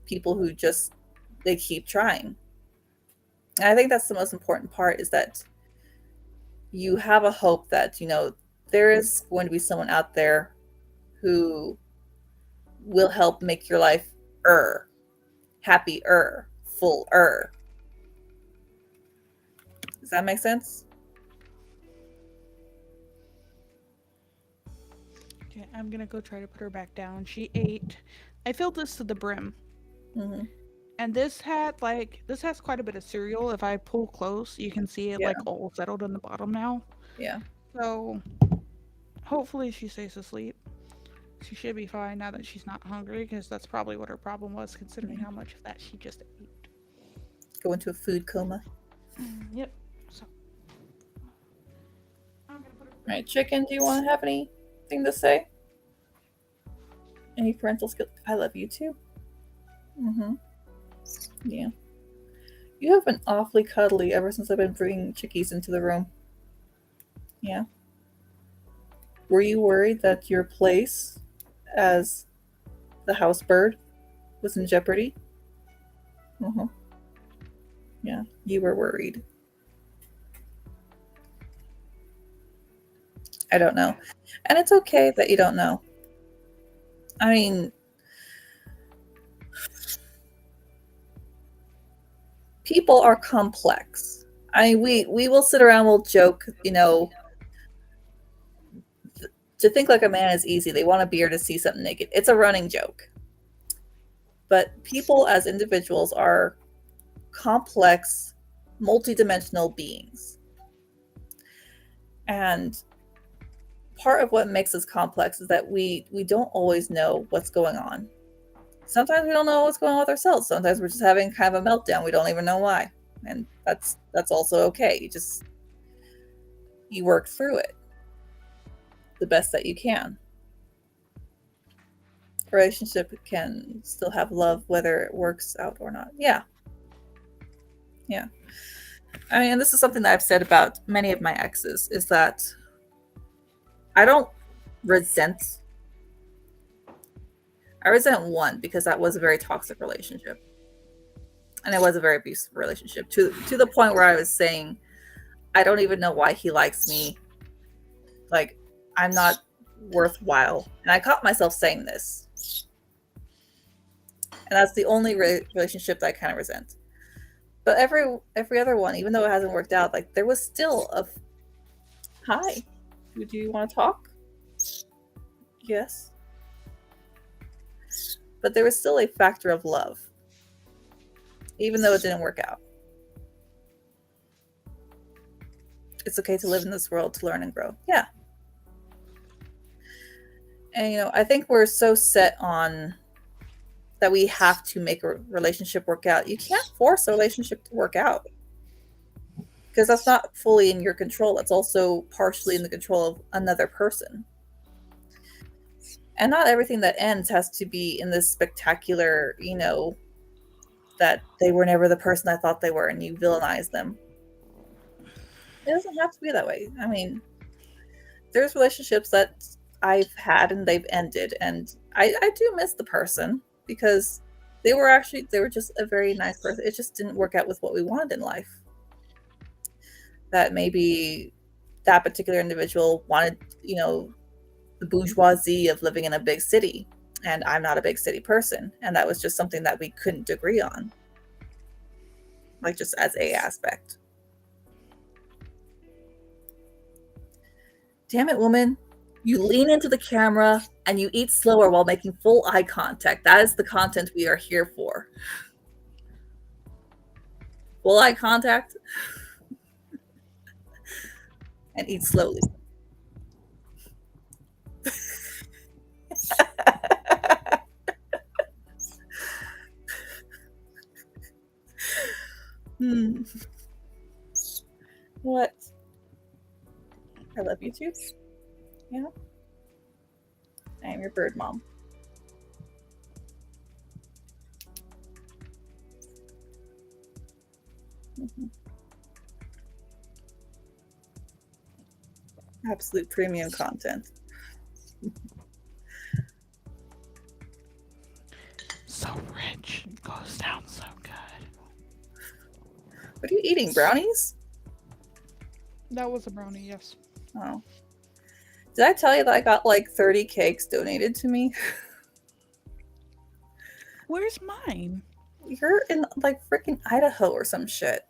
people who just, they keep trying. And I think that's the most important part, is that you have a hope that, there is going to be someone out there who will help make your life happier, fuller. Does that make sense? Okay, I'm gonna go try to put her back down. She ate. I filled this to the brim. Mm-hmm. And this has quite a bit of cereal. If I pull close, you can see it Yeah. all settled in the bottom now. Yeah. So hopefully she stays asleep. She should be fine now that she's not hungry, because that's probably what her problem was, considering how much of that she just ate. Go into a food coma. Yep. So I'm gonna put her. All right, Chicken, do you want to have anything to say? Any parental skills? I love you too. Mm-hmm. Yeah. You have been awfully cuddly ever since I've been bringing chickies into the room. Yeah. Were you worried that your place as the house bird was in jeopardy? Mm-hmm. Yeah, you were worried. I don't know. And it's okay that you don't know. I mean, people are complex. I mean, we will sit around, we'll joke, to think like a man is easy. They want a beer to see something naked. It's a running joke. But people as individuals are complex, multidimensional beings. And part of what makes us complex is that we don't always know what's going on. Sometimes we don't know what's going on with ourselves. Sometimes we're just having kind of a meltdown. We don't even know why. And that's also okay. You work through it the best that you can. A relationship can still have love whether it works out or not. Yeah. I mean, and this is something that I've said about many of my exes, is that I resent one, because that was a very toxic relationship. And it was a very abusive relationship, to the point where I was saying, I don't even know why he likes me. Like, I'm not worthwhile. And I caught myself saying this. And that's the only relationship that I kind of resent. But every other one, even though it hasn't worked out, like, there was still hi, do you want to talk? Yes. But there was still a factor of love, even though it didn't work out. It's okay to live in this world, to learn and grow. Yeah. And, I think we're so set on that we have to make a relationship work out. You can't force a relationship to work out, because that's not fully in your control. That's also partially in the control of another person. And not everything that ends has to be in this spectacular, that they were never the person I thought they were and you villainize them. It doesn't have to be that way. I mean, there's relationships that I've had and they've ended, and I do miss the person, because they were just a very nice person. It just didn't work out with what we wanted in life. That maybe that particular individual wanted, the bourgeoisie of living in a big city, and I'm not a big city person, and that was just something that we couldn't agree on, like, just as a aspect. Damn it, woman, You lean into the camera and you eat slower while making full eye contact. That is the content we are here for. Full eye contact and eat slowly. Hmm. What? I love you too. Yeah. I am your bird mom. Mm-hmm. Absolute premium content. So rich. It goes down so good. What are you eating? Brownies? That was a brownie, yes. Oh. Did I tell you that I got like 30 cakes donated to me? Where's mine? You're in like freaking Idaho or some shit.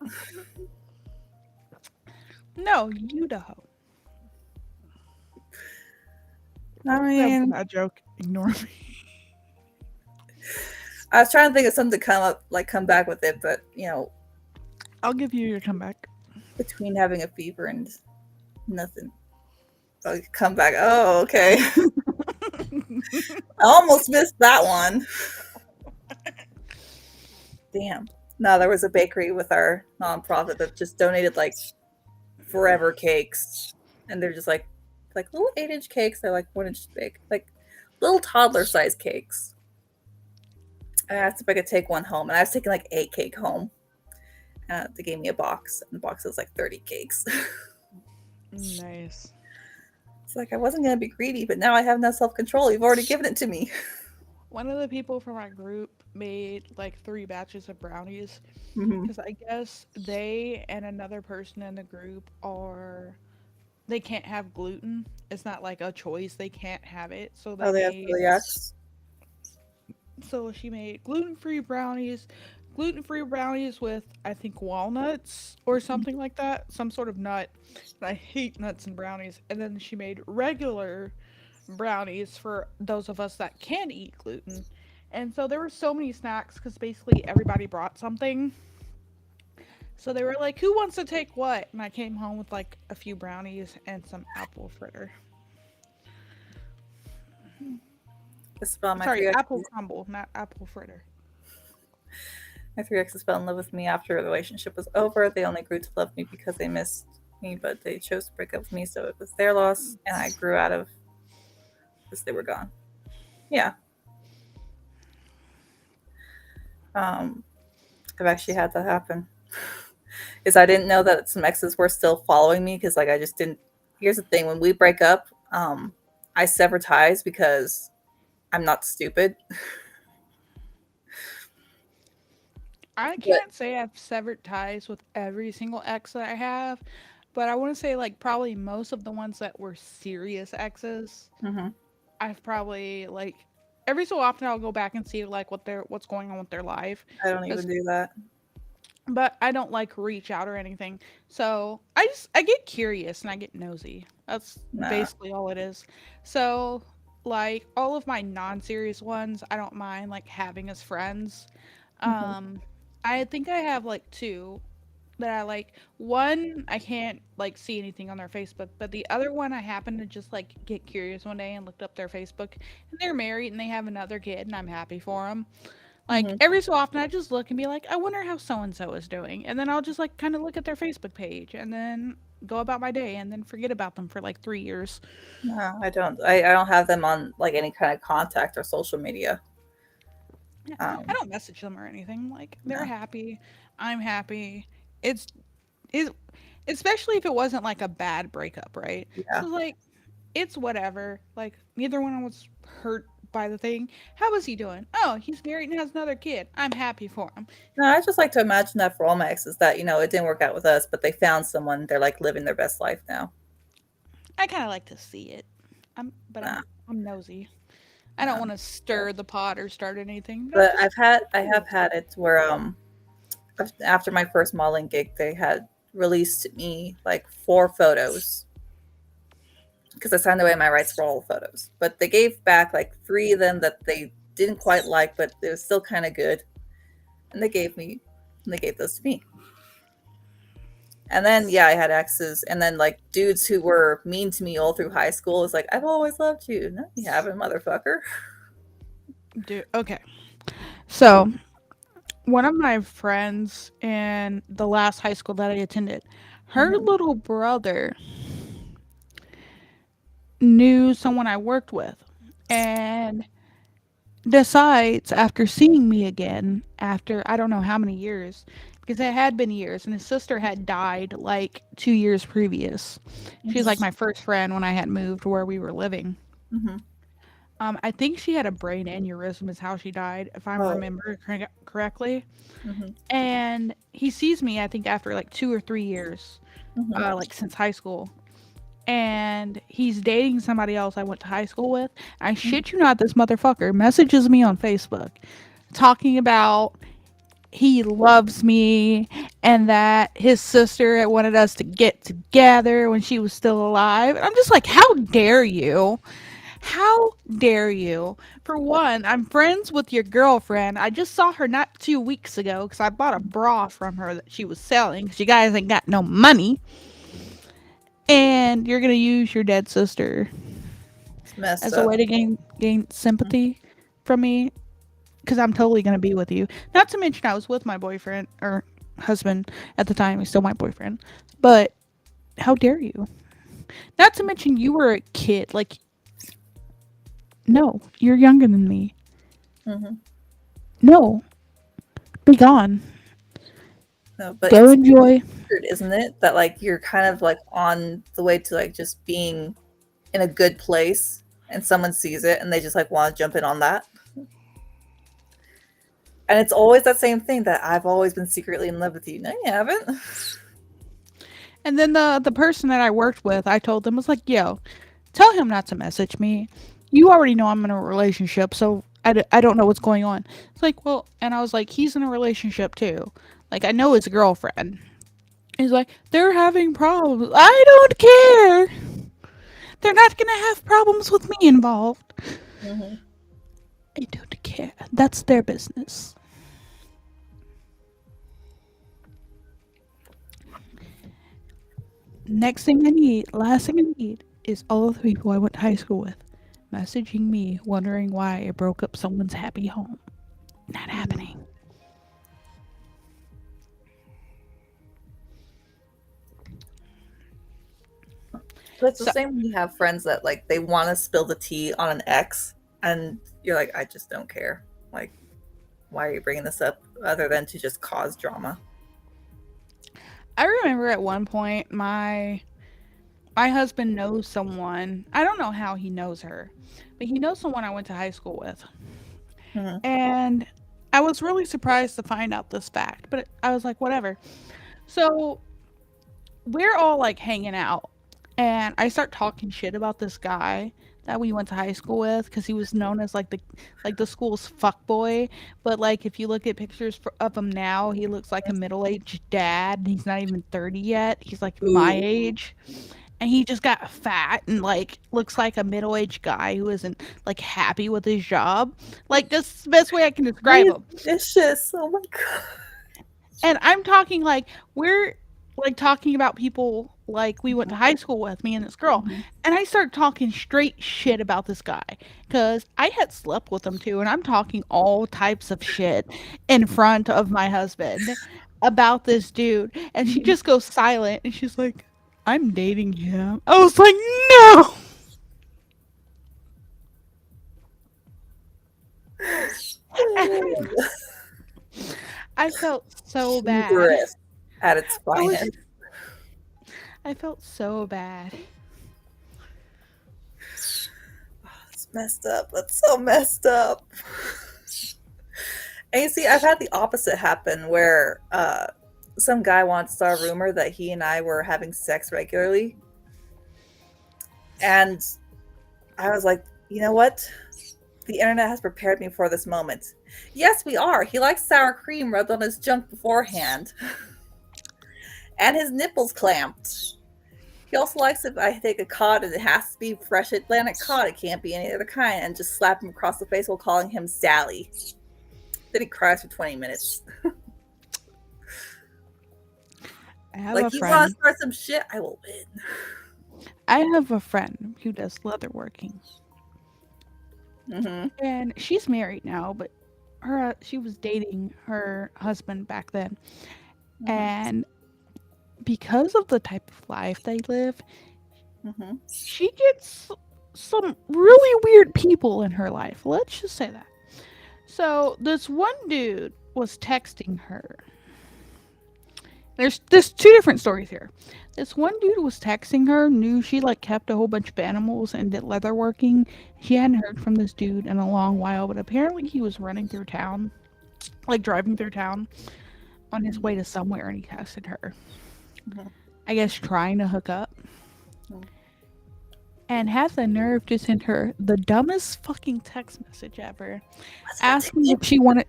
No, Idaho. I That was mean, a joke. Ignore me. I was trying to think of something to come back with it, but I'll give you your comeback. between having a fever and nothing, I'll come back. Oh, okay. I almost missed that one. Damn. No, there was a bakery with our nonprofit that just donated like forever cakes, and they're just like little 8-inch cakes. They're like 1 inch big, like little toddler size cakes. I asked if I could take one home, and I was taking like 8 cake home. They gave me a box, and the box was like 30 cakes. Nice. It's like I wasn't gonna be greedy, but now I have no self-control. You've already given it to me. One of the people from our group made like 3 batches of brownies Mm-hmm. because I guess they and another person in the group they can't have gluten. It's not like a choice. They can't have it. Oh, they have celiacs. So she made gluten-free brownies with I think walnuts or something like that, some sort of nut. And I hate nuts and brownies. And then she made regular brownies for those of us that can eat gluten. And so there were so many snacks because basically everybody brought something. So they were like, "Who wants to take what?" And I came home with like a few brownies and some apple fritter. Sorry, apple crumble, not apple fritter. My 3 exes fell in love with me after the relationship was over. They only grew to love me because they missed me, but they chose to break up with me, so it was their loss, and I grew out of this. They were gone. Yeah. I've actually had that happen. Is I didn't know that some exes were still following me because like I just didn't. Here's the thing: when we break up, I sever ties because I'm not stupid. I can't say I've severed ties with every single ex that I have, but I want to say like probably most of the ones that were serious exes, Mm-hmm. I've probably like every so often I'll go back and see like what's going on with their life, I don't even do that. but I don't like reach out or anything. So I get curious and I get nosy. That's Nah. basically all it is. So like all of my non-serious ones, I don't mind like having as friends. Mm-hmm. Um, I think I have like 2 that I like. One, I can't like see anything on their Facebook, but the other one I happened to just like get curious one day and looked up their Facebook, and they're married and they have another kid, and I'm happy for them. Like Mm-hmm. every so often, I just look and be like, I wonder how so and so is doing, and then I'll just like kind of look at their Facebook page, and then go about my day, and then forget about them for like 3 years. No, I don't. I don't have them on like any kind of contact or social media. Yeah, I don't message them or anything. Like they're No. happy, I'm happy. It's it, especially if it wasn't like a bad breakup, right? Yeah. So like it's whatever. Like neither one was hurt by the thing. How was he doing? Oh, he's married and has another kid. I'm happy for him. No, I just like to imagine that for all my exes that, it didn't work out with us, but they found someone. They're like living their best life now. I kind of like to see it. But Nah, I'm nosy. I don't no. want to stir the pot or start anything. But I'm But just I have curious. had it where after my first modeling gig, they had released to me like 4 photos because I signed away my rights for all the photos. But they gave back like 3 of them that they didn't quite like, but it was still kind of good. And they gave those to me. And then yeah, I had exes, and then like dudes who were mean to me all through high school. It's like, I've always loved you. No, you haven't, motherfucker. Dude, okay. So, one of my friends in the last high school that I attended, her Mhm. little brother knew someone I worked with and decides after seeing me again after I don't know how many years, because it had been years and his sister had died like 2 years previous. She was like Mhm. my first friend when I had moved where we were living. Mhm. I think she had a brain aneurysm is how she died, if I Oh. remember correctly. Mhm. And he sees me, I think, after like 2 or 3 years, Mhm. like since high school. And he's dating somebody else I went to high school with. I Mhm. shit you not, this motherfucker messages me on Facebook talking about he loves me and that his sister wanted us to get together when she was still alive. And I'm just like, how dare you? How dare you? For one, I'm friends with your girlfriend. I just saw her not 2 weeks ago because I bought a bra from her that she was selling because you guys ain't got no money. And you're going to use your dead sister It's messed as a up. way to gain sympathy from me because I'm totally going to be with you. Not to mention, I was with my boyfriend or husband at the time. He's still my boyfriend. But how dare you? Not to mention, you were a kid. Like, no, you're younger than me. Mhm. No, be gone. No, but Go it's enjoy. weird, isn't it? That like you're kind of like on the way to like just being in a good place, and someone sees it and they just like want to jump in on that. And it's always that same thing that I've always been secretly in love with you. No, you haven't. And then the person that I worked with, I told them was like, "Yo, tell him not to message me. You already know I'm in a relationship, so I don't know what's going on." It's like, well, and I was like, he's in a relationship too. Like I know his girlfriend. He's like, they're having problems. I don't care. They're not gonna have problems with me involved. Mhm. I don't care. That's their business. Next thing I need, last thing I need, is all of the people I went to high school with messaging me wondering why I broke up someone's happy home. Not happening. But it's the So same when you have friends that like they want to spill the tea on an ex, and you're like, I just don't care. Like, why are you bringing this up other than to just cause drama? I remember at one point my husband knows someone. I don't know how he knows her, but he knows someone I went to high school with. Mhm. And I was really surprised to find out this fact, but I was like, whatever. So we're all like hanging out, and I start talking shit about this guy that we went to high school with because he was known as like the school's fuck boy. But like if you look at pictures of him now, he looks like a middle aged dad. He's not even 30 yet. He's like my Ooh, age. And he just got fat and like looks like a middle-aged guy who isn't like happy with his job. Like that's the best way I can why describe is him. vicious? Oh my god. And I'm talking like we're like talking about people like we went to high school with, me and this girl. Mhm. And I start talking straight shit about this guy because I had slept with him too. And I'm talking all types of shit in front of my husband about this dude. And she Mhm. just goes silent and she's like, I'm dating him. I was like, no. I felt so bad. Hubris at its I was finest. I felt so bad. It's messed up. That's so messed up. And you see, I've had the opposite happen where some guy wants to start a rumor that he and I were having sex regularly. And I was like, you know what? The internet has prepared me for this moment. Yes, we are. He likes sour cream rubbed on his junk beforehand, and his nipples clamped. He also likes if I take a cod and it has to be fresh Atlantic cod. It can't be any other kind. And just slap him across the face while calling him Sally. Then he cries for 20 minutes. I have Like, a you want friend. to start some shit? I will win. I have a friend who does leatherworking, Mm-hmm. and she's married now, but she was dating her husband back then, Mm-hmm. and because of the type of life they live, Mm-hmm. she gets some really weird people in her life. Let's just say that. So this one dude was texting her. There's two different stories here. This one dude was texting her, knew she like kept a whole bunch of animals and did leatherworking. She hadn't heard from this dude in a long while, but apparently he was running through town, like driving through town on his way to somewhere, and he texted her. Mm-hmm. I guess trying to hook up, Mm-hmm. and had the nerve to send her the dumbest fucking text message ever, What's asking if she wanted.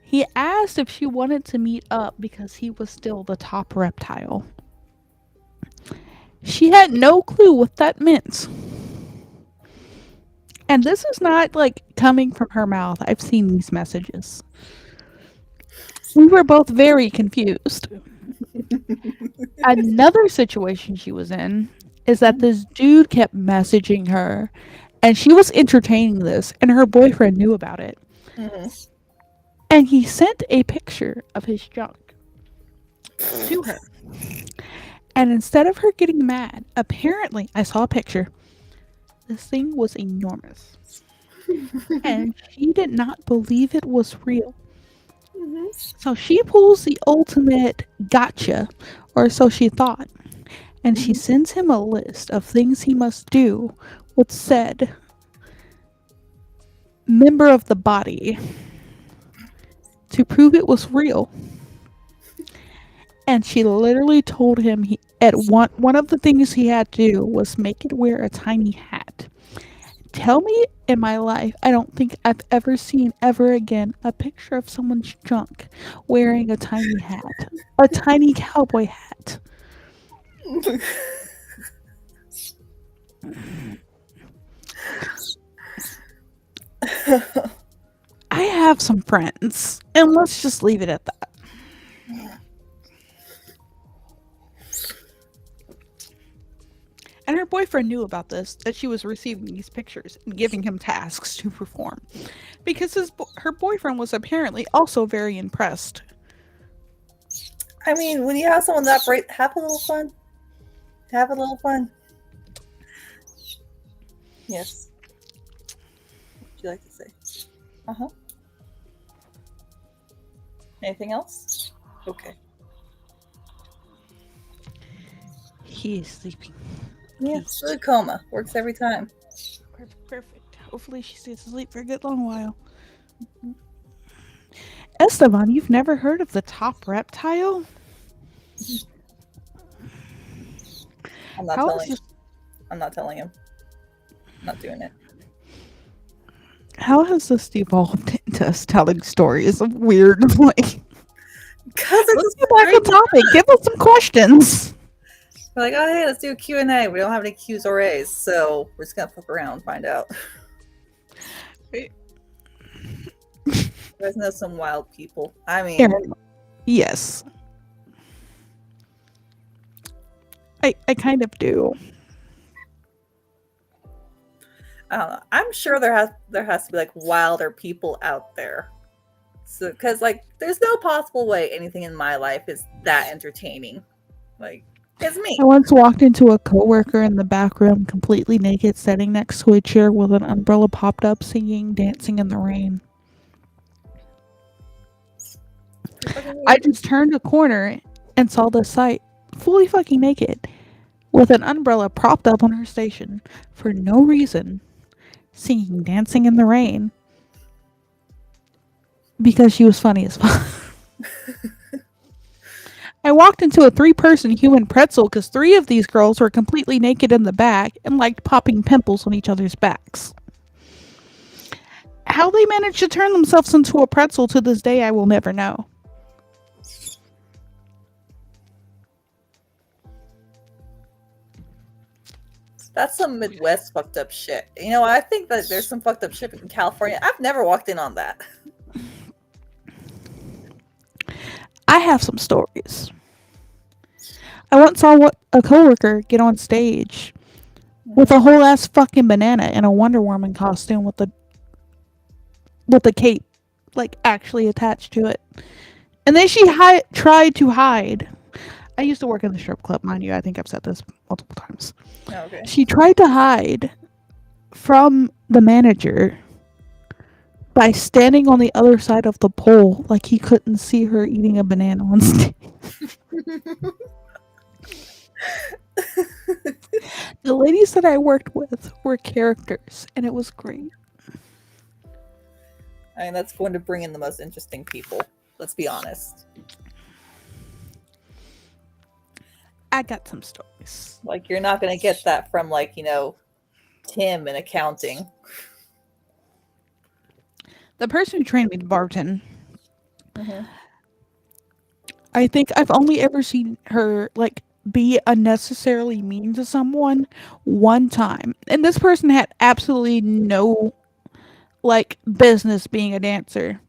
He asked if she wanted to meet up because he was still the top reptile. She had no clue what that meant. And this is not like coming from her mouth. I've seen these messages. We were both very confused. Another situation she was in is that this dude kept messaging her and she was entertaining this and her boyfriend knew about it. Mm-hmm. And he sent a picture of his junk to her. And instead of her getting mad, apparently I saw a picture. This thing was enormous. And she did not believe it was real. Mm-hmm. So she pulls the ultimate gotcha, or so she thought, and she sends him a list of things he must do with said member of the body to prove it was real. And she literally told him one of the things he had to do was make it wear a tiny hat. Tell me in my life, I don't think I've ever seen ever again a picture of someone's junk wearing a tiny hat. A tiny cowboy hat. I have some friends, and let's just leave it at that. And her boyfriend knew about this, that she was receiving these pictures and giving him tasks to perform. Because her boyfriend was apparently also very impressed. I mean, when you have someone that bright, have a little fun. Have a little fun. Yes. What would you like to say? Uh-huh. Anything else? Okay. He is sleeping. Yes, yeah, coma. Works every time. Perfect. Hopefully she stays asleep for a good long while. Esteban, you've never heard of the top reptile? I'm not telling him. I'm not telling him. I'm not doing it. How has this evolved into us telling stories of weird, like... Because let's get back on topic. Give us some questions. We're like, oh, hey, let's do a Q&A. We don't have any Q's or A's, so we're just going to fuck around and find out. You guys know some wild people. I mean... Yes. I kind of do. I don't know. I'm sure there has to be like wilder people out there. So, because like, there's no possible way anything in my life is that entertaining. Like, it's me. I once walked into a coworker in the back room, completely naked, sitting next to a chair with an umbrella popped up, singing "Dancing in the Rain." I just turned a corner and saw the sight, fully fucking naked, with an umbrella propped up on her station for no reason, singing "Dancing in the Rain" because she was funny as fuck. I walked into a 3-person human pretzel because 3 of these girls were completely naked in the back and liked popping pimples on each other's backs. How they managed to turn themselves into a pretzel to this day, I will never know. That's some Midwest fucked up shit. You know, I think that there's some fucked up shit in California. I've never walked in on that. I have some stories. I once saw what a coworker get on stage with a whole ass fucking banana in a Wonder Woman costume with the cape like actually attached to it. And then she tried to hide. I used to work in the strip club, mind you. I think I've said this multiple times. Oh, okay. She tried to hide from the manager by standing on the other side of the pole, like he couldn't see her eating a banana on stage. The ladies that I worked with were characters, and it was great. I mean, that's going to bring in the most interesting people. Let's be honest. I got some stories. Like, you're not going to get that from, like, you know, Tim in accounting. The person who trained me to bartend, I think I've only ever seen her, like, be unnecessarily mean to someone one time. And this person had absolutely no, like, business being a dancer.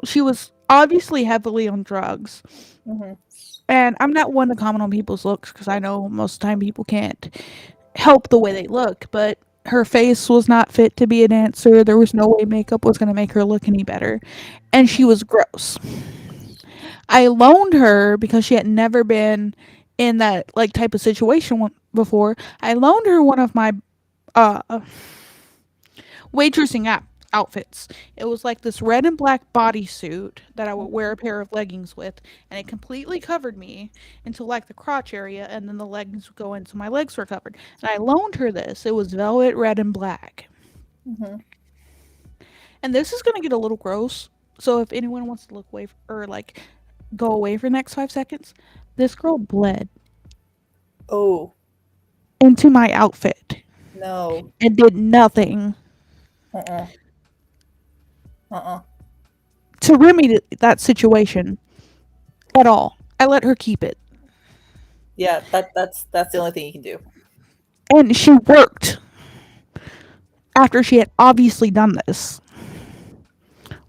She was obviously heavily on drugs. And I'm not one to comment on people's looks because I know most of the time people can't help the way they look, but her face was not fit to be a dancer. There was no way makeup was going to make her look any better. And she was gross. I loaned her because she had never been in that like type of situation before. I loaned her one of my waitressing outfits. It was like this red and black bodysuit that I would wear a pair of leggings with, and it completely covered me until like the crotch area, and then the leggings would go in so my legs were covered. And I loaned her this. It was velvet red and black. And this is gonna get a little gross. So if anyone wants to look away or like go away for the next 5 seconds, this girl bled Oh. into my outfit. No. And did nothing to remedy that situation at all. I let her keep it. Yeah, that's the only thing you can do. And she worked after she had obviously done this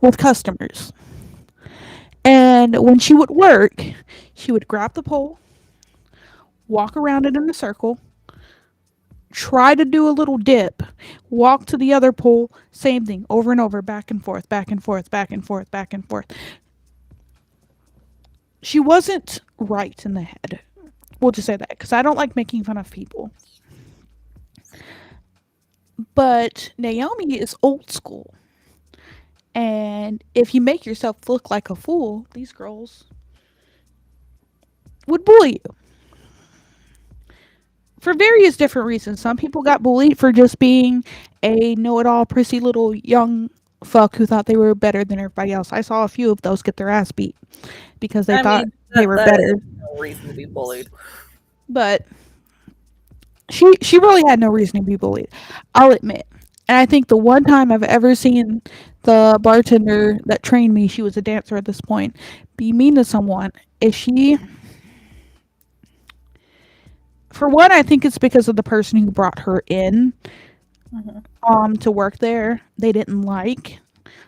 with customers. And when she would work, she would grab the pole, walk around it in a circle, try to do a little dip, walk to the other pole, same thing, over and over, back and forth, back and forth, back and forth, back and forth. She wasn't right in the head. We'll just say that, because I don't like making fun of people. But Naomi is old school. And if you make yourself look like a fool, these girls would bully you. For various different reasons. Some people got bullied for just being a know-it-all, prissy little young fuck who thought they were better than everybody else. I saw a few of those get their ass beat because they thought they were better. No reason to be bullied. But she really had no reason to be bullied, I'll admit. And I think the one time I've ever seen the bartender that trained me, she was a dancer at this point, be mean to someone is she... For one, I think it's because of the person who brought her in to work there. They didn't like.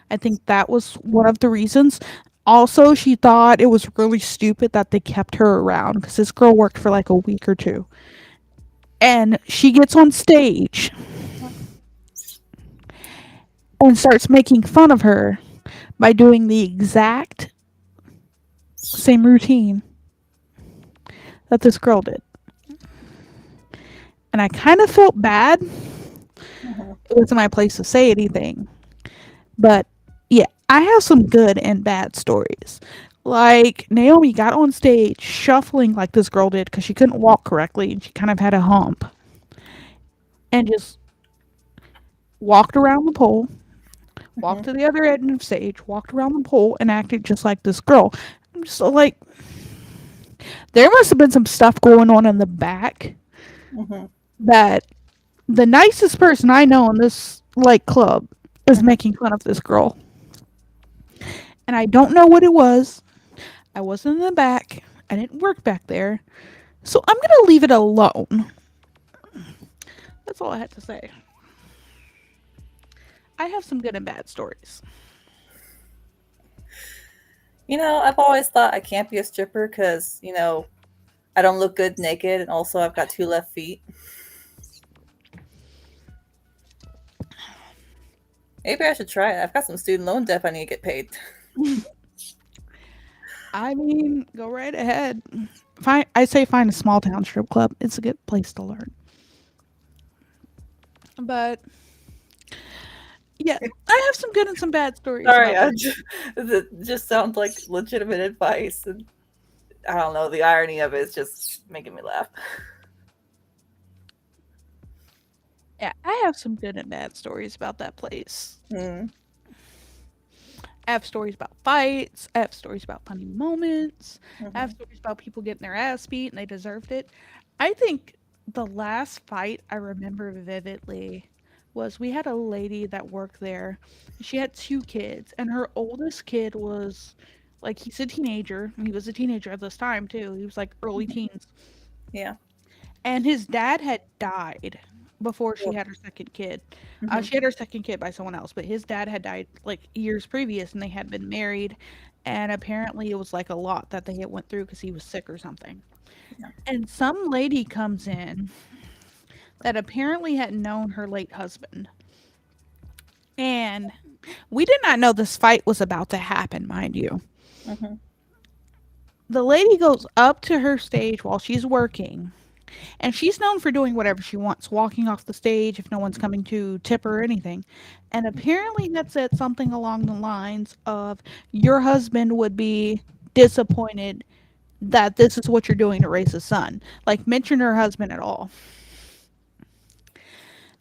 I think that was one of the reasons. Also, she thought it was really stupid that they kept her around because this girl worked for like a week or two. And she gets on stage and starts making fun of her by doing the exact same routine that this girl did. And I kind of felt bad. It wasn't my place to say anything. But yeah, I have some good and bad stories. Like, Naomi got on stage shuffling like this girl did because she couldn't walk correctly and she kind of had a hump. And just walked around the pole, walked to the other end of stage, walked around the pole, and acted just like this girl. I'm just like, there must have been some stuff going on in the back that the nicest person I know in this like club is making fun of this girl. And I don't know what it was. I wasn't in the back. I didn't work back there. So I'm going to leave it alone. That's all I had to say. I have some good and bad stories. I've always thought I can't be a stripper because, I don't look good naked, and also I've got two left feet. Maybe I should try it. I've got some student loan debt I need to get paid. I mean, go right ahead. I say find a small town strip club. It's a good place to learn. But yeah, I have some good and some bad stories Sorry, about that. it just sounds like legitimate advice, and I don't know. The irony of it is just making me laugh. Yeah, I have some good and bad stories about that place. Mm. I have stories about fights. I have stories about funny moments. I have Mm-hmm. stories about people getting their ass beat and they deserved it. I think the last fight I remember vividly was we had a lady that worked there. She had two kids, and her oldest kid was like he's a teenager. And he was a teenager at this time too. He was like early teens. Yeah. And his dad had died before she Well, had her second kid. mm-hmm. She had her second kid by someone else, but his dad had died like years previous, and they had been married. And apparently, it was like a lot that they had went through because he was sick or something. Yeah. And some lady comes in that apparently had known her late husband, and we did not know this fight was about to happen, mind you. Mm-hmm. The lady goes up to her stage while she's working. And she's known for doing whatever she wants, walking off the stage if no one's coming to tip her or anything. And apparently had said something along the lines of, your husband would be disappointed that this is what you're doing to raise his son. Like, mention her husband at all.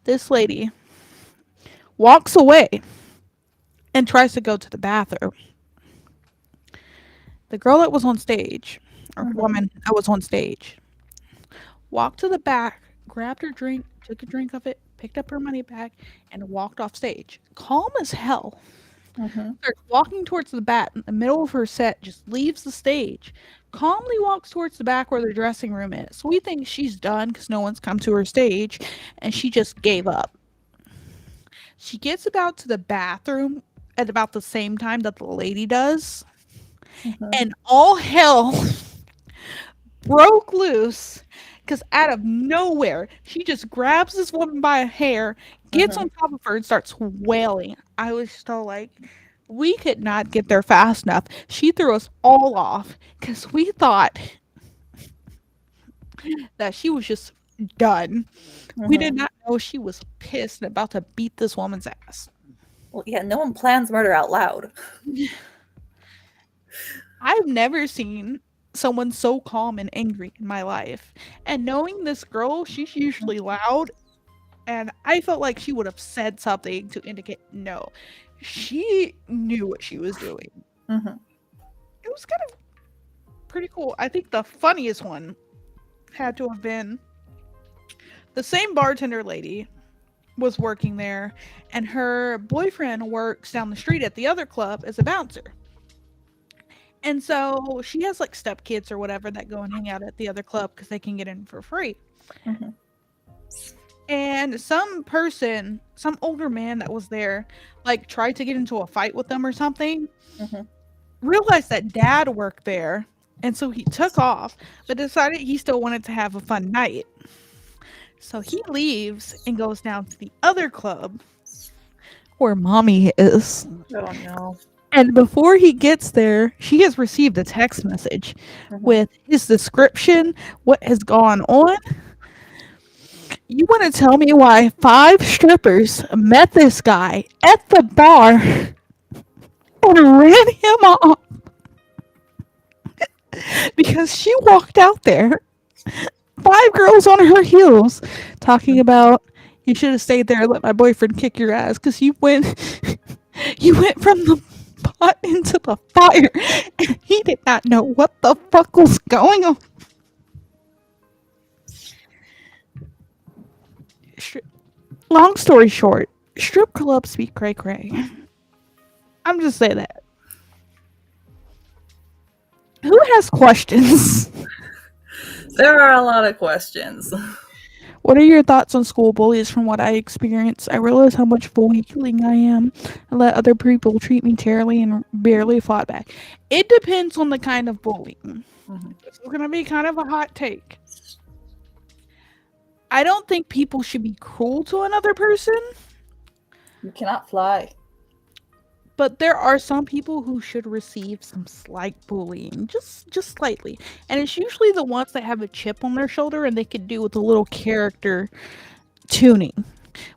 This lady walks away and tries to go to the bathroom. The girl that was on stage, or Mm-hmm. woman that was on stage, walked to the back, grabbed her drink, took a drink of it, picked up her money back, and walked off stage. Calm as hell. Mm-hmm. Starts walking towards the back in the middle of her set, just leaves the stage, calmly walks towards the back where the dressing room is. We think she's done because no one's come to her stage, and she just gave up. She gets about to the bathroom at about the same time that the lady does, Mm-hmm. and all hell broke loose because out of nowhere, she just grabs this woman by a hair, gets Mm-hmm. on top of her, and starts wailing. I was still like, we could not get there fast enough. She threw us all off because we thought that she was just done. We did Mm-hmm. not know she was pissed and about to beat this woman's ass. Well, yeah, no one plans murder out loud. I've never seen someone so calm and angry in my life. And knowing this girl, she's usually loud, and I felt like she would have said something to indicate no. She knew what she was doing. Mm-hmm. It was kind of pretty cool. I think the funniest one had to have been the same bartender lady was working there, and her boyfriend works down the street at the other club as a bouncer. And so she has like stepkids or whatever that go and hang out at the other club because they can get in for free. Mm-hmm. And some person, some older man that was there, like tried to get into a fight with them or something, Mm-hmm. realized that dad worked there. And so he took off, but decided he still wanted to have a fun night. So he leaves and goes down to the other club where mommy is. Oh no. And before he gets there, she has received a text message Mm-hmm. with his description, what has gone on. You want to tell me why 5 strippers met this guy at the bar and ran him off because she walked out there, 5 girls on her heels, talking about you should have stayed there and let my boyfriend kick your ass because you went you went from the pot into the fire and he did not know what the fuck was going on. Long story short, strip clubs be cray cray. I'm just saying that. Who has questions? There are a lot of questions. What are your thoughts on school bullies? From what I experience, I realize how much bullying I am. I let other people treat me terribly and barely fought back. It depends on the kind of bullying. Mhm. It's going to be kind of a hot take. I don't think people should be cruel to another person, You cannot fly. but there are some people who should receive some slight bullying, just slightly. And it's usually the ones that have a chip on their shoulder and they could do with a little character tuning.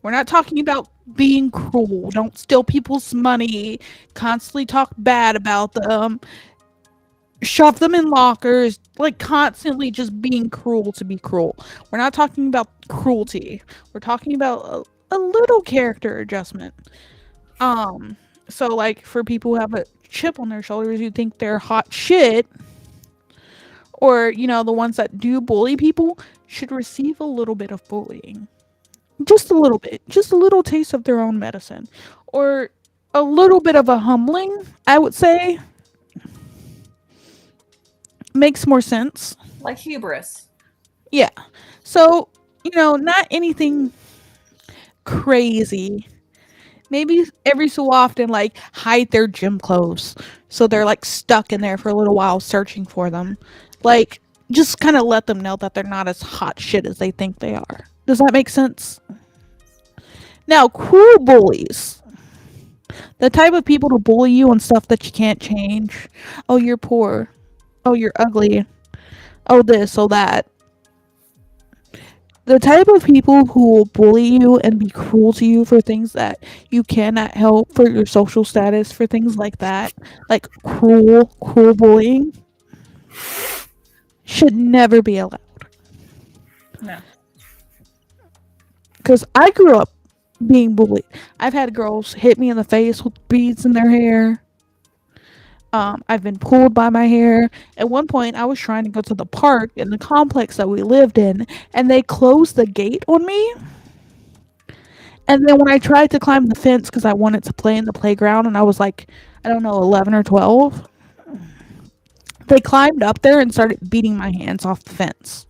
We're not talking about being cruel. Don't steal people's money, constantly talk bad about them, shove them in lockers, like constantly just being cruel to be cruel. We're not talking about cruelty. We're talking about a little character adjustment. Um, so like for people who have a chip on their shoulders, you think they're hot shit, or the ones that do bully people should receive a little bit of bullying. Just a little bit, just a little taste of their own medicine, or a little bit of a humbling, I would say, makes more sense. Like hubris. Yeah. So, not anything crazy. Maybe every so often, like, hide their gym clothes so they're like stuck in there for a little while searching for them. Like, just kind of let them know that they're not as hot shit as they think they are. Does that make sense? Now, cruel bullies. The type of people to bully you on stuff that you can't change. Oh, you're poor. Oh, you're ugly. Oh, this, oh, that. The type of people who will bully you and be cruel to you for things that you cannot help, for your social status, for things like that, like cruel bullying, should never be allowed. No. Because I grew up being bullied. I've had girls hit me in the face with beads in their hair. I've been pulled by my hair. At one point, I was trying to go to the park in the complex that we lived in, and they closed the gate on me. And then when I tried to climb the fence because I wanted to play in the playground, and I was like, I don't know, 11 or 12, they climbed up there and started beating my hands off the fence.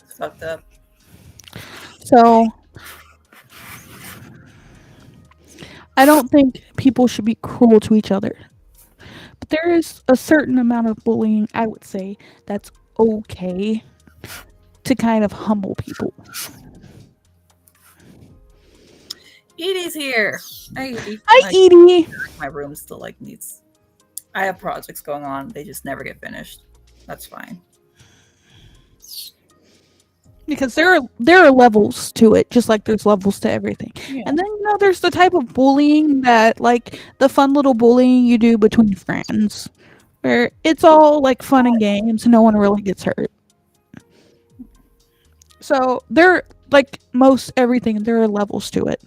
It's fucked up. So I don't think people should be cruel to each other. But there is a certain amount of bullying, I would say, that's okay to kind of humble people. Edie's here. Hey, Edie. Hi, Edie. My room still like needs. I have projects going on. They just never get finished. That's fine. Because there are levels to it, just like there's levels to everything. Yeah. And then there's the type of bullying that, like, the fun little bullying you do between friends, where it's all like fun and games, no one really gets hurt. So there, like most everything, there are levels to it.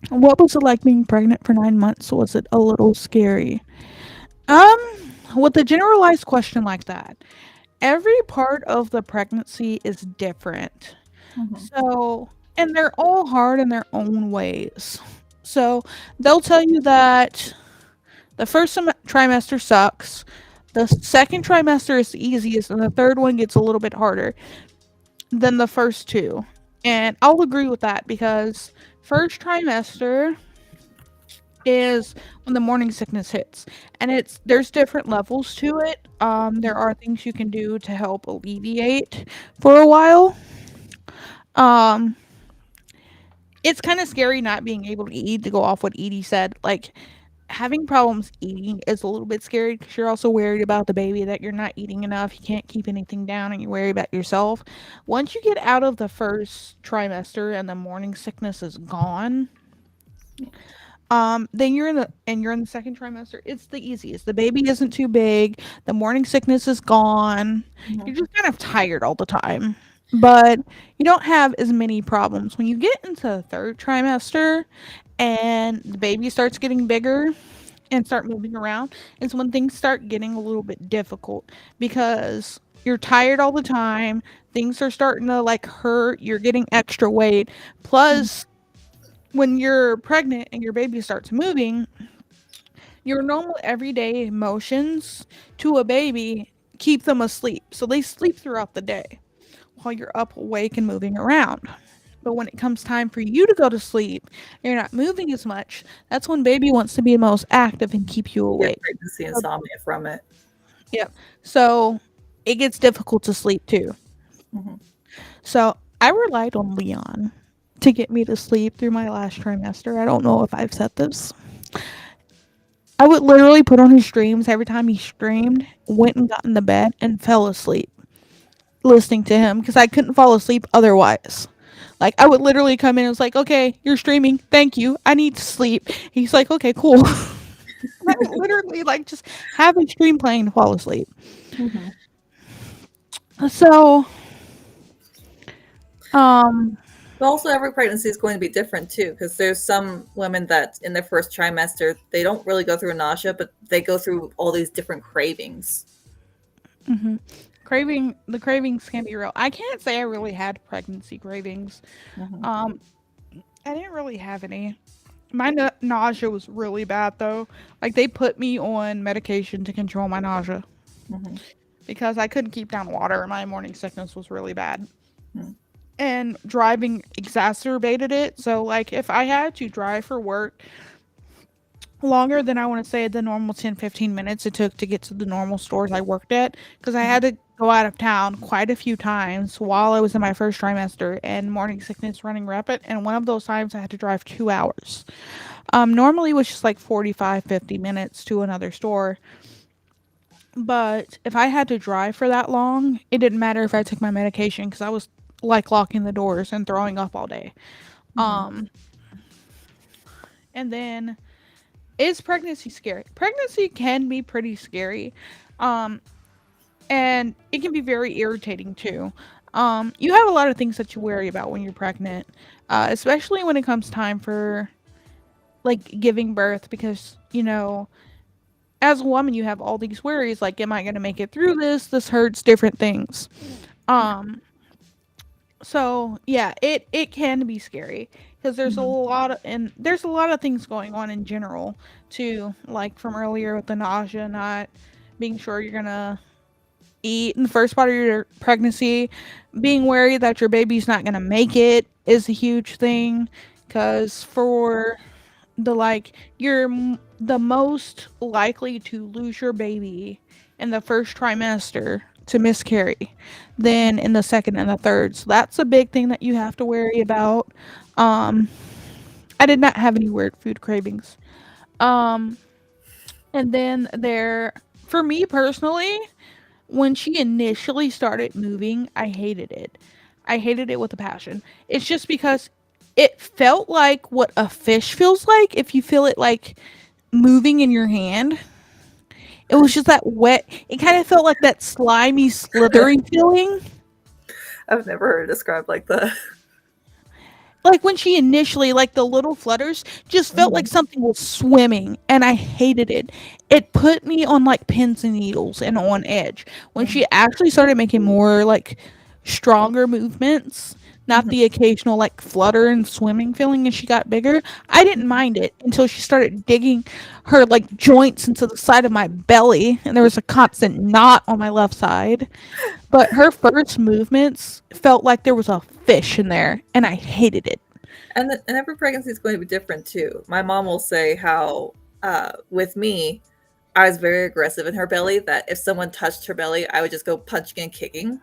What was it like being pregnant for 9 months? Was it a little scary? With a generalized question like that, every part of the pregnancy is different. Mhm. So, and they're all hard in their own ways. So, they'll tell you that the first trimester sucks, the second trimester is the easiest, and the third one gets a little bit harder than the first two. And I'll agree with that because first trimester is when the morning sickness hits, and there's different levels to it. There are things you can do to help alleviate for a while. um it's kind of scary not being able to eat, to go off what Edie said. Like, having problems eating is a little bit scary because you're also worried about the baby, that you're not eating enough, you can't keep anything down, and you worry about yourself. Once you get out of the first trimester and the morning sickness is gone, then you're in the second trimester. It's the easiest. The baby isn't too big. The morning sickness is gone. Mhm. You're just kind of tired all the time, but you don't have as many problems. When you get into the third trimester and the baby starts getting bigger and start moving around, is when things start getting a little bit difficult because you're tired all the time. Things are starting to like hurt. You're getting extra weight. Plus, when you're pregnant and your baby starts moving, Your normal everyday motions to a baby keep them asleep. So they sleep throughout the day while you're up awake and moving around. But when it comes time for you to go to sleep, you're not moving as much. That's when baby wants to be the most active and keep you Get awake. pregnancy So, insomnia from it. yeah. So it gets difficult to sleep too. Hmm. So I relied on Leon to get me to sleep through my last trimester. I don't know if I've said this. I would literally put on his streams every time he streamed, went and got in the bed, and fell asleep listening to him because I couldn't fall asleep otherwise. Like, I would literally come in and was like, okay, you're streaming. Thank you. I need to sleep. He's like, okay, cool. I would literally, like, just have a stream playing to fall asleep. Hmm. So, um, But also, every pregnancy is going to be different too, because there's some women that in their first trimester they don't really go through nausea, but they go through all these different cravings. mhm. The cravings can be real. I can't say I really had pregnancy cravings. Hmm. Um, I didn't really have any. My nausea was really bad though. Like they put me on medication to control my nausea Hmm. because I couldn't keep down water. My morning sickness was really bad. Hmm. And driving exacerbated it. So like if I had to drive for work longer than I want to say the normal 10-15 minutes it took to get to the normal stores I worked at because I had to go out of town quite a few times while I was in my first trimester and morning sickness running rapid, and one of those times I had to drive 2 hours. Normally it was just like 45-50 minutes to another store, but if I had to drive for that long, it didn't matter if I took my medication because I was like locking the doors and throwing up all day. Hmm. Um, and then is pregnancy scary? Pregnancy can be pretty scary. Um, and it can be very irritating too. You have a lot of things that you worry about when you're pregnant, especially when it comes time for like giving birth because, as a woman you have all these worries like am I going to make it through this? This hurts, different things. Um so yeah, it can be scary because Hmm. there's a lot of things going on in general too, like from earlier with the nausea, not being sure you're going to eat in the first part of your pregnancy, being worried that your baby's not going to make it is a huge thing because for you're the most likely to lose your baby in the first trimester to miscarry than in the second and the third. So that's a big thing that you have to worry about. Um, I did not have any weird food cravings. Um, and then for me personally, when she initially started moving, I hated it. I hated it with a passion. It's just because it felt like what a fish feels like if you feel it like moving in your hand. It was just that wet. It kind of felt like that slimy, slithery feeling. I've never heard it described like that. Like when she initially, like the little flutters, just felt like Hmm. something was swimming, and I hated it. It put me on like pins and needles and on edge. When she actually started making more like stronger movements, not Hmm. the occasional like flutter and swimming feeling as she got bigger, I didn't mind it until she started digging her like joints into the side of my belly, and there was a constant knot on my left side. But her first movements felt like there was a fish in there, and I hated it. And every pregnancy is going to be different too. My mom will say how with me, I was very aggressive in her belly. That if someone touched her belly, I would just go punching and kicking.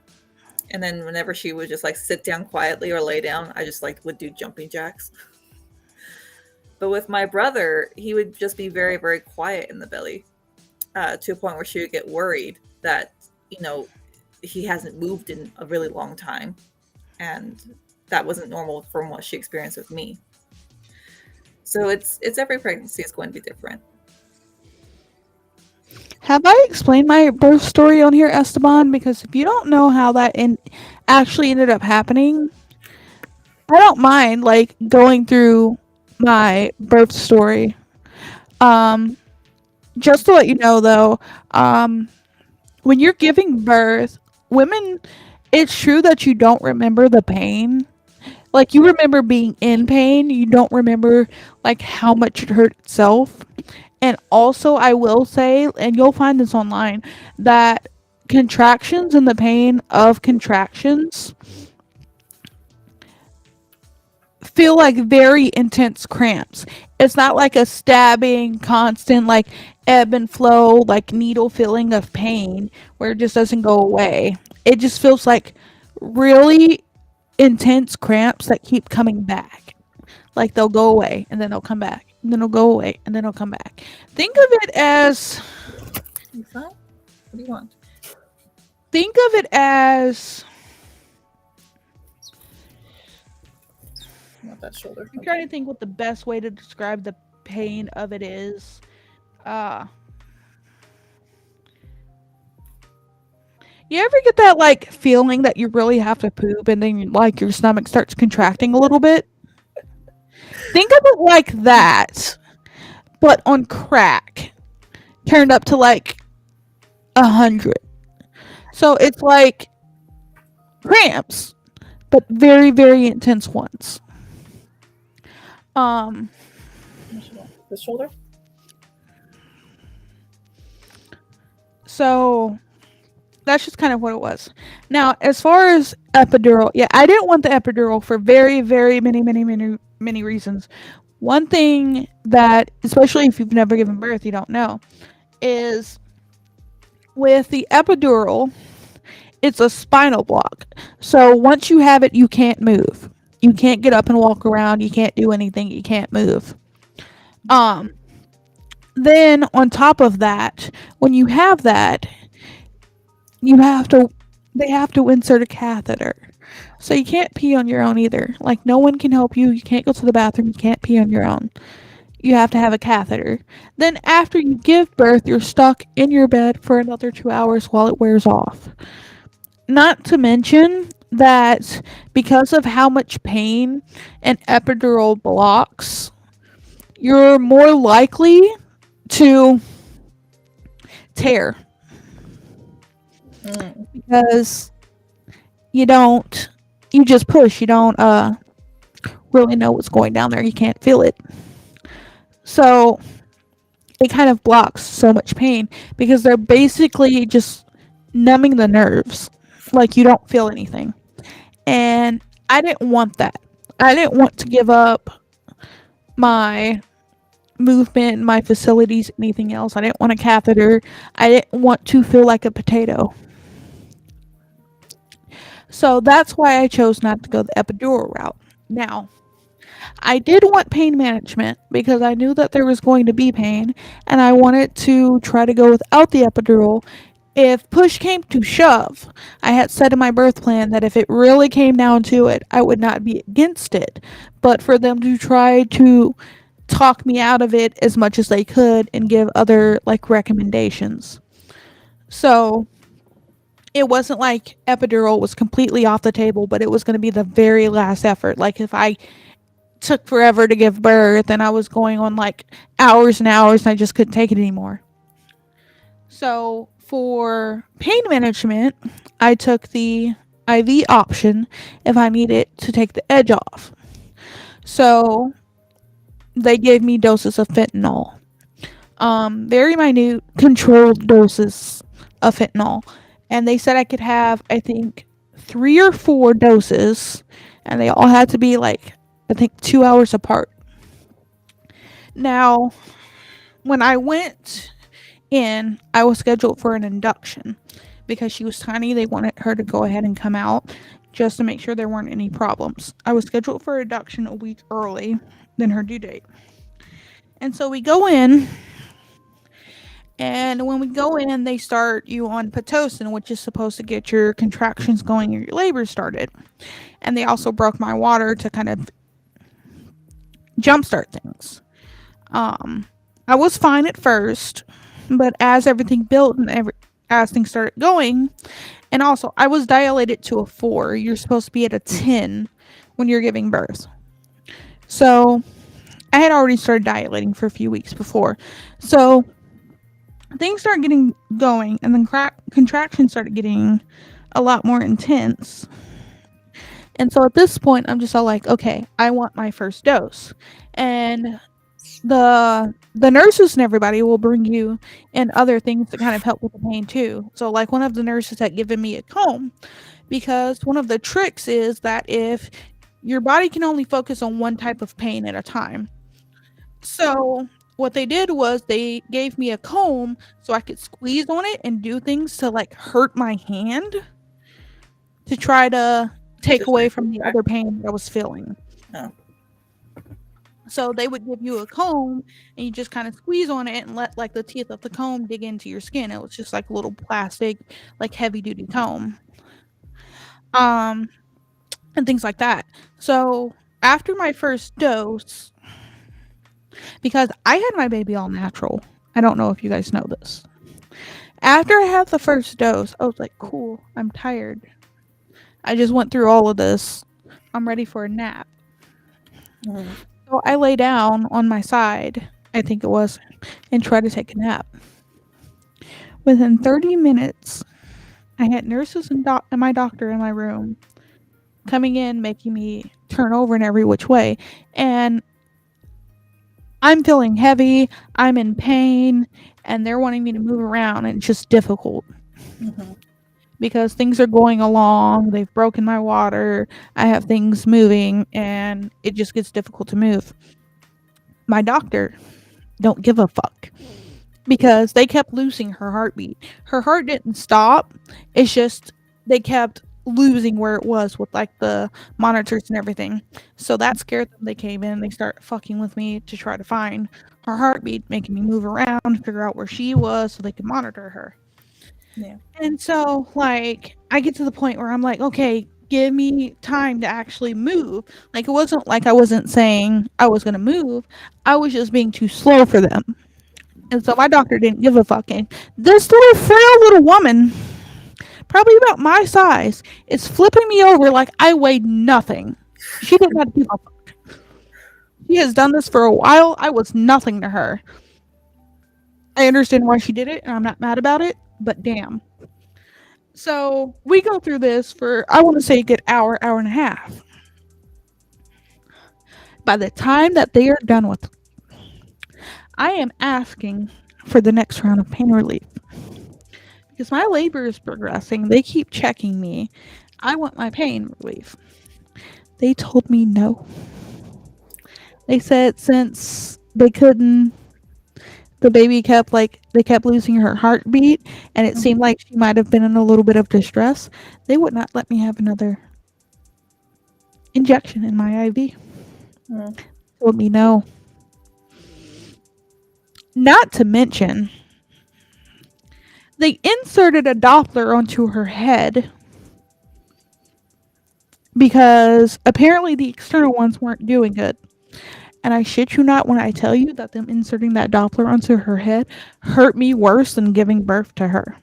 And then whenever she would just like sit down quietly or lay down, I just like would do jumping jacks. But with my brother, he would just be very, very quiet in the belly, to a point where she would get worried that, you know, he hasn't moved in a really long time. And that wasn't normal from what she experienced with me. So it's every pregnancy is going to be different. Have I explained my birth story on here, Esteban? Because if you don't know how actually ended up happening, I don't mind like going through my birth story. Um, just to let you know, though, um, when you're giving birth, women, it's true that you don't remember the pain. Like you remember being in pain, you don't remember like how much it hurt itself. And also, I will say, and you'll find this online, that contractions and the pain of contractions feel like very intense cramps. It's not like a stabbing, constant, like ebb and flow, like needle feeling of pain where it just doesn't go away. It just feels like really intense cramps that keep coming back. Like they'll go away and then they'll come back, and then they'll go away and then they'll come back. Think of it as You fine? What do you want? think of it as I want that shoulder. I'm trying to think what the best way to describe the pain of it is. Uh you ever get that like feeling that you really have to poop and then like your stomach starts contracting a little bit? Think of it like that, but on crack, turned up to like 100. So it's like cramps, but very, very intense ones. Um, The shoulder? so that's just kind of what it was. Now, as far as epidural, yeah, I didn't want the epidural for very, very many reasons. One thing that, especially if you've never given birth, you don't know, is with the epidural, it's a spinal block. So once you have it, you can't move. You can't get up and walk around. You can't do anything. You can't move. Um, then on top of that, when you have that, you have to they have to insert a catheter. So you can't pee on your own either. Like no one can help you. You can't go to the bathroom. You can't pee on your own. You have to have a catheter. Then after you give birth, you're stuck in your bed for another 2 hours while it wears off. Not to mention that because of how much pain an epidural blocks, you're more likely to tear because you just push. You don't really know what's going down there. You can't feel it. So it kind of blocks so much pain because they're basically just numbing the nerves. Like you don't feel anything. And I didn't want that. I didn't want to give up my movement, my facilities, anything else. I didn't want a catheter. I didn't want to feel like a potato. So that's why I chose not to go the epidural route. Now, I did want pain management because I knew that there was going to be pain and I wanted to try to go without the epidural. If push came to shove, I had said in my birth plan that if it really came down to it, I would not be against it. But for them to try to talk me out of it as much as they could and give other like recommendations. So it wasn't like epidural was completely off the table, but it was going to be the very last effort. Like if I took forever to give birth and I was going on like hours and hours and I just couldn't take it anymore. So for pain management, I took the IV option if I needed to take the edge off. So they gave me doses of fentanyl. Very minute, controlled doses of fentanyl. And they said I could have, I think, 3 or 4 doses, and they all had to be like, I think, 2 hours apart. Now, when I went in, I was scheduled for an induction because she was tiny. They wanted her to go ahead and come out just to make sure there weren't any problems. I was scheduled for induction a week early than her due date. And so we go in, and when we go in, they start you on Pitocin, which is supposed to get your contractions going and your labor started. And they also broke my water to kind of jumpstart things. I was fine at first, but as everything built and as things started going, and also I was dilated to a 4. You're supposed to be at a 10 when you're giving birth. So I had already started dilating for a few weeks before. So things started getting going, and then contractions started getting a lot more intense. And so at this point, I'm just all like, okay, I want my first dose. And the nurses and everybody will bring you and other things to kind of help with the pain too. So like one of the nurses had given me a comb because one of the tricks is that if your body can only focus on one type of pain at a time. So what they did was they gave me a comb so I could squeeze on it and do things to like hurt my hand to try to take Just away like from the other pain that I was feeling. oh. So they would give you a comb and you just kind of squeeze on it and let like the teeth of the comb dig into your skin. It was just like a little plastic, like heavy duty comb. Um and things like that. So after my first dose, because I had my baby all natural. I don't know if you guys know this. After I had the first dose, I was like, cool, I'm tired. I just went through all of this. I'm ready for a nap. Mm-hmm. So I lay down on my side, I think it was, and tried to take a nap. Within 30 minutes, I had nurses and my doctor in my room coming in, making me turn over in every which way. And I'm feeling heavy, I'm in pain, and they're wanting me to move around, and it's just difficult Mm-hmm. because things are going along. They've broken my water. I have things moving, and it just gets difficult to move. My doctor don't give a fuck because they kept losing her heartbeat. Her heart didn't stop. It's just they kept losing where it was with like the monitors and everything. So that scared them. They came in, they started fucking with me to try to find her heartbeat, making me move around, figure out where she was so they could monitor her. Yeah. And so like I get to the point where I'm like, okay, give me time to actually move. Like it wasn't like I wasn't saying I was gonna move. I was just being too slow for them. And so my doctor didn't give a fucking. This little frail little woman, probably about my size, is flipping me over like I weighed nothing. She did not give a fuck. She has done this for a while. I was nothing to her. I understand why she did it, and I'm not mad about it, but damn. So we go through this for, I want to say, a good hour, hour and a half. By the time that they are done with, I am asking for the next round of pain relief. Because my labor is progressing. They keep checking me. I want my pain relief. They told me no. They said since they couldn't, the baby kept like, they kept losing her heartbeat and it seemed like she might have been in a little bit of distress. They would not let me have another injection in my IV. Mm. Told me no. Not to mention, they inserted a Doppler onto her head because apparently the external ones weren't doing good. And I shit you not when I tell you that them inserting that Doppler onto her head hurt me worse than giving birth to her.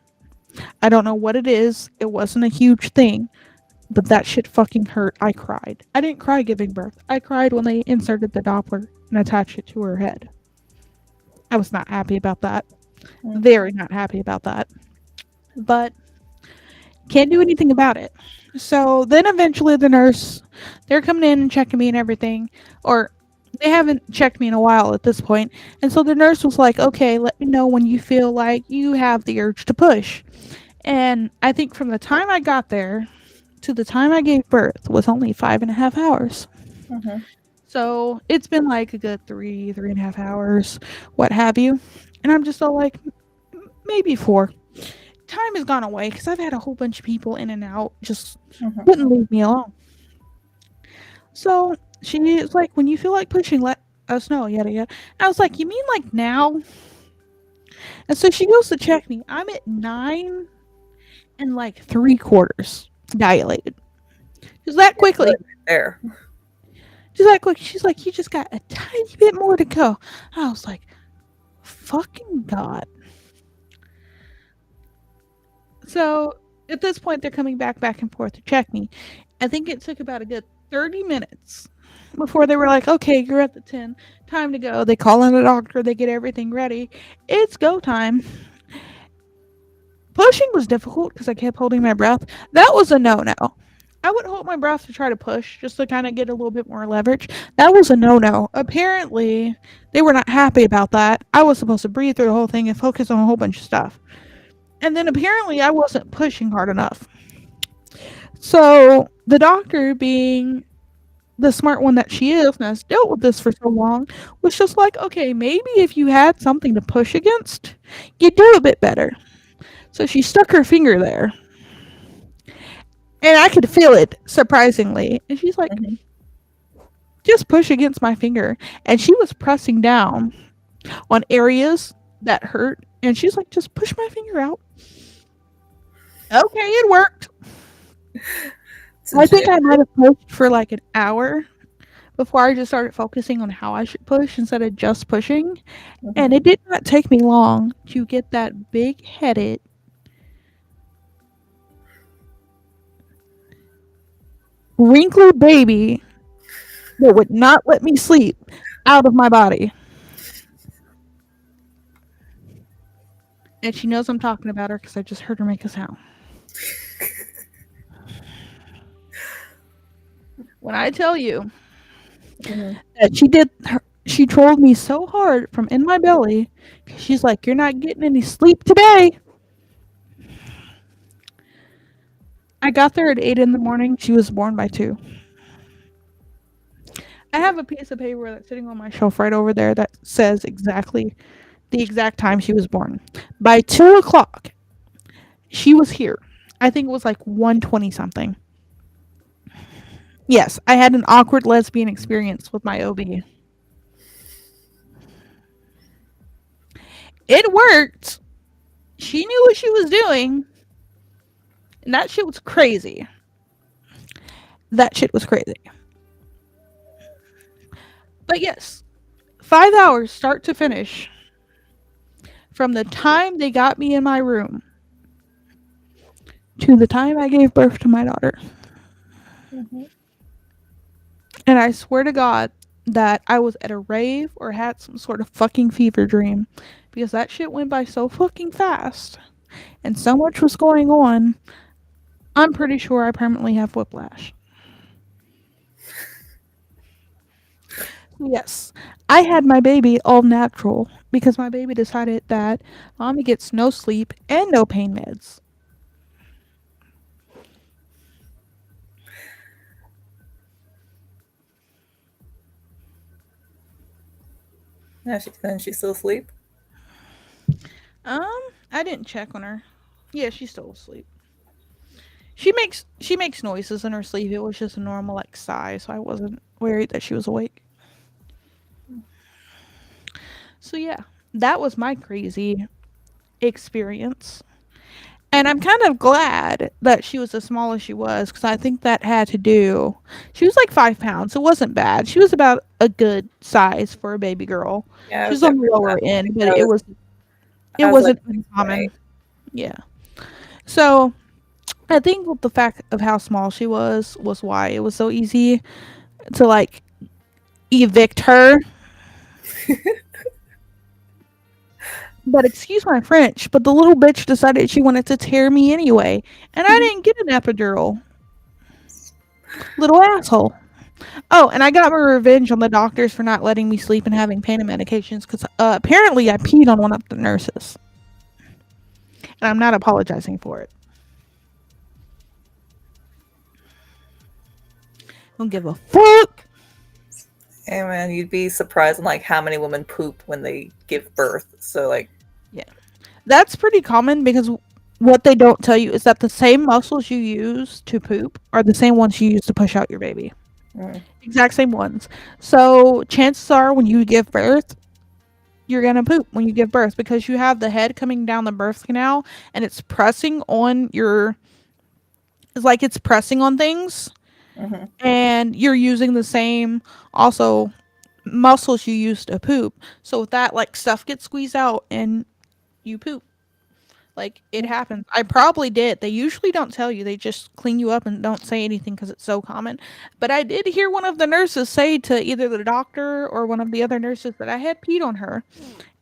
I don't know what it is. It wasn't a huge thing, but that shit fucking hurt. I cried. I didn't cry giving birth. I cried when they inserted the Doppler and attached it to her head. I was not happy about that. Very not happy about that. But can't do anything about it. So then eventually the nurse, they're coming in and checking me and everything. Or they haven't checked me in a while at this point. And so the nurse was like, okay, let me know when you feel like you have the urge to push. And I think from the time I got there to the time I gave birth was only 5.5 hours. Mm-hmm. So it's been like a good 3.5 hours, what have you. And I'm just all like, maybe 4. Time has gone away because I've had a whole bunch of people in and out, just wouldn't leave me alone. So she was like, when you feel like pushing, let us know, yada yada. I was like, you mean like now? And so she goes to check me. I'm at 9 and like 3/4 dilated. Just that quickly. There. Just that quick. She's like, you just got a tiny bit more to go. I was like, fucking God. So at this point, they're coming back and forth to check me. I think it took about a good 30 minutes before they were like, okay, you're at the 10. Time to go. They call in a doctor. They get everything ready. It's go time. Pushing was difficult because I kept holding my breath. That was a no-no. I would hold my breath to try to push just to kind of get a little bit more leverage. That was a no no. Apparently, they were not happy about that. I was supposed to breathe through the whole thing and focus on a whole bunch of stuff. And then apparently, I wasn't pushing hard enough. So the doctor, being the smart one that she is and has dealt with this for so long, was just like, okay, maybe if you had something to push against, you'd do a bit better. So she stuck her finger there. And I could feel it, surprisingly. And she's like, Mhm. just push against my finger. And she was pressing down on areas that hurt. And she's like, just push my finger out. Okay, it worked. I Since think I might have pushed for like an hour before I just started focusing on how I should push instead of just pushing. And Mhm. it did not take me long to get that big headed, wrinkly baby that would not let me sleep out of my body. And she knows I'm talking about her because I just heard her make a sound. When I tell you Mhm. that she trolled me so hard from in my belly. She's like, "You're not getting any sleep today." I got there at 8 in the morning. She was born by 2. I have a piece of paper that's sitting on my shelf right over there that says exactly the exact time she was born. By 2 o'clock, she was here. I think it was like 1:20 something. Yes, I had an awkward lesbian experience with my OB. It worked. She knew what she was doing, and that shit was crazy. That shit was crazy. But yes, 5 hours start to finish from the time they got me in my room to the time I gave birth to my daughter. Mhm. And I swear to God that I was at a rave or had some sort of fucking fever dream because that shit went by so fucking fast and so much was going on. I'm pretty sure I permanently have whiplash. Yes, I had my baby all natural because my baby decided that mommy gets no sleep and no pain meds. Yeah, she's still asleep. I didn't check on her. Yeah, she's still asleep. She makes noises in her sleep. It was just a normal like sigh, so I wasn't worried that she was awake. So yeah, that was my crazy experience. And I'm kind of glad that she was as small as she was because I think that had to do. She was like 5 pounds. It wasn't bad. She was about a good size for a baby girl. Yeah, I She was was on gonna the bring that lower up. end, but I was it I was like wasn't 6'8". uncommon. Yeah. So I think with the fact of how small she was why it was so easy to like evict her. But excuse my French, but the little bitch decided she wanted to tear me anyway, and I didn't get an epidural. Little asshole. Oh, and I got my revenge on the doctors for not letting me sleep and having pain medications because apparently I peed on one of the nurses, and I'm not apologizing for it. Don't give a fuck. Hey man, you'd be surprised on like how many women poop when they give birth. So like, Yeah, that's pretty common because what they don't tell you is that the same muscles you use to poop are the same ones you use to push out your baby. mm, Exact same ones. So chances are when you give birth, you're gonna poop when you give birth because you have the head coming down the birth canal and it's pressing on your. It's like it's pressing on things, mhm. and you're using the same also muscles you use to poop. So with that, like stuff gets squeezed out and you poop. Like it happens. I probably did. They usually don't tell you. They just clean you up and don't say anything because it's so common. But I did hear one of the nurses say to either the doctor or one of the other nurses that I had peed on her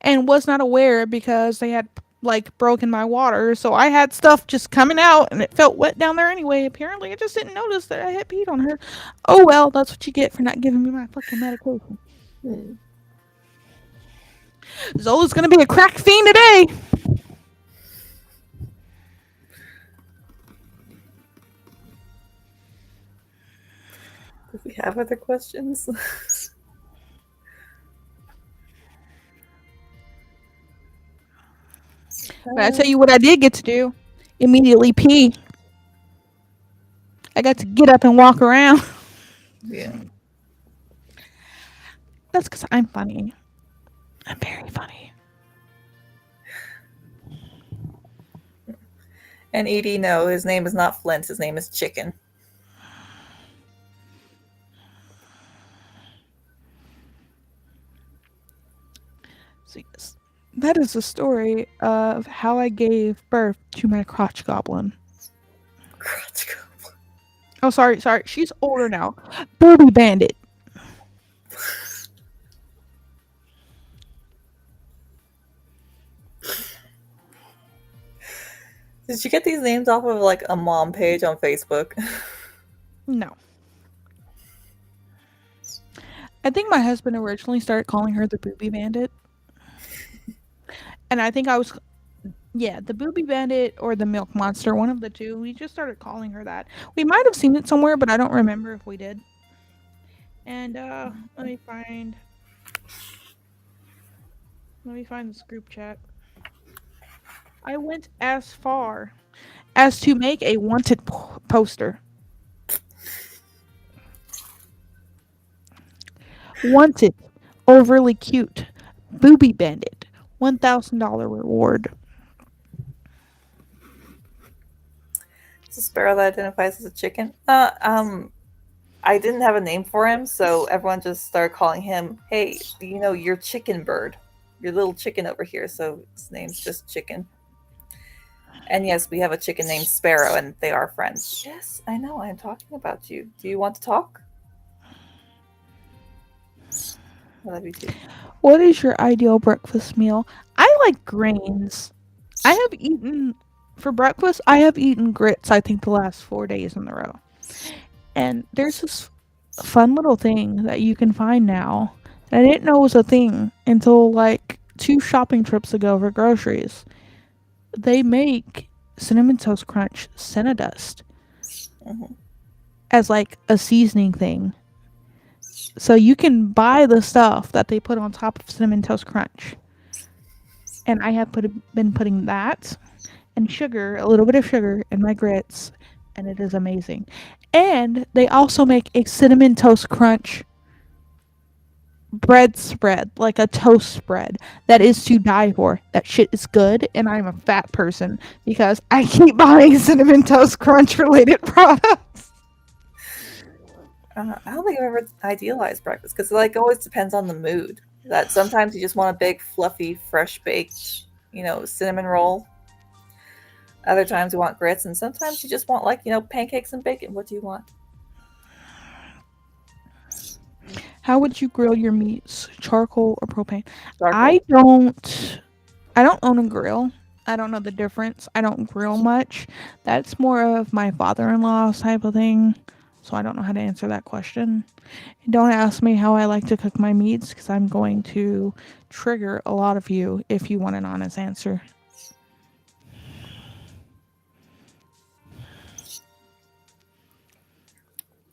and was not aware because they had like broken my water, so I had stuff just coming out and it felt wet down there anyway. Apparently I just didn't notice that I had peed on her. Oh well, that's what you get for not giving me my fucking medication. Hmm. Zola's gonna be a crack fiend today. Do we have other questions? But I tell you what I did get to do. Immediately pee. I got to get up and walk around. Yeah. That's because I'm funny. I'm very funny. And Edie, no, his name is not Flint. His name is Chicken. So yes, that is the story of how I gave birth to my crotch goblin. Crotch goblin. Oh, sorry. She's older now. Booby bandit. Did you get these names off of like a mom page on Facebook? No. I think my husband originally started calling her the Booby Bandit. And I think I was, yeah, the Booby Bandit or the Milk Monster, one of the two. We just started calling her that. We might have seen it somewhere, but I don't remember if we did. And let me find this group chat. I went as far as to make a wanted poster. Wanted, overly cute, Booby Bandit, $1,000 reward. It's a sparrow that identifies as a chicken. I didn't have a name for him, so everyone just started calling him, hey, you know, your chicken bird. Your little chicken over here, so his name's just Chicken. And yes, we have a chicken named Sparrow, and they are friends. Yes, I know, I'm talking about you. Do you want to talk? I love you too. What is your ideal breakfast meal? I like grains. I have eaten, for breakfast, I have eaten grits, I think, the last 4 days in a row. And there's this fun little thing that you can find now that I didn't know was a thing until like 2 shopping trips ago for groceries. They make Cinnamon Toast Crunch Cinnadust Mhm. as like a seasoning thing. So you can buy the stuff that they put on top of Cinnamon Toast Crunch. And I have been putting that and sugar, a little bit of sugar in my grits, and it is amazing. And they also make a Cinnamon Toast Crunch bread spread, like a toast spread, that is to die for. That shit is good, and I'm a fat person because I keep buying Cinnamon Toast Crunch related products. I don't think I've ever idealized breakfast because it like always depends on the mood. That sometimes you just want a big, fluffy, fresh baked, cinnamon roll. Other times you want grits, and sometimes you just want like pancakes and bacon. What do you want? How would you grill your meats? Charcoal or propane? Charcoal. I don't own a grill. I don't know the difference. I don't grill much. That's more of my father-in-law's type of thing. So I don't know how to answer that question. And don't ask me how I like to cook my meats because I'm going to trigger a lot of you if you want an honest answer.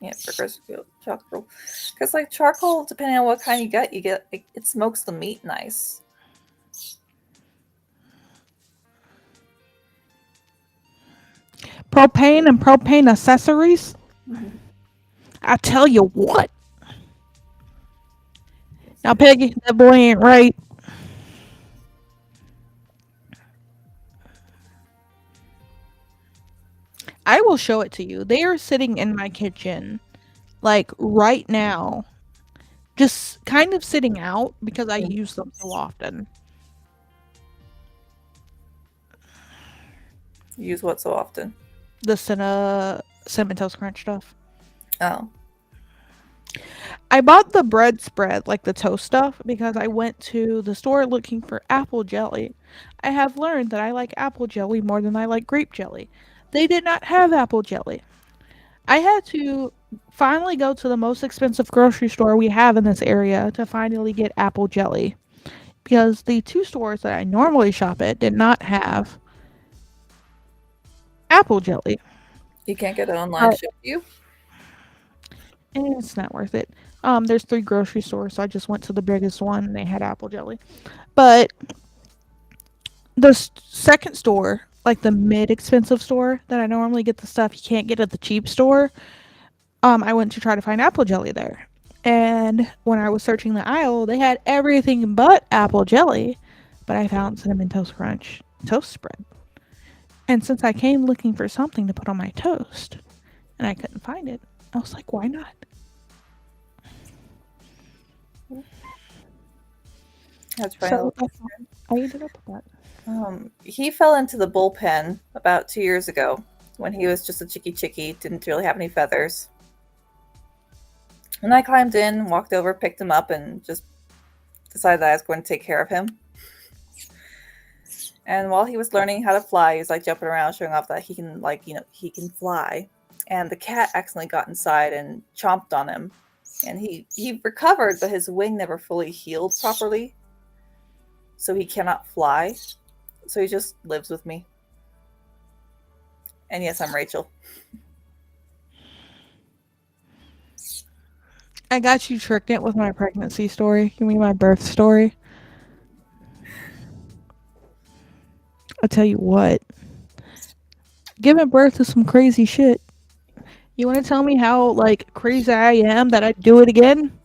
Yeah, burgers, charcoal. Because like charcoal, depending on what kind you get it smokes the meat nice. Propane and propane accessories? I tell you what. Now, Peggy, that boy ain't right. I will show it to you. They are sitting in my kitchen, like right now, just kind of sitting out because I use them so often. Use what so often? The Cinnamon Toast Crunch stuff. Oh. I bought the bread spread, like the toast stuff, because I went to the store looking for apple jelly. I have learned that I like apple jelly more than I like grape jelly. They did not have apple jelly. I had to finally go to the most expensive grocery store we have in this area to finally get apple jelly because the two stores that I normally shop at did not have apple jelly. You can't get it online But shipped to you? it's not worth it. There's three grocery stores, so I just went to the biggest one and they had apple jelly. But the second store, like the mid expensive store that I normally get the stuff you can't get at the cheap store, I went to try to find apple jelly there. And when I was searching the aisle, they had everything but apple jelly. But I found cinnamon toast crunch toast spread. And since I came looking for something to put on my toast and I couldn't find it, I was like, why not? That's probably a So little that's how I ended up with that. He fell into the bullpen about 2 years ago when he was just a chicky, didn't really have any feathers. And I climbed in, walked over, picked him up, and just decided that I was going to take care of him. And while he was learning how to fly, he was like jumping around, showing off that he can, like, he can fly. And the cat accidentally got inside and chomped on him. And he recovered, but his wing never fully healed properly. So he cannot fly. So he just lives with me. And yes, I'm Rachel. I got you tricked it with my pregnancy story. You mean my birth story? I'll tell you what. Giving birth to some crazy shit. You want to tell me how like crazy I am that I'd do it again?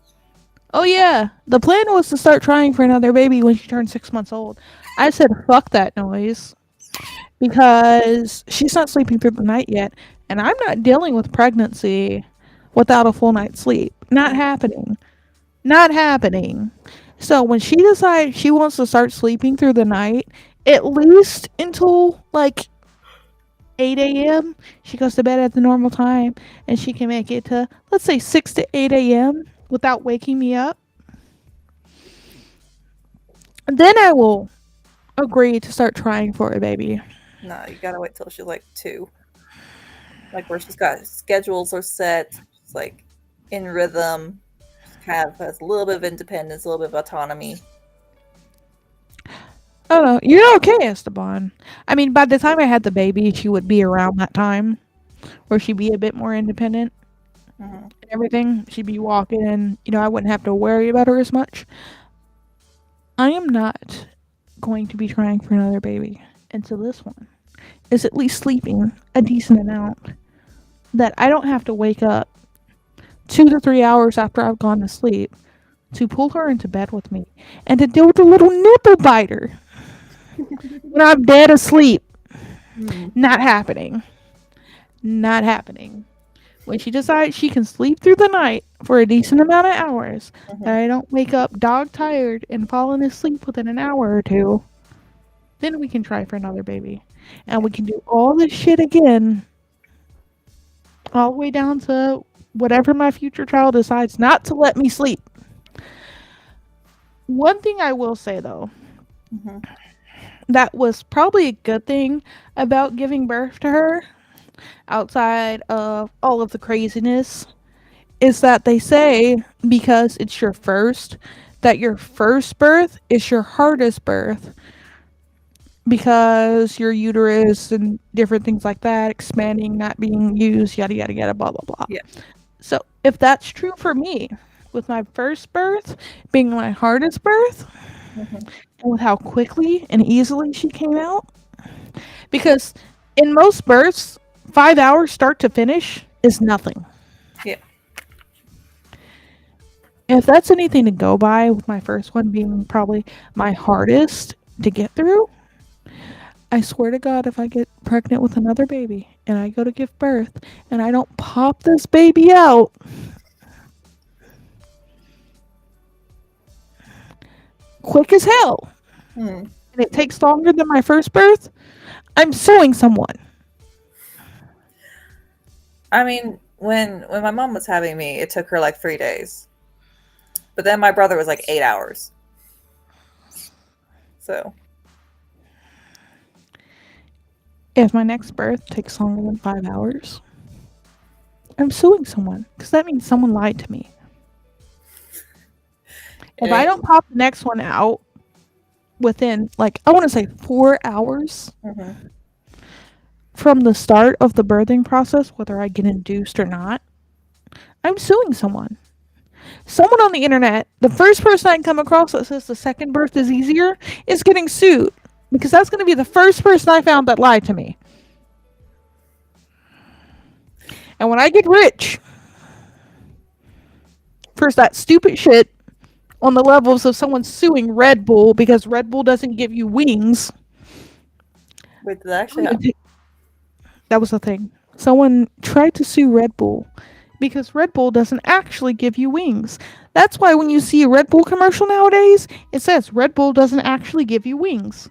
Oh yeah, the plan was to start trying for another baby when she turned 6 months old. I said fuck that noise because she's not sleeping through the night yet, and I'm not dealing with pregnancy without a full night's sleep. Not happening. Not happening. So when she decides she wants to start sleeping through the night, at least until like 8 a.m., she goes to bed at the normal time and she can make it to, let's say, 6 to 8 a.m. without waking me up. Then I will agree to start trying for a baby. No, you gotta wait till she's like 2. Like where she's got schedules are set, she's like in rhythm, she kind of has a little bit of independence, a little bit of autonomy. I don't know. You're okay, Esteban. I mean, by the time I had the baby, she would be around that time where she'd be a bit more independent Mm-hmm. and everything. She'd be walking, and I wouldn't have to worry about her as much. I am not going to be trying for another baby until this one is at least sleeping a decent amount that I don't have to wake up 2 to 3 hours after I've gone to sleep to pull her into bed with me and to deal with a little nipple biter when I'm dead asleep. Mm-hmm. Not happening. Not happening. When she decides she can sleep through the night for a decent amount of hours, that I don't wake up dog tired and falling asleep within an hour or two, then we can try for another baby. And we can do all this shit again, all the way down to whatever my future child decides not to let me sleep. One thing I will say though, Mm-hmm. that was probably a good thing about giving birth to her, outside of all of the craziness, is that they say because it's your first, that your first birth is your hardest birth because your uterus and different things like that expanding, not being used, yada yada yada, blah blah blah. Yeah. So if that's true for me, with my first birth being my hardest birth, Mm-hmm. and with how quickly and easily she came out, because in most births, 5 hours start to finish is nothing. Yeah. If that's anything to go by, with my first one being probably my hardest to get through, I swear to God, if I get pregnant with another baby and I go to give birth and I don't pop this baby out, quick as hell, Mm. and it takes longer than my first birth, I'm suing someone. I mean, when my mom was having me, it took her like 3 days. But then my brother was like 8 hours. So If my next birth takes longer than 5 hours, I'm suing someone because that means someone lied to me. If I don't pop the next one out within, like, I want to say 4 hours mhm. from the start of the birthing process, whether I get induced or not, I'm suing someone. Someone on the internet, the first person I come across that says the second birth is easier is getting sued because that's going to be the first person I found that lied to me. And when I get rich for that stupid shit on the levels of someone suing Red Bull because Red Bull doesn't give you wings. Wait, did that actually happen? That was the thing. Someone tried to sue Red Bull because Red Bull doesn't actually give you wings. That's why when you see a Red Bull commercial nowadays, it says Red Bull doesn't actually give you wings.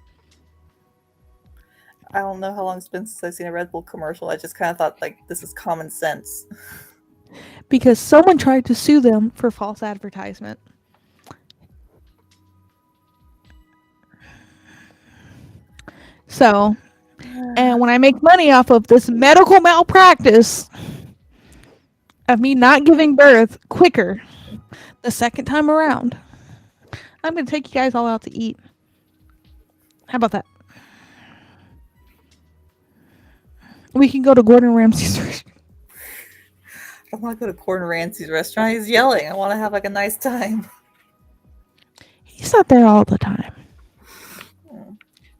I don't know how long it's been since I've seen a Red Bull commercial. I just kind of thought like this is common sense. Because someone tried to sue them for false advertisement. So, and when I make money off of this medical malpractice of me not giving birth quicker the second time around, I'm going to take you guys all out to eat. How about that? We can go to Gordon Ramsay's restaurant. I want to go to Gordon Ramsay's restaurant. He's yelling. I want to have like a nice time. He's not there all the time.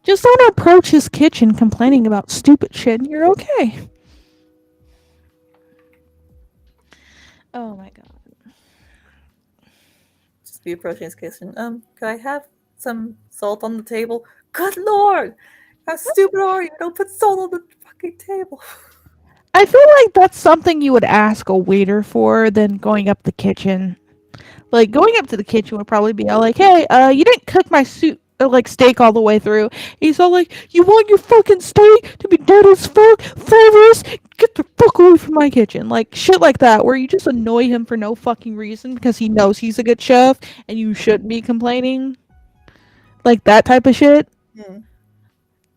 Just don't approach his kitchen complaining about stupid shit and you're okay. Oh my god. Just be approaching his kitchen. Could I have some salt on the table? Good lord! How stupid are you? Don't put salt on the fucking table. I feel like that's something you would ask a waiter for than going up the kitchen. Like going up to the kitchen would probably be all like, "Hey, you didn't cook my soup like steak all the way through." He's all like, "You want your fucking steak to be dead as fuck, flavorless? Get the fuck away from my kitchen!" Like shit like that, where you just annoy him for no fucking reason because he knows he's a good chef and you shouldn't be complaining. Like that type of shit. Hmm.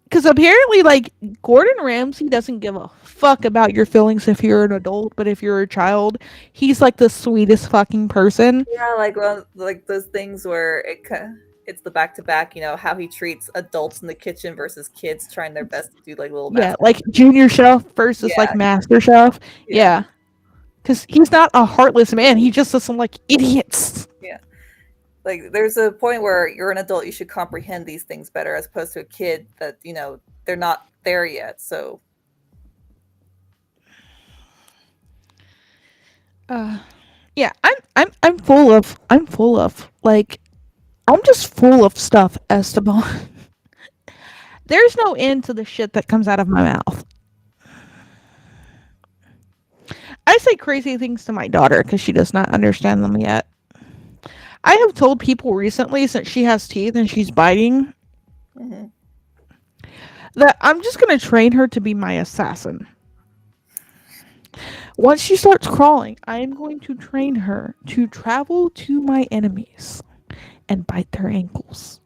Because apparently, like, Gordon Ramsay doesn't give a fuck about your feelings if you're an adult, but if you're a child, he's like the sweetest fucking person. Yeah, like like those things where it's the back to back. You know how he treats adults in the kitchen versus kids trying their best to do like little Yeah, math. like Junior Chef versus like Yeah, Master Chef. yeah, Yeah. Because he's not a heartless man. He just does some like idiots. yeah. Like there's a point where you're an adult, you should comprehend these things better, as opposed to a kid that they're not there yet. So Yeah, I'm full of like I'm just full of stuff, Esteban. There's no end to the shit that comes out of my mouth. I say crazy things to my daughter because she does not understand them yet. I have told people recently, since she has teeth and she's biting, mhm. that I'm just going to train her to be my assassin. Once she starts crawling, I am going to train her to travel to my enemies and bite their ankles.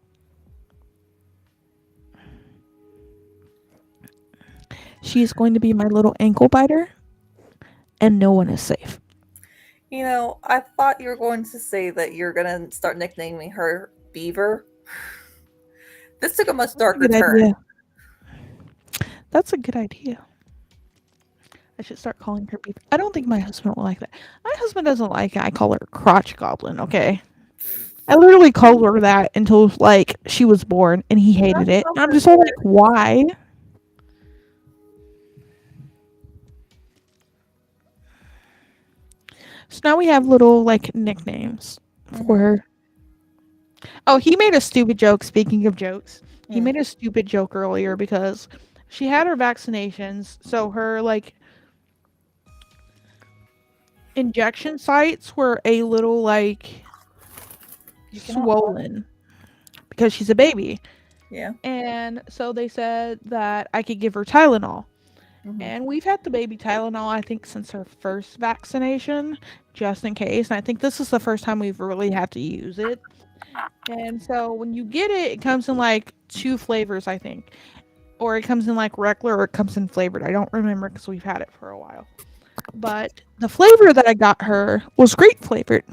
She is going to be my little ankle biter, and no one is safe. I thought you were going to say that you're gonna start nicknaming her Beaver. This took a much darker Good turn. idea. That's a good idea. I should start calling her Beaver. I don't think my husband will like that. My husband doesn't like it. I call her Crotch Goblin, okay? I literally called her that until, like, she was born, and he hated it. And I'm just all like, why? So now we have little, like, nicknames for her. Oh, he made a stupid joke, speaking of jokes. He made a stupid joke earlier because she had her vaccinations, so her, like, injection sites were a little, like, swollen because she's a baby. Yeah. And so they said that I could give her Tylenol. Hmm. And we've had the baby Tylenol, I think, since her first vaccination, just in case. And I think this is the first time we've really had to use it. And so when you get it, it comes in like two flavors, I think. Or it comes in like regular or it comes in flavored. I don't remember because we've had it for a while. But the flavor that I got her was grape flavored.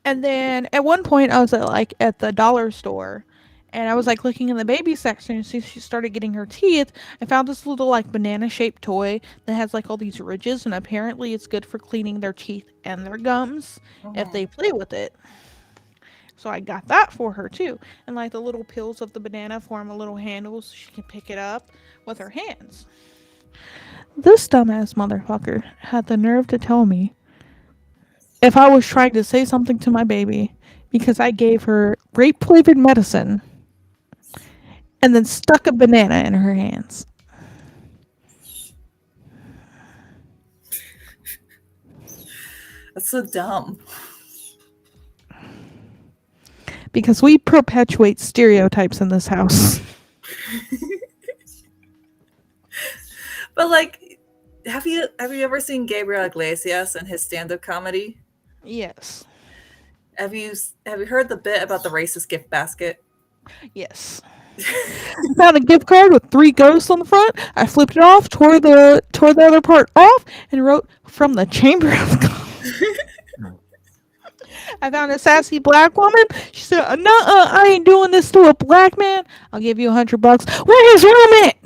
And then at one point I was at the dollar store and I was like looking in the baby section and see she started getting her teeth. I found this little like banana shaped toy that has like all these ridges and apparently it's good for cleaning their teeth and their gums if Hmm. they play with it. So I got that for her too. And like the little peels of the banana form a little handle so she can pick it up with her hands. This dumbass motherfucker had the nerve to tell me if I was trying to say something to my baby because I gave her grape flavored medicine and then stuck a banana in her hands. That's so dumb. Because we perpetuate stereotypes in this house. But like, have you ever seen Gabriel Iglesias and his stand-up comedy? Yes. Have you heard the bit about the racist gift basket? Yes. I found a gift card with three ghosts on the front. I flipped it off, tore the other part off, and wrote from the Chamber of God. I found a sassy black woman. She said, "No, I ain't doing this to a black man. I'll give you $100. Where his room at?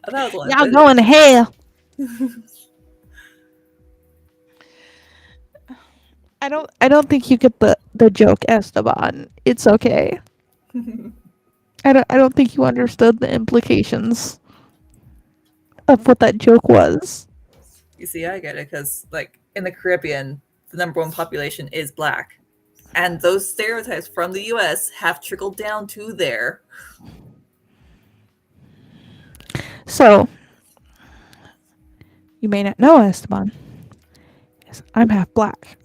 I thought it was only Y'all bit. going to hell." I don't think you get the joke, Esteban. It's okay. I don't think you understood the implications of what that joke was. You see, I get it because, like, in the Caribbean, the number one population is black, and those stereotypes from the U.S. have trickled down to there. So, you may not know, Esteban. Yes, I'm half black.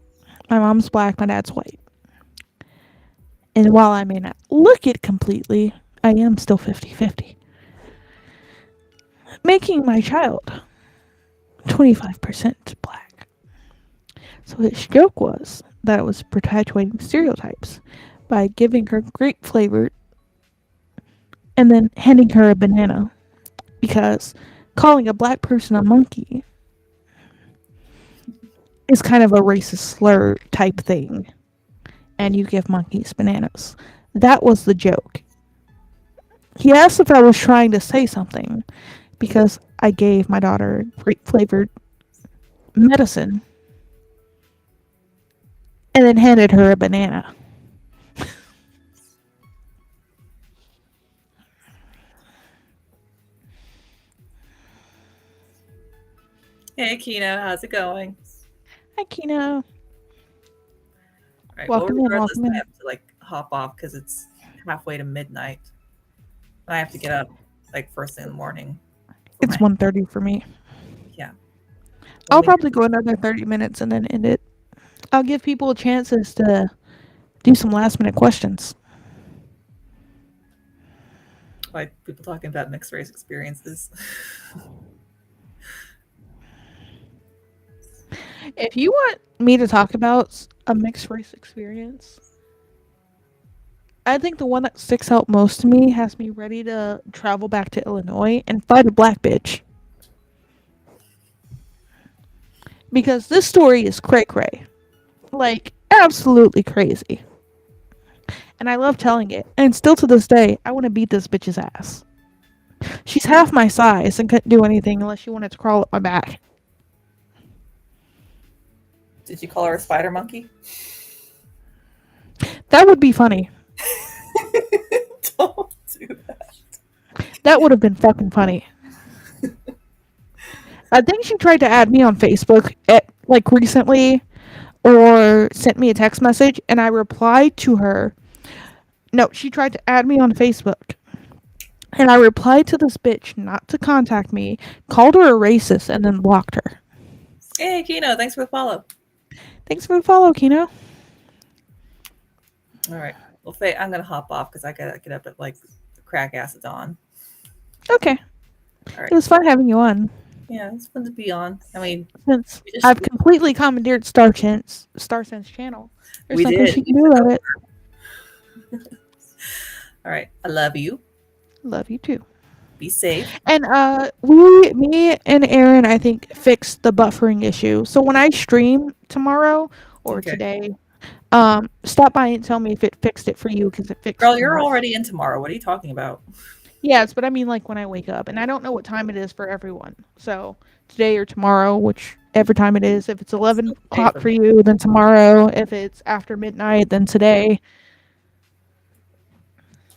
My mom's black, my dad's white. And while I may not look it completely, I am still 50-50, making my child 25% black. So his joke was that it was perpetuating stereotypes by giving her grape flavor and then handing her a banana because calling a black person a monkey is kind of a racist slur type thing. And you give monkeys bananas. That was the joke. He asked if I was trying to say something because I gave my daughter grape flavored medicine and then handed her a banana. Hey, Kino, how's it going? Hi, Kino. All right. Well, Welcome in, regardless, welcome I in. have to like hop off because it's halfway to midnight. I have to get up like first thing in the morning for It's my 1:30 for me. yeah. I'll Only probably go another 30 minutes and then end it. I'll give people chances to do some last minute questions. like people talking about mixed race experiences. If you want me to talk about a mixed race experience, I think the one that sticks out most to me has me ready to travel back to Illinois and fight a black bitch. Because this story is cray cray. Like, absolutely crazy. And I love telling it. And still to this day, I want to beat this bitch's ass. She's half my size and couldn't do anything unless she wanted to crawl up my back. Did you call her a spider monkey? That would be funny. Don't do that. That would have been fucking funny. I think she tried to add me on Facebook like recently or sent me a text message and I replied to her. No, she tried to add me on Facebook. And I replied to this bitch not to contact me, called her a racist, and then blocked her. Hey, Kino, thanks for the follow. Thanks for the follow, Kino. All right. Well, Faye, I'm gonna hop off because I gotta get up at like the crack ass of dawn. Okay. All It right. was fun having you on. Yeah, it's fun to be on. I mean, Since we just I've completely commandeered Starsense channel, there's we nothing did. she We can do took about over. it. All right. I love you. Love you too. Be safe. And me and Aaron, I think, fixed the buffering issue. So when I stream tomorrow or Okay. today, stop by and tell me if it fixed it for you because it fixed Girl, for you're me. already in tomorrow. What are you talking about? Yes, but I mean like when I wake up, and I don't know what time it is for everyone. So today or tomorrow, whichever time it is. If it's Still today 11 o'clock for for me. you, then tomorrow. If it's after midnight, then today.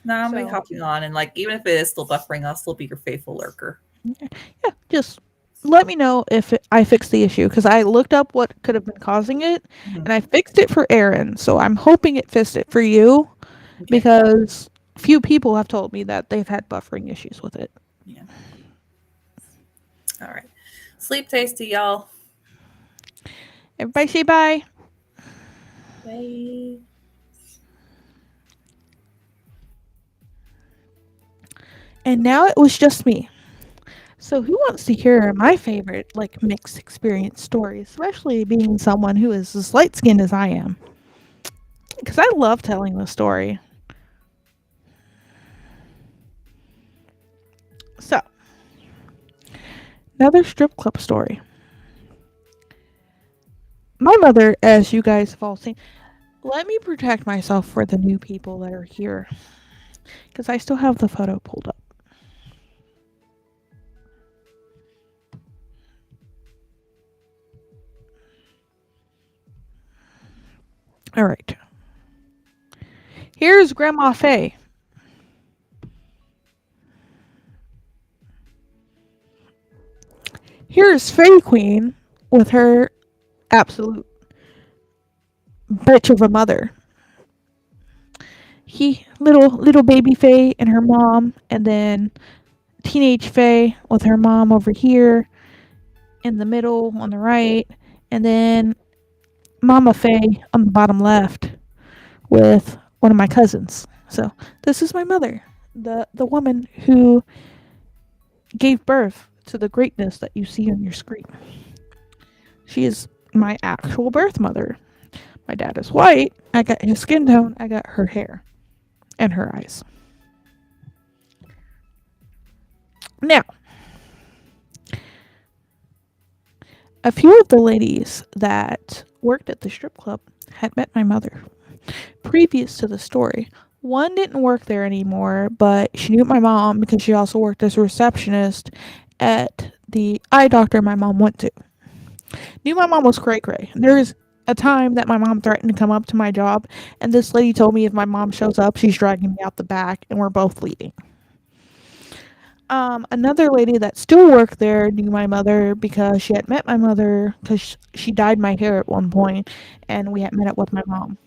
No, I'm gonna be So hopping on, and like even if it is still buffering, I'll still be your faithful lurker. yeah, just let me know if I fixed the issue because I looked up what could have been causing it, Mhm. and I fixed it for Aaron. So I'm hoping it fixed it for you Okay. because few people have told me that they've had buffering issues with it. Yeah. All right. Sleep tasty, y'all. Everybody say bye. Bye. And now it was just me. So who wants to hear my favorite like mixed experience story, especially being someone who is as light skinned as I am? Because I love telling the story. So another strip club story. My mother, as you guys have all seen, let me protect myself for the new people that are here because I still have the photo pulled up. All right. Here's Grandma Faye. Here's Faye Queen with her absolute bitch of a mother. Little baby Faye and her mom, and then teenage Faye with her mom over here in the middle on the right, and then Mama Faye on the bottom left with one of my cousins. So this is my mother, the woman who gave birth to the greatness that you see on your screen. She is my actual birth mother. My dad is white. I got his skin tone. I got her hair and her eyes. Now, a few of the ladies that worked at the strip club had met my mother previous to the story. One didn't work there anymore, but she knew my mom because she also worked as a receptionist at the eye doctor my mom went to. Knew my mom was cray cray. There was a time that my mom threatened to come up to my job, and this lady told me if my mom shows up, she's dragging me out the back, and we're both leaving. Another lady that still worked there knew my mother because she had met my mother because she dyed my hair at one point, and we had met up with my mom.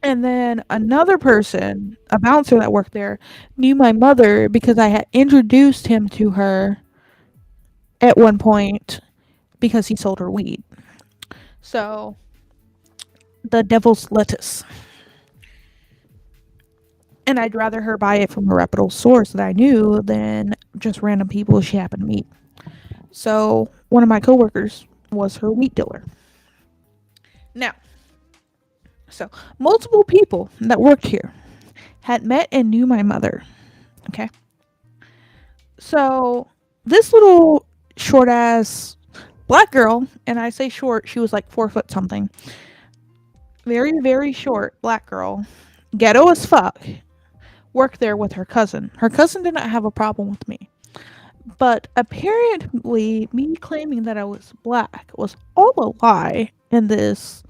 And then another person, a bouncer that worked there, knew my mother because I had introduced him to her at one point because he sold her weed. So, the devil's lettuce. And I'd rather her buy it from a reputable source that I knew than just random people she happened to meet. So, one of my coworkers was her weed dealer. Now, so multiple people that worked here had met and knew my mother. Okay. So, this little short ass black girl, and I say short, she was like 4 foot something. Very, very short black girl, ghetto as fuck, worked there with her cousin. Her cousin did not have a problem with me. But apparently, me claiming that I was black was all a lie in this.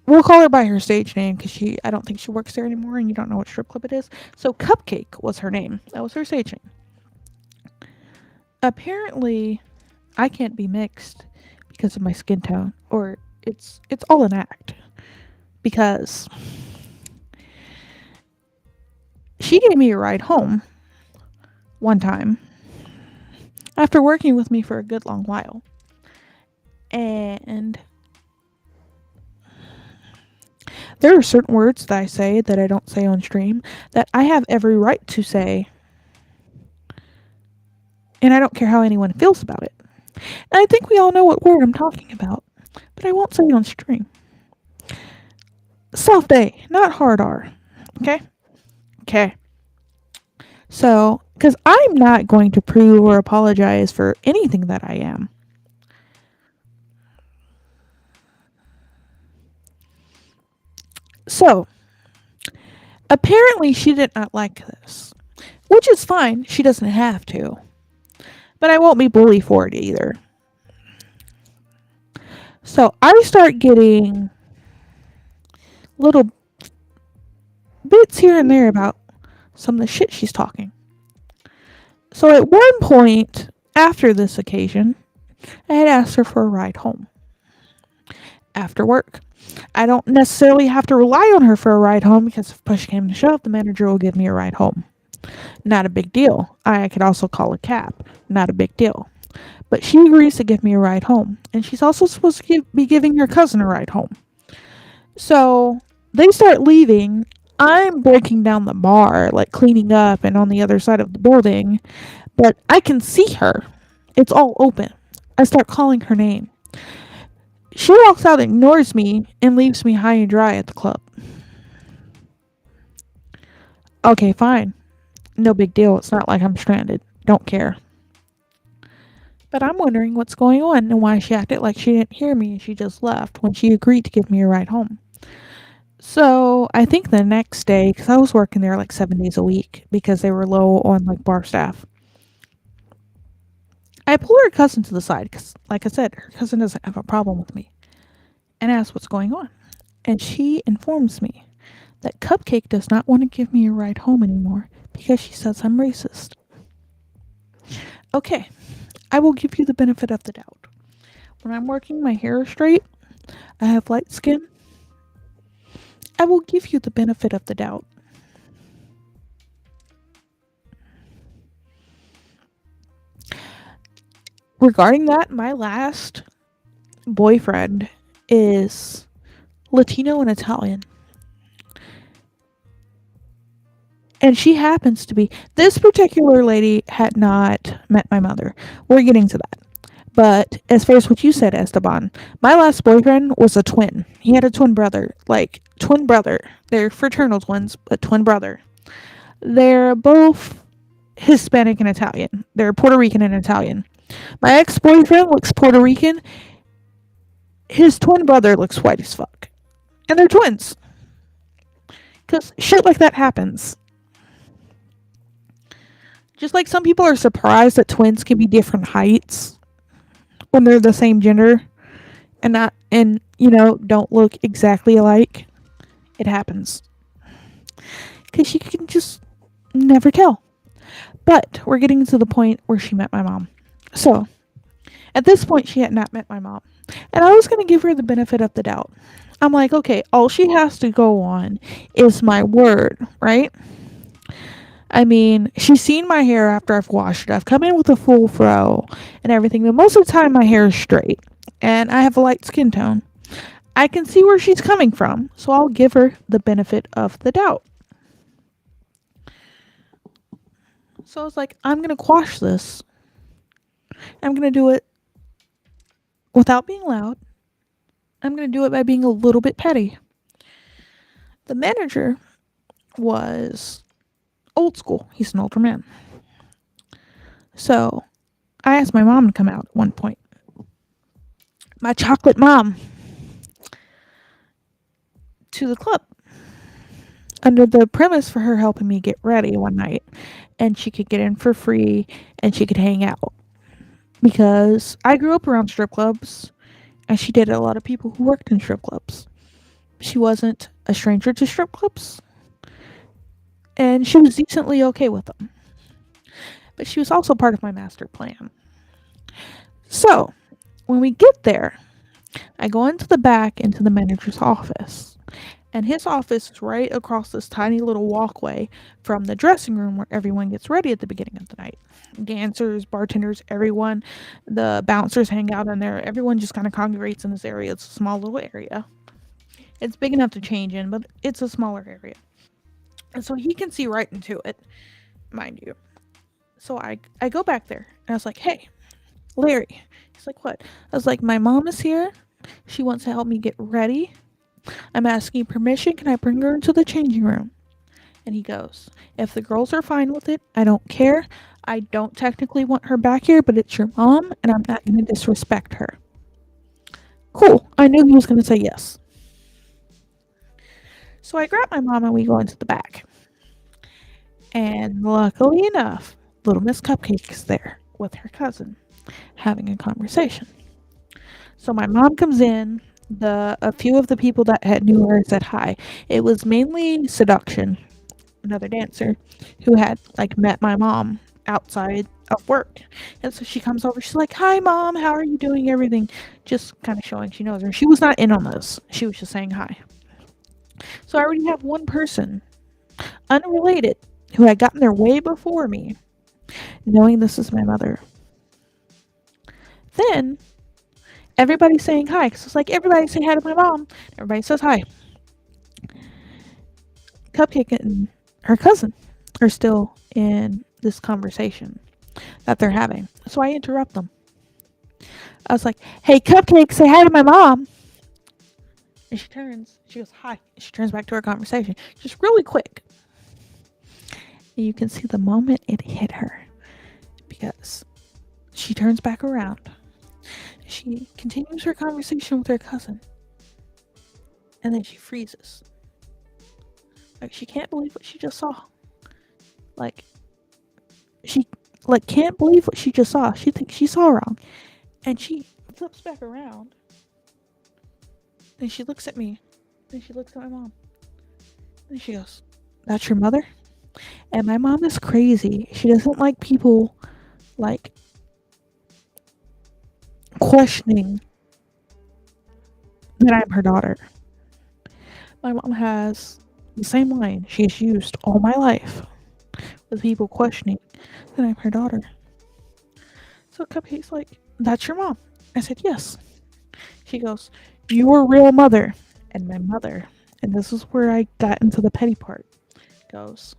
We'll call her by her stage name because I don't think she works there anymore and you don't know what strip club it is. So, Cupcake was her name. That was her stage name. Apparently, I can't be mixed because of my skin tone, or it's all an act. Because she gave me a ride home one time after working with me for a good long while. And there are certain words that I say that I don't say on stream that I have every right to say and I don't care how anyone feels about it. And I think we all know what word I'm talking about, but I won't say it on stream. Soft A, not hard R. Okay? Okay. So, because I'm not going to prove or apologize for anything that I am. So, apparently she did not like this, which is fine. She doesn't have to. But I won't be bullied for it either. So, I start getting little bits here and there about some of the shit she's talking. So, at one point after this occasion, I had asked her for a ride home after work. I don't necessarily have to rely on her for a ride home because if push came to shove, the manager will give me a ride home. Not a big deal. I could also call a cab. Not a big deal. But she agrees to give me a ride home. And she's also supposed to be giving her cousin a ride home. So they start leaving. I'm breaking down the bar, like cleaning up and on the other side of the building. But I can see her. It's all open. I start calling her name. She walks out, ignores me, and leaves me high and dry at the club. Okay, fine. No big deal. It's not like I'm stranded. Don't care. But I'm wondering what's going on and why she acted like she didn't hear me and she just left when she agreed to give me a ride home. So I think the next day, because I was working there like 7 days a week because they were low on like bar staff, I pull her cousin to the side because, like I said, her cousin doesn't have a problem with me and ask what's going on. And she informs me that Cupcake does not want to give me a ride home anymore because she says I'm racist. Okay, I will give you the benefit of the doubt. When I'm working my hair straight, I have light skin. I will give you the benefit of the doubt. Regarding that, my last boyfriend is Latino and Italian. And she happens to be. This particular lady had not met my mother. We're getting to that. But as far as what you said, Esteban, my last boyfriend was a twin. He had a twin brother. Like, twin brother. They're fraternal twins, but twin brother. They're both Hispanic and Italian. They're Puerto Rican and Italian. My ex boyfriend looks Puerto Rican. His twin brother looks white as fuck. And they're twins. Because shit like that happens. Just like some people are surprised that twins can be different heights when they're the same gender and don't look exactly alike. It happens. Because you can just never tell. But we're getting to the point where she met my mom. So, at this point, she had not met my mom. And I was going to give her the benefit of the doubt. I'm like, okay, all she has to go on is my word, right? I mean, she's seen my hair after I've washed it. I've come in with a full fro and everything, but most of the time my hair is straight and I have a light skin tone. I can see where she's coming from, so I'll give her the benefit of the doubt. So I was like, I'm going to quash this. I'm going to do it without being loud. I'm going to do it by being a little bit petty. The manager was old school. He's an older man. So I asked my mom to come out at one point. My chocolate mom. To the club. Under the premise for her helping me get ready one night. And she could get in for free and she could hang out. Because I grew up around strip clubs. And she dated a lot of people who worked in strip clubs. She wasn't a stranger to strip clubs. And she was decently okay with them. But she was also part of my master plan. So, when we get there, I go into the back into the manager's office. And his office is right across this tiny little walkway from the dressing room where everyone gets ready at the beginning of the night. Dancers, bartenders, everyone, the bouncers hang out in there. Everyone just kind of congregates in this area. It's a small little area. It's big enough to change in, but it's a smaller area. And so he can see right into it, mind you. So I go back there and I was like, hey, Larry. He's like, what? I was like, my mom is here. She wants to help me get ready. I'm asking permission. Can I bring her into the changing room? And he goes, if the girls are fine with it, I don't care. I don't technically want her back here, but it's your mom, and I'm not going to disrespect her. Cool. I knew he was going to say yes. So I grab my mom and we go into the back. And luckily enough, little Miss Cupcake is there with her cousin having a conversation. So my mom comes in. A few of the people that had knew her said hi. It was mainly Seduction, another dancer, who had like met my mom outside of work. And so she comes over, she's like, hi mom, how are you doing? Everything. Just kind of showing she knows her. She was not in on this. She was just saying hi. So I already have one person, unrelated, who had gotten there way before me, knowing this is my mother. Then everybody's saying hi. So it's like, everybody say hi to my mom. Everybody says hi. Cupcake and her cousin are still in this conversation that they're having. So I interrupt them. I was like, hey, Cupcake, say hi to my mom. And she turns, she goes, hi. She turns back to her conversation, just really quick. And you can see the moment it hit her, because she turns back around. She continues her conversation with her cousin. And then she freezes. Like, she can't believe what she just saw. Like, she can't believe what she just saw. She thinks she saw wrong. And she flips back around. And she looks at me. And she looks at my mom. And she goes, that's your mother? And my mom is crazy. She doesn't like people, like, questioning that I'm her daughter. My mom has the same line she has used all my life, with people questioning that I'm her daughter. So Cupcake's like, that's your mom? I said, yes. She goes, your real mother. And my mother, and this is where I got into the petty part, goes,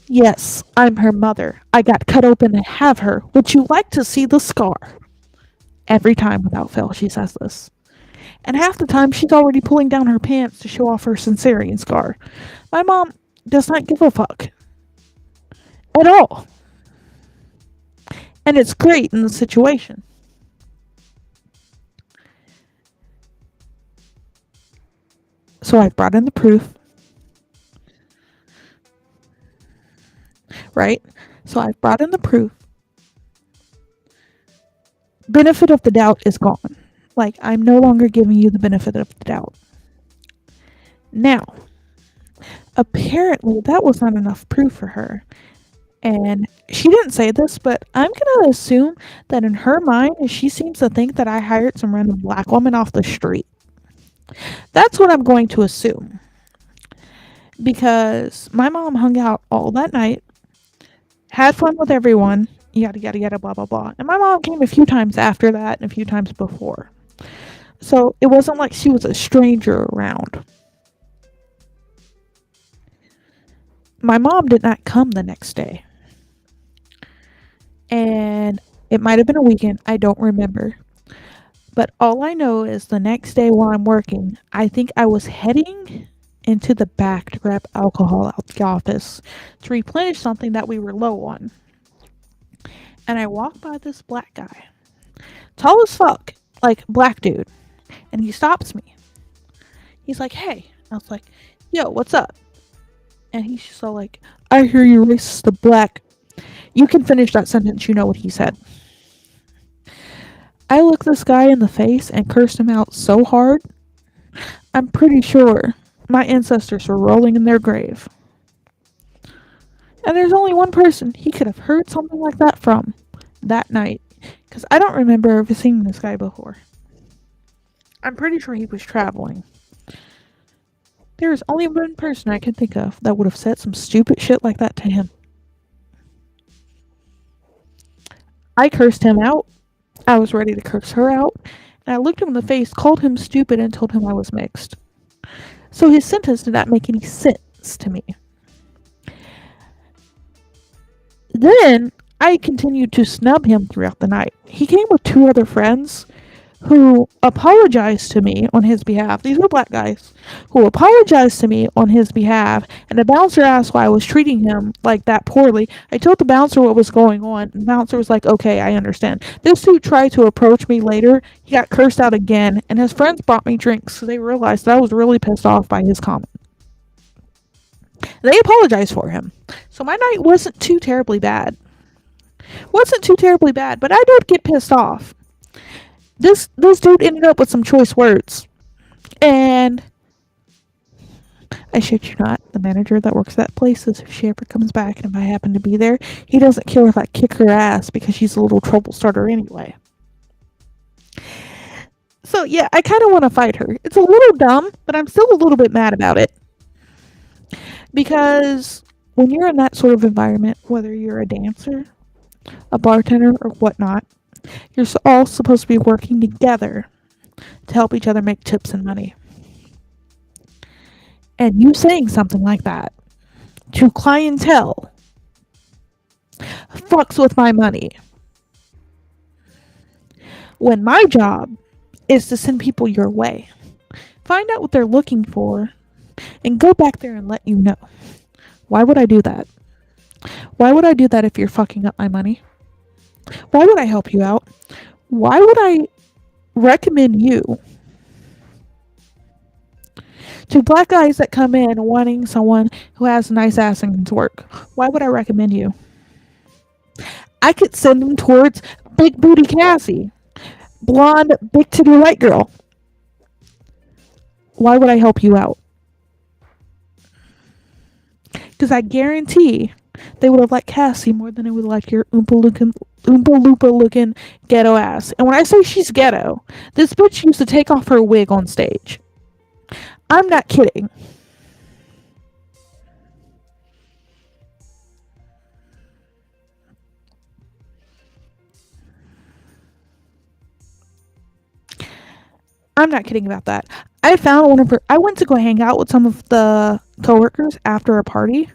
yes, I'm her mother. I got cut open to have her. Would you like to see the scar? Every time without fail she says this. And half the time she's already pulling down her pants to show off her cesarean scar. My mom does not give a fuck. At all. And it's great in the situation. So I've brought in the proof. Right? So I've brought in the proof. Benefit of the doubt is gone. Like, I'm no longer giving you the benefit of the doubt. Now, apparently that was not enough proof for her. And she didn't say this, but I'm going to assume that in her mind, she seems to think that I hired some random black woman off the street. That's what I'm going to assume. Because my mom hung out all that night, had fun with everyone, yada, yada, yada, blah, blah, blah. And my mom came a few times after that and a few times before. So it wasn't like she was a stranger around. My mom did not come the next day. And it might have been a weekend. I don't remember. But all I know is the next day while I'm working, I think I was heading into the back to grab alcohol out the office to replenish something that we were low on. And I walked by this black guy. Tall as fuck. Like, black dude. And he stops me. He's like, hey. I was like, yo, what's up? And he's just all like, I hear you're racist to black. You can finish that sentence, you know what he said. I looked this guy in the face and cursed him out so hard, I'm pretty sure my ancestors were rolling in their grave. And there's only one person he could have heard something like that from that night, because I don't remember ever seeing this guy before. I'm pretty sure he was traveling. There is only one person I can think of that would have said some stupid shit like that to him. I cursed him out. I was ready to curse her out. And I looked him in the face, called him stupid, and told him I was mixed. So his sentence did not make any sense to me. Then I continued to snub him throughout the night. He came with two other friends who apologized to me on his behalf. These were black guys who apologized to me on his behalf, and the bouncer asked why I was treating him like that poorly. I told the bouncer what was going on, and the bouncer was like, okay, I understand. This dude tried to approach me later. He got cursed out again, and his friends brought me drinks because they realized that I was really pissed off by his comment. They apologized for him. So my night wasn't too terribly bad. Wasn't too terribly bad, but I did get pissed off. This dude ended up with some choice words. And I shit you not, the manager that works that place says if she ever comes back and if I happen to be there, he doesn't care if I kick her ass because she's a little trouble starter anyway. So yeah, I kind of want to fight her. It's a little dumb, but I'm still a little bit mad about it. Because when you're in that sort of environment, whether you're a dancer, a bartender, or whatnot, you're all supposed to be working together to help each other make tips and money. And you saying something like that to clientele fucks with my money. When my job is to send people your way, find out what they're looking for, and go back there and let you know. Why would I do that? Why would I do that if you're fucking up my money? Why would I help you out? Why would I recommend you to black guys that come in wanting someone who has a nice ass and can work? Why would I recommend you? I could send them towards Big Booty Cassie, blonde, big titty white girl. Why would I help you out? Because I guarantee they would have liked Cassie more than they would like your Oompa Loompa looking ghetto ass. And when I say she's ghetto, this bitch used to take off her wig on stage. I'm not kidding. I'm not kidding about that. I found one of her. I went to go hang out with some of the coworkers after a party,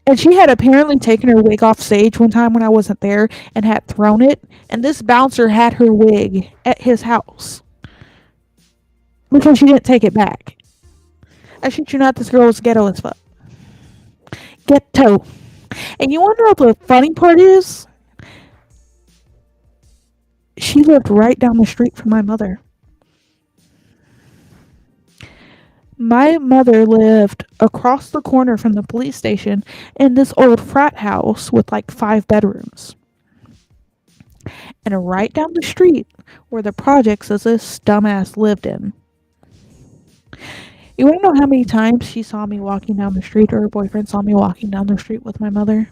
and she had apparently taken her wig off stage one time when I wasn't there and had thrown it. And this bouncer had her wig at his house because she didn't take it back. I shit you not, this girl was ghetto as fuck. Ghetto. And you wanna know what the funny part is? She lived right down the street from my mother. My mother lived across the corner from the police station in this old frat house with like 5 bedrooms. And right down the street were the projects that this dumbass lived in. You wanna know how many times she saw me walking down the street or her boyfriend saw me walking down the street with my mother?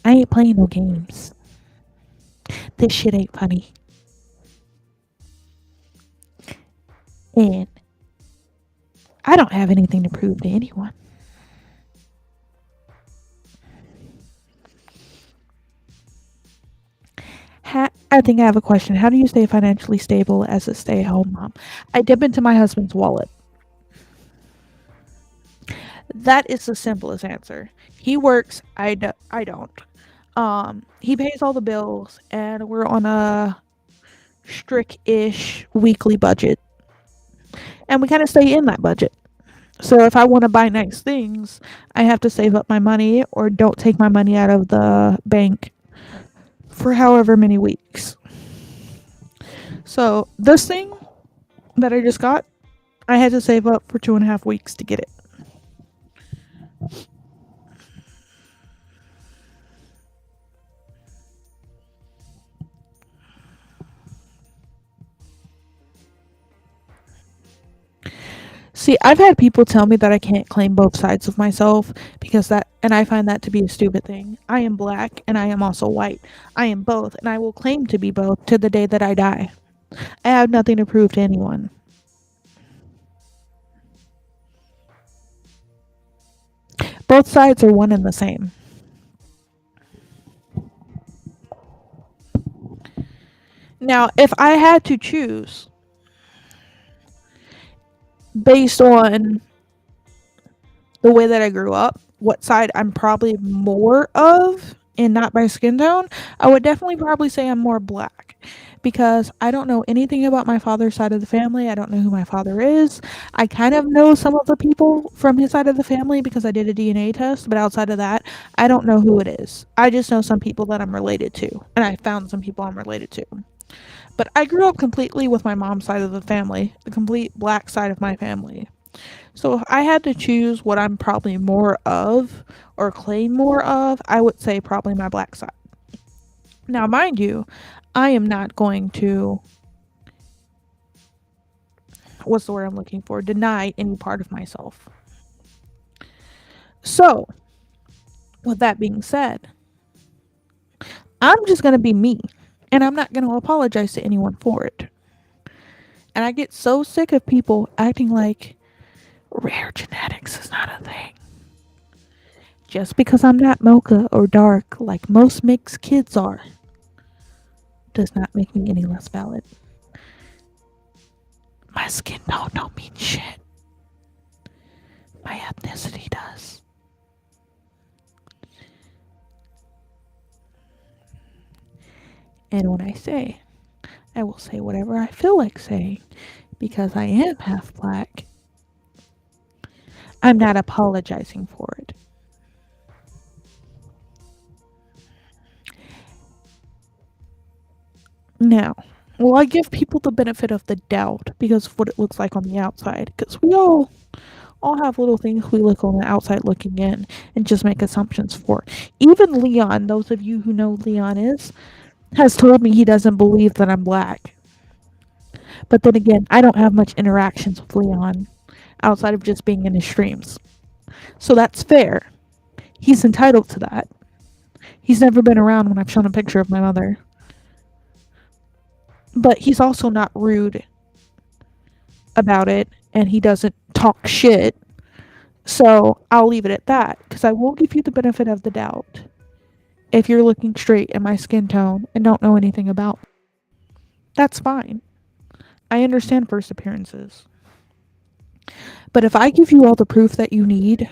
I ain't playing no games. This shit ain't funny. And I don't have anything to prove to anyone. I think I have a question. How do you stay financially stable as a stay-at-home mom? I dip into my husband's wallet. That is the simplest answer. He works. I don't. He pays all the bills, and we're on a strict-ish weekly budget, and we kind of stay in that budget. So if I want to buy nice things, I have to save up my money or don't take my money out of the bank for however many weeks. So this thing that I just got, I had to save up for 2.5 weeks to get it. See, I've had people tell me that I can't claim both sides of myself because that, and I find that to be a stupid thing. I am black and I am also white. I am both, and I will claim to be both to the day that I die. I have nothing to prove to anyone. Both sides are one and the same. Now, if I had to choose based on the way that I grew up, what side I'm probably more of, and not by skin tone, I would definitely probably say I'm more black. Because I don't know anything about my father's side of the family. I don't know who my father is. I kind of know some of the people from his side of the family because I did a DNA test, but outside of that, I don't know who it is. I just know some people that I'm related to, and I found some people I'm related to. But I grew up completely with my mom's side of the family, the complete black side of my family. So if I had to choose what I'm probably more of or claim more of, I would say probably my black side. Now, mind you, I am not going to, what's the word I'm looking for, deny any part of myself. So, with that being said, I'm just going to be me. And I'm not going to apologize to anyone for it. And I get so sick of people acting like rare genetics is not a thing. Just because I'm not mocha or dark like most mixed kids are, does not make me any less valid. My skin tone don't mean shit. My ethnicity does. And when I will say whatever I feel like saying because I am half black. I'm not apologizing for it. Now, will I give people the benefit of the doubt because of what it looks like on the outside? Because we all have little things we look on the outside looking in and just make assumptions for. Even Leon, those of you who know Leon is, has told me he doesn't believe that I'm black. But then again, I don't have much interactions with Leon outside of just being in his streams. So that's fair. He's entitled to that. He's never been around when I've shown a picture of my mother. But he's also not rude about it and he doesn't talk shit. So I'll leave it at that because I will give you the benefit of the doubt if you're looking straight at my skin tone and don't know anything about me. That's fine. I understand first appearances. But if I give you all the proof that you need,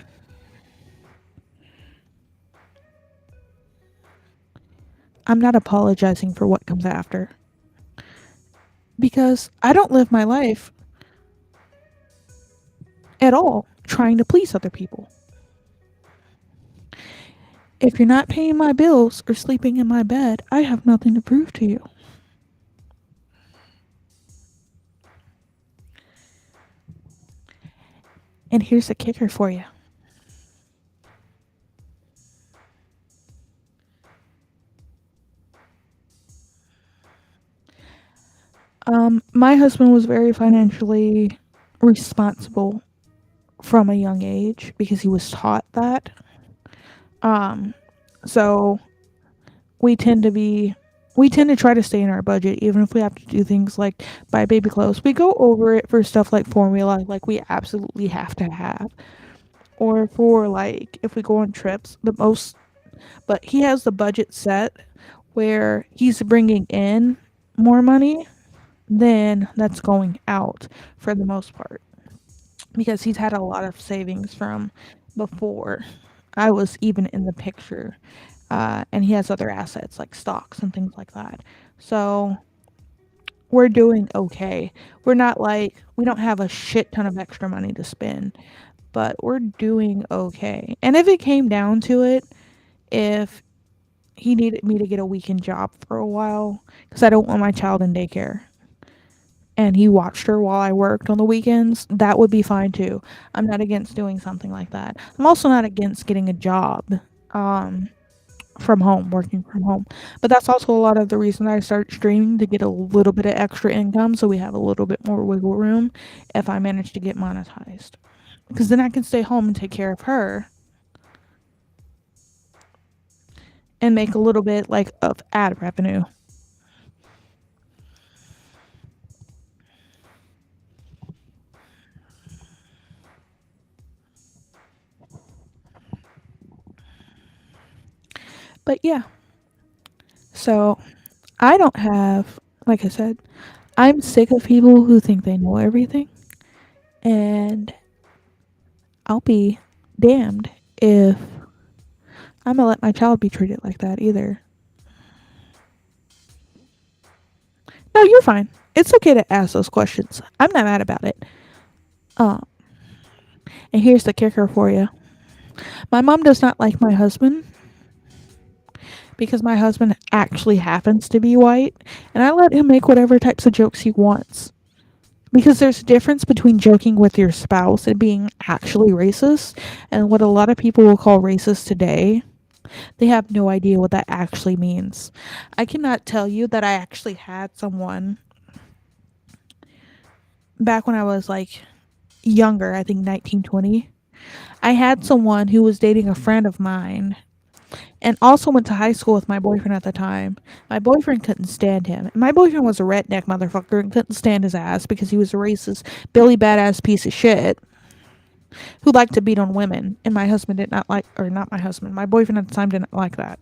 I'm not apologizing for what comes after. Because I don't live my life at all trying to please other people. If you're not paying my bills or sleeping in my bed, I have nothing to prove to you. And here's the kicker for you. My husband was very financially responsible from a young age because he was taught that. Um, so we tend to be we tend to try to stay in our budget even if we have to do things like buy baby clothes. We go over it for stuff like formula, like we absolutely have to have. Or for like if we go on trips, the most but he has the budget set where he's bringing in more money than that's going out for the most part because he's had a lot of savings from before I was even in the picture. And he has other assets like stocks and things like that. So we're doing okay. We're not like, we don't have a shit ton of extra money to spend, but we're doing okay. And if it came down to it, if he needed me to get a weekend job for a while, because I don't want my child in daycare, and he watched her while I worked on the weekends, that would be fine too. I'm not against doing something like that. I'm also not against getting a job from home, working from home. But that's also a lot of the reason I start streaming to get a little bit of extra income so we have a little bit more wiggle room if I manage to get monetized. Because then I can stay home and take care of her and make a little bit like of ad revenue. But yeah, so I don't have, like I said, I'm sick of people who think they know everything And I'll be damned if I'm gonna let my child be treated like that either. No, you're fine. It's okay to ask those questions. I'm not mad about it. Uh, and here's the kicker for you. My mom does not like my husband because my husband actually happens to be white, and I let him make whatever types of jokes he wants. Because there's a difference between joking with your spouse and being actually racist, and what a lot of people will call racist today. They have no idea what that actually means. I cannot tell you that I actually had someone back when I was like younger, I think 19, 20. I had someone who was dating a friend of mine and also went to high school with my boyfriend at the time. My boyfriend couldn't stand him. And my boyfriend was a redneck motherfucker and couldn't stand his ass because he was a racist, Billy badass piece of shit who liked to beat on women. And my husband did not like, or not my husband, my boyfriend at the time didn't like that.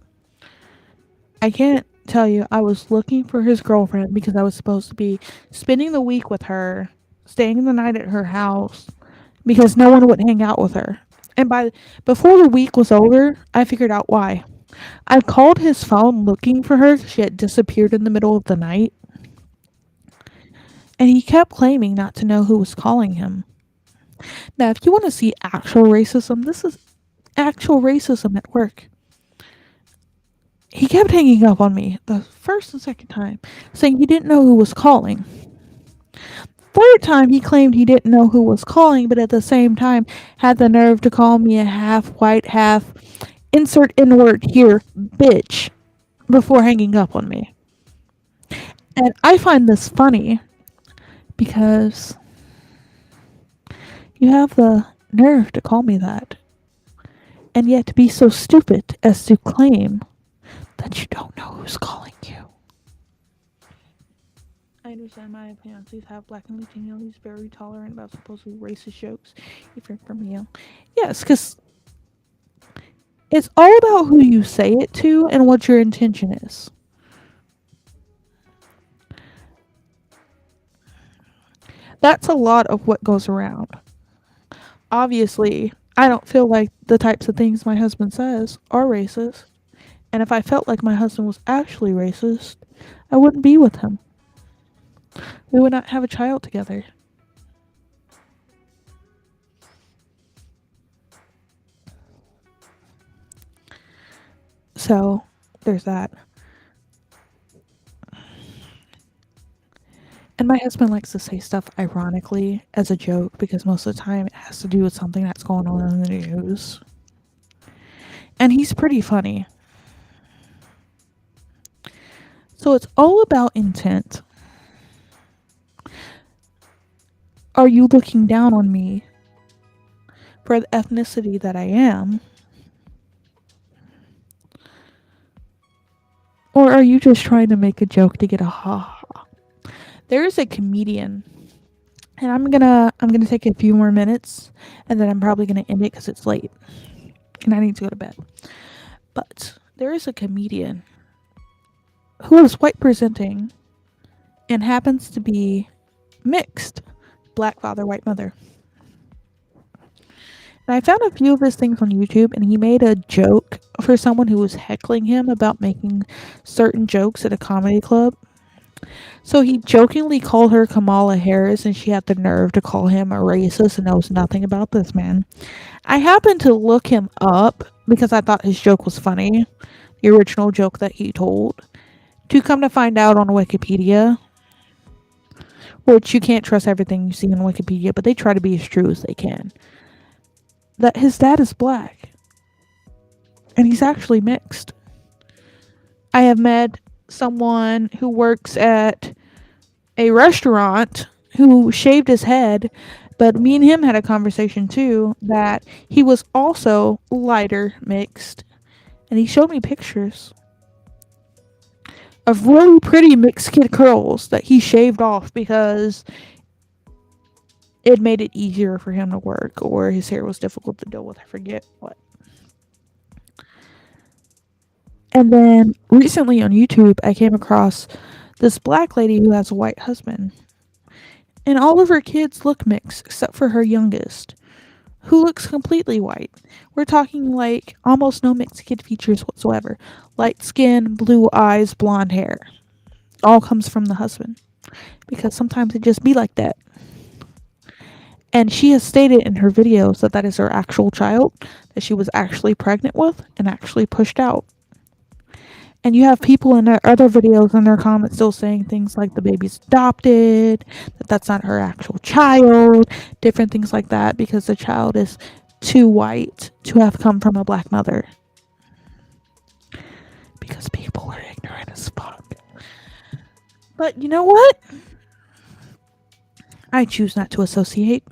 I can't tell you, I was looking for his girlfriend because I was supposed to be spending the week with her, staying the night at her house because no one would hang out with her. And before the week was over, I figured out why. I called his phone looking for her. She had disappeared in the middle of the night. And he kept claiming not to know who was calling him. Now, if you want to see actual racism, this is actual racism at work. He kept hanging up on me the first and second time, saying he didn't know who was calling. Third time, he claimed he didn't know who was calling, but at the same time had the nerve to call me a half white, half insert N word here, bitch, before hanging up on me. And I find this funny because you have the nerve to call me that, and yet to be so stupid as to claim that you don't know who's calling you. I understand my fiancés have black and Latino. He's very tolerant about supposedly racist jokes, even from you. Yes, because it's all about who you say it to and what your intention is. That's a lot of what goes around. Obviously, I don't feel like the types of things my husband says are racist. And if I felt like my husband was actually racist, I wouldn't be with him. We would not have a child together. So, there's that. And my husband likes to say stuff ironically as a joke because most of the time it has to do with something that's going on in the news. And he's pretty funny. So it's all about intent. Are you looking down on me for the ethnicity that I am? Or are you just trying to make a joke to get a ha ha? There's a comedian, and I'm gonna take a few more minutes, and then I'm probably gonna end it because it's late, and I need to go to bed. But there is a comedian who is white presenting and happens to be mixed, black father, white mother. And I found a few of his things on YouTube, and he made a joke for someone who was heckling him about making certain jokes at a comedy club. So he jokingly called her Kamala Harris, and she had the nerve to call him a racist and knows nothing about this man. I happened to look him up because I thought his joke was funny, the original joke that he told. To come to find out on Wikipedia, which you can't trust everything you see on Wikipedia, but they try to be as true as they can, that his dad is black. And he's actually mixed. I have met someone who works at a restaurant who shaved his head, but me and him had a conversation too that he was also lighter mixed. And he showed me pictures of really pretty mixed kid curls that he shaved off because it made it easier for him to work or his hair was difficult to deal with. I forget what. And then recently on YouTube, I came across this black lady who has a white husband. And all of her kids look mixed except for her youngest, who looks completely white. We're talking like almost no mixed kid features whatsoever. Light skin, blue eyes, blonde hair. All comes from the husband. Because sometimes it just be like that. And she has stated in her videos that that is her actual child that she was actually pregnant with and actually pushed out. And you have people in their other videos in their comments still saying things like the baby's adopted, that that's not her actual child, different things like that because the child is too white to have come from a black mother. Because people are ignorant as fuck. But you know what? I choose not to associate.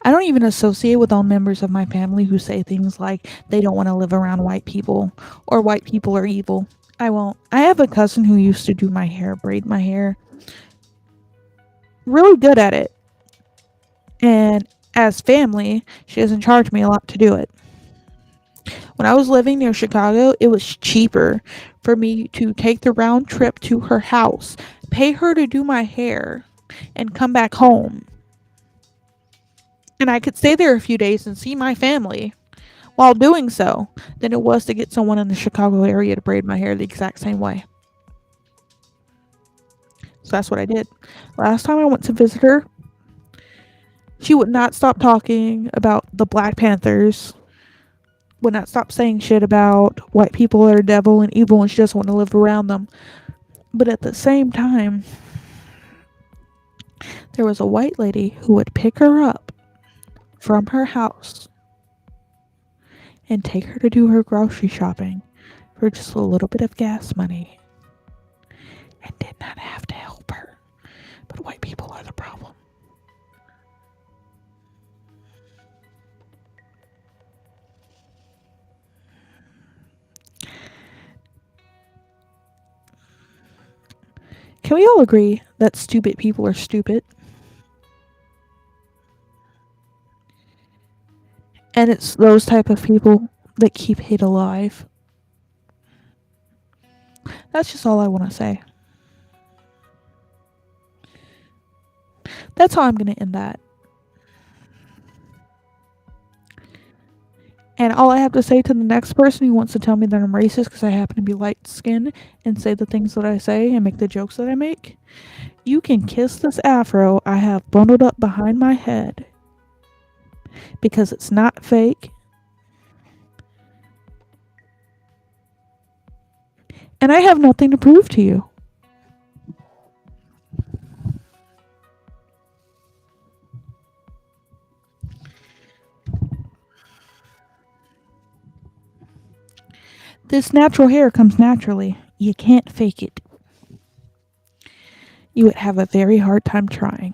I don't even associate with all members of my family who say things like they don't want to live around white people or white people are evil. I won't. I have a cousin who used to do my hair, braid my hair. Really good at it. And as family, she doesn't charge me a lot to do it. When I was living near Chicago, it was cheaper for me to take the round trip to her house, pay her to do my hair, and come back home. And I could stay there a few days and see my family while doing so than it was to get someone in the Chicago area to braid my hair the exact same way. So that's what I did. Last time I went to visit her, she would not stop talking about the Black Panthers, would not stop saying shit about white people are devil and evil and she doesn't want to live around them. But at the same time, there was a white lady who would pick her up from her house and take her to do her grocery shopping for just a little bit of gas money and did not have to help her. But white people are the problem. Can we all agree that stupid people are stupid? And it's those type of people that keep hate alive. That's just all I want to say. That's how I'm going to end that. And all I have to say to the next person who wants to tell me that I'm racist because I happen to be light skinned and say the things that I say and make the jokes that I make, you can kiss this afro I have bundled up behind my head because it's not fake. And I have nothing to prove to you. This natural hair comes naturally. You can't fake it. You would have a very hard time trying.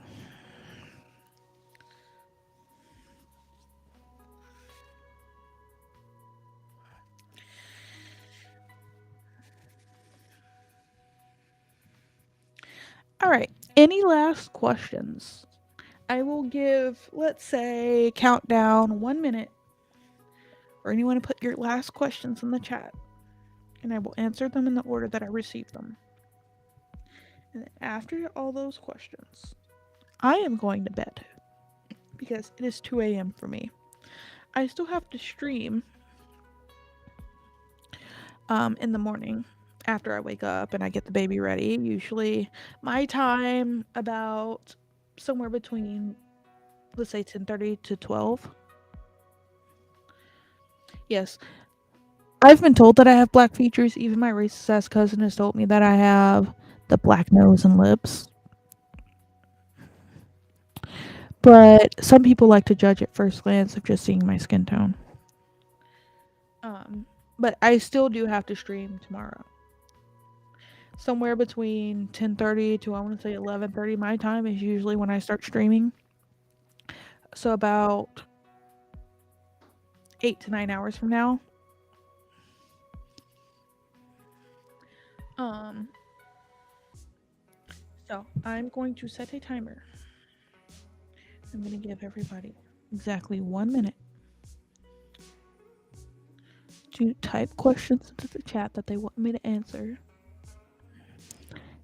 All right. Any last questions? I will give, let's say, countdown 1 minute for anyone to put your last questions in the chat. And I will answer them in the order that I received them. And then after all those questions, I am going to bed because it is 2 a.m. for me. I still have to stream in the morning after I wake up and I get the baby ready. Usually my time about somewhere between, let's say, 10:30 to 12. Yes. I've been told that I have black features. Even my racist ass cousin has told me that I have the black nose and lips. But some people like to judge at first glance of just seeing my skin tone. But I still do have to stream tomorrow. Somewhere between 10:30 to, I want to say, 11:30 my time is usually when I start streaming. So about 8 to 9 hours from now. So I'm going to set a timer. I'm going to give everybody exactly 1 minute to type questions into the chat that they want me to answer.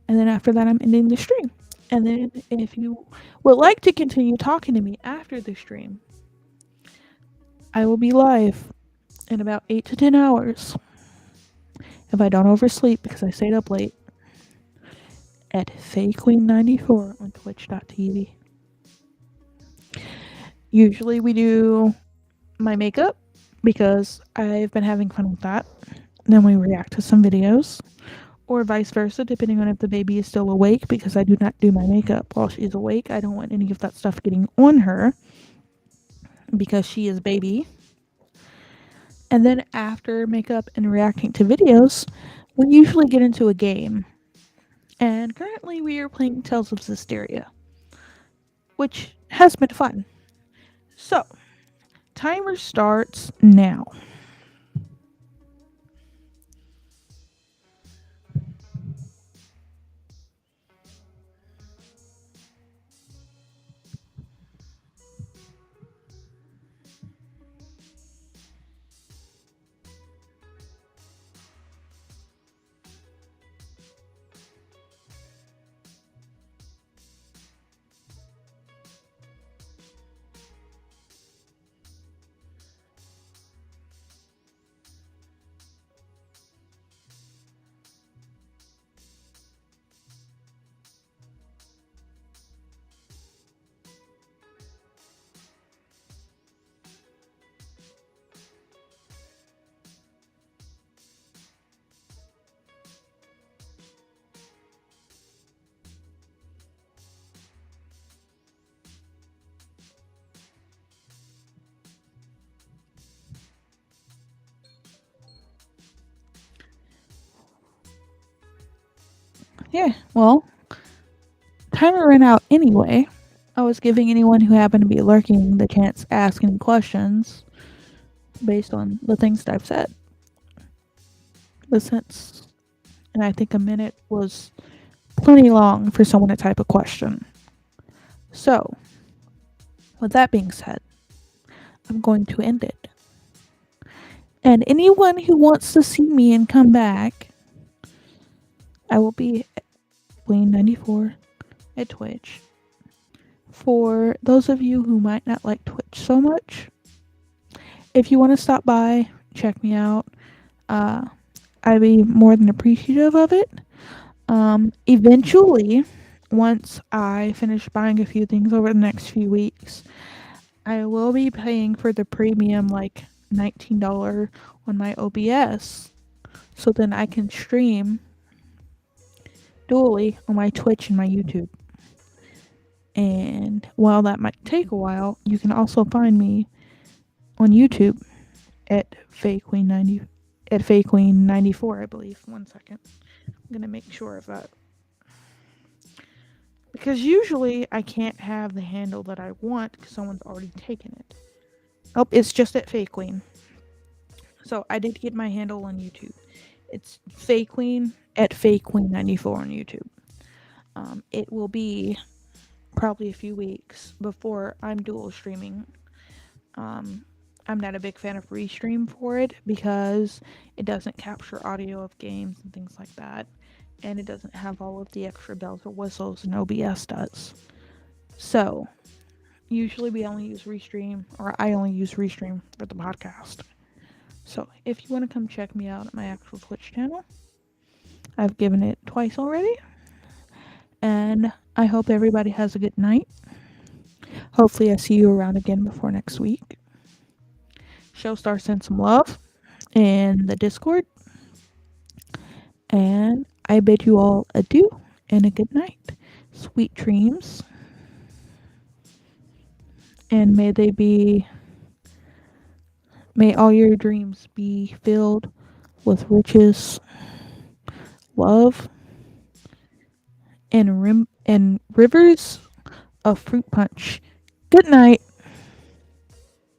And then after that, I'm ending the stream. And then if you would like to continue talking to me after the stream, I will be live in about 8 to 10 hours if I don't oversleep because I stayed up late at FayQueen94 on twitch.tv. Usually we do my makeup because I've been having fun with that. Then we react to some videos, or vice versa, depending on if the baby is still awake, because I do not do my makeup while she's awake. I don't want any of that stuff getting on her because she is baby. And then after makeup and reacting to videos, we usually get into a game. And currently we are playing Tales of Hysteria, which has been fun. So, timer starts now. Yeah, well, timer ran out anyway. I was giving anyone who happened to be lurking the chance to ask any questions based on the things that I've said. But since, and I think a minute was plenty long for someone to type a question. So, with that being said, I'm going to end it. And anyone who wants to see me and come back, I will be at Queen94 at Twitch. For those of you who might not like Twitch so much, if you want to stop by, check me out. I'd be more than appreciative of it. Eventually, once I finish buying a few things over the next few weeks, I will be paying for the premium, like $19 on my OBS, so then I can stream dually on my Twitch and my YouTube. And while that might take a while, you can also find me on YouTube at FayQueen94, I believe. 1 second. I'm gonna make sure of that. Because usually I can't have the handle that I want because someone's already taken it. Oh, it's just at FayQueen. So I did get my handle on YouTube. It's FayQueen at FayQueen94 on YouTube. It will be probably a few weeks before I'm dual streaming. I'm not a big fan of restream for it because it doesn't capture audio of games and things like that, and it doesn't have all of the extra bells or whistles and OBS does. So usually we only use restream, or I only use restream for the podcast. So if you want to come check me out at my actual Twitch channel, I've given it twice already, and I hope everybody has a good night. Hopefully I see you around again before next week. Showstar sent some love in the Discord. And I bid you all adieu and a good night. Sweet dreams. And may all your dreams be filled with riches, love, and rivers of fruit punch. Good night.